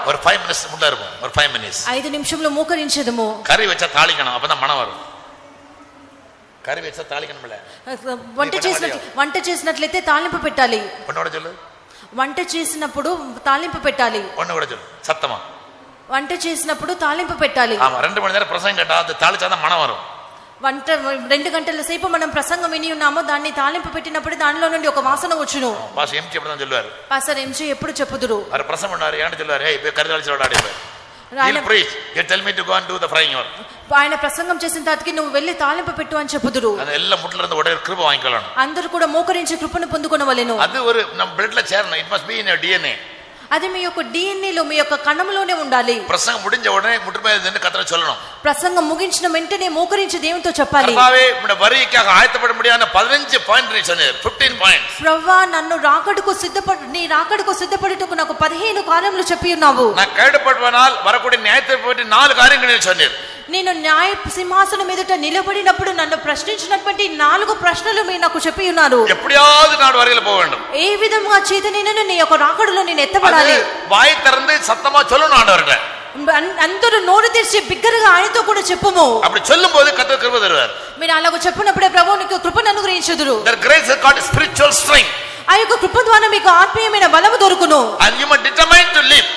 ஒரு 5 minutes முள்ள இருக்கும். ஒரு 5 minutes
5 నిమిషంలో మోకరించదుము.
కర్రీ వెచ్చ తాళికணும். அப்பதான் மனம் வரும். కర్రీ వెచ్చ తాళికணும்ல.
వంట చేసినట్లయితే తాలింపు పెట్టాలి.
ఒన్నోడ చెప్పు.
వంట చేసినప్పుడు తాలింపు పెట్టాలి.
ఒన్నోడ చెప్పు సత్తమా.
వంట చేసినప్పుడు తాలింపు పెట్టాలి.
ஆமா 2 மணி நேரம் பிரசங்கம் கேட்டா அது தாளிச்சாதான் மனம் வரும்.
వంట 2 గంటల సేపు మనం ప్రసంగం విని ఉన్నామో దాన్ని తాలింపు పెట్టినప్పుడు దానిలో నుండి ఒక వాసన వచ్చును.
పాస్టర్ ఎంజీ ఎప్పుడు చెల్లారు.
పాస్టర్ ఎంజీ ఎప్పుడు చెప్పుదురు.
వారు ప్రసంగం ఉన్నారు. ఏంటి చెల్లారు. హే బే కర్రీ తాలిచోడా అడిగారు. He'll preach. You tell me to go and do the frying work.
ఆయన ప్రసంగం చేసిన తర్వాతకి నువ్వు వెళ్ళి తాలింపు పెట్టు అని చెప్పుదురు.
అదెల్ల ముట్ల ఇருந்து ఒడే కృప వాంగికొల్లണം.
అందరూ కూడా మోకరించి కృపను పొందుకొనవలెను.
అది ஒரு நம்ம బ్లడ్ లో చేరணும். It must be in your DNA.
అది మీ యొక్క DNA లో మీ యొక్క కణములోనే ఉండాలి.
ప్రసంగం முடிஞ்ச உடனே முற்றுமே நின்னு கர்த்தரை சொல்லணும்.
ప్రసంగం ముగించిన వెంటనే మోకరించి దేవునితో చెప్పాలి.
కర్తావే మన వరికాக ఆయత్తపడ முடியாத 15 పాయింట్ ని சொன்னார். 15 పాయింట్స్.
ప్రభువా నన్ను నీ రాకడకు సిద్ధపడుటకు నాకు 15 కార్యములు చెప్పి ఉన్నావు.
నా కైడపడవనాల్ వరకుడి న్యాయத்தை பற்றி 4 కార్యములు சொன்னார்.
నేను న్యాయ సింహాసనం మీదట నిలబడినప్పుడు నన్ను ప్రశ్నించినటువంటి 4 ప్రశ్నలు మీరు నాకు చెప్పి ఉన్నారు.
ఎప్పుడైయాவது నాడు వరిలో పోవండి.
ఏ విధంగా చేతనైనా నీ యొక్క రాకడలో నేను ఎత్తబడాలి.
వాయి తెరంది సత్తమా சொல்லணும் ఆండవర్ట.
అందరూ నోరు తెరిచి బిగ్గరగా ఆయనతో కూడా చెప్పుము.
అప్పుడు చెల్లుம்போது కర్తర్ కృప తరువారు.
మీరు అలాగ చెప్పినప్పుడే ప్రభువు నీకు కృపను అనుగ్రహించుదురు.
That grace has got spiritual strength.
ఆ యొక్క కృప ద్వారా మీకు ఆత్మీయమైన బలము దొరుకును.
And you must determine to live.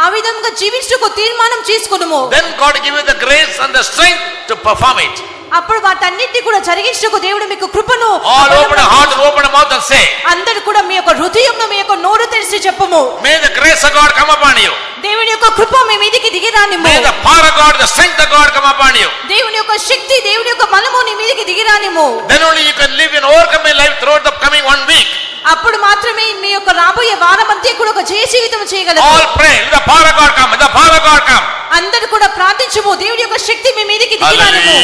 ఆ విధంగా జీవించుటకు తీర్మానం చేసుకొనుము.
Then God give you the grace and the strength to perform it.
అప్పుడు వాటన్నిటిని కూడా జరిగించుటకు దేవుడు మీకు కృపను.
All open heart, open mouth and say.
అందరూ కూడా మీ యొక్క హృదయంలో మీ యొక్క నోరు తెరిచి చెప్పుము.
May the grace of God come upon you.
దేవుని యొక్క కృప మీ మీదికి దిగిరానిము.
May the power of God, the strength of God come upon you.
దేవుని యొక్క శక్తి, దేవుని యొక్క బలము నీ మీదికి దిగిరానిము.
Then only you can live in overcoming life throughout the coming 1 week.
అప్పుడు మాత్రమే మీ యొక్క రాబోయే వారమంతా కూడా ఒక జయ జీవితం చేయగలరు.
All pray, let the power of God come, let the power of God come.
అందరూ కూడా ప్రార్థించుము. దేవుని యొక్క శక్తి మీ మీదికి దిగిరానిము.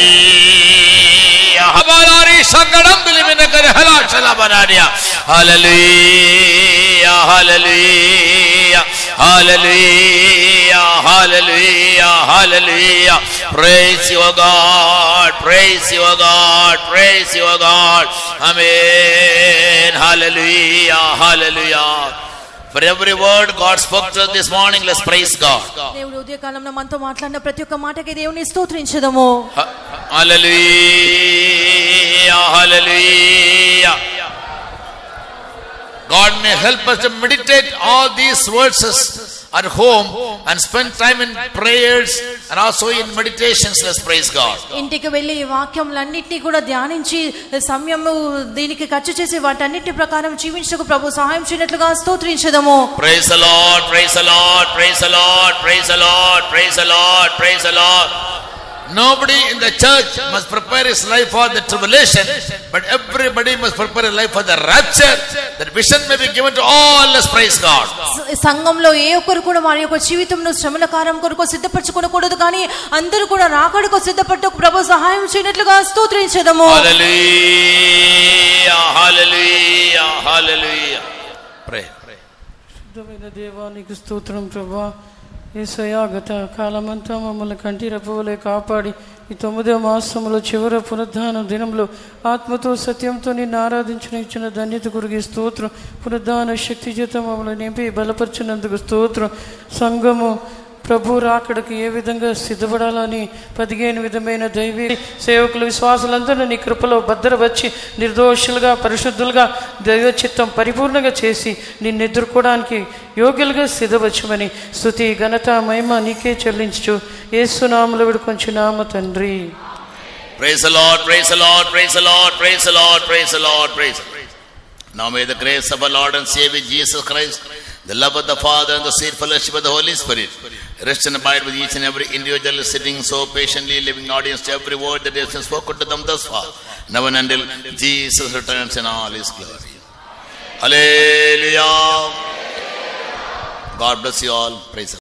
హబలారి సంగడం బిలిమిన గరహలా చలబనాడియా. హల్లెలూయా హల్లెలూయా హల్లెలూయా హల్లెలూయా హల్లెలూయా. Praise your God, praise your God, praise your God. Amen. Hallelujah, hallelujah. For every word God spoke to us this morning, let's praise God.
దేవుడు ఉదయకాలంలో మనతో మాట్లాడిన ప్రతి ఒక్క మాటకి దేవుని స్తుతించుదాము.
Hallelujah, hallelujah. God may help us to meditate all these verses at home and spend time in prayers and also in meditations. Let's praise God.
ఇంటికి వెళ్ళి ఈ వాక్యములన్నిటిని కూడా ధ్యానించి సమయము దీనికి ఖర్చు చేసి వాటన్నిటి ప్రకారం జీవించకు ప్రభు సహాయం చేయనట్లుగా స్తోత్రించుదాము.
Praise the Lord, praise the Lord, praise the Lord, praise the Lord, praise the Lord, praise the Lord. Nobody in the church must prepare his life for the tribulation, but everybody must prepare his life for the rapture. That vision may be given to all. Let's praise God.
సంఘంలో ఏ ఒక్కరు కూడా వారి యొక్క జీవితంలో శ్రమల కాలం కొరకు సిద్ధపరచుకోకూడదు, కానీ అందరూ కూడా రాకడకు సిద్ధపడటకు ప్రభు సహాయం చేయనట్లుగా స్తోత్రించుదాము.
Hallelujah, hallelujah, hallelujah. Pray.
శుద్ధమైన దేవానికి స్తోత్రం ప్రభువా. యేసయ్యా గత కాలమంతా మమ్మల్ని కంటి రెప్పవలే కాపాడి ఈ 9వ మాసంలో చివరి పునరుద్ధాన దినంలో ఆత్మతో సత్యంతో నిన్ను ఆరాధించిన ఇచ్చిన ధన్యత కొరకు స్తోత్రం. పునరుద్ధాన శక్తి చేత మమ్మల్ని నింపి బలపరిచినందుకు స్తోత్రం. సంఘము ప్రభు రాకడకు ఏ విధంగా సిద్ధపడాలని 15 విధమైన దైవీ సేవకులు విశ్వాసులందరూ నీ కృపలో భద్రపరిచి నిర్దోషులుగా పరిశుద్ధులుగా దైవ చిత్తం పరిపూర్ణంగా చేసి నిన్ను ఎదుర్కోవడానికి యోగ్యులుగా సిద్ధపరచమని స్తుతి ఘనత మహిమ నీకే చెల్లించు యేసునామములో వేడుకొంచున్నాము తండ్రి.
Praise the Lord, praise the Lord, praise the Lord, praise the Lord, praise the Lord, praise the Lord. Now may the grace of our Lord and Savior Jesus Christ, the love of the Father and the sweet fellowship of the Holy Spirit rest and abide with each and every individual sitting so patiently, living audience to every word that has been spoken to them thus far, now and until Jesus returns in all His glory. Hallelujah. God bless you all. Praise the Lord.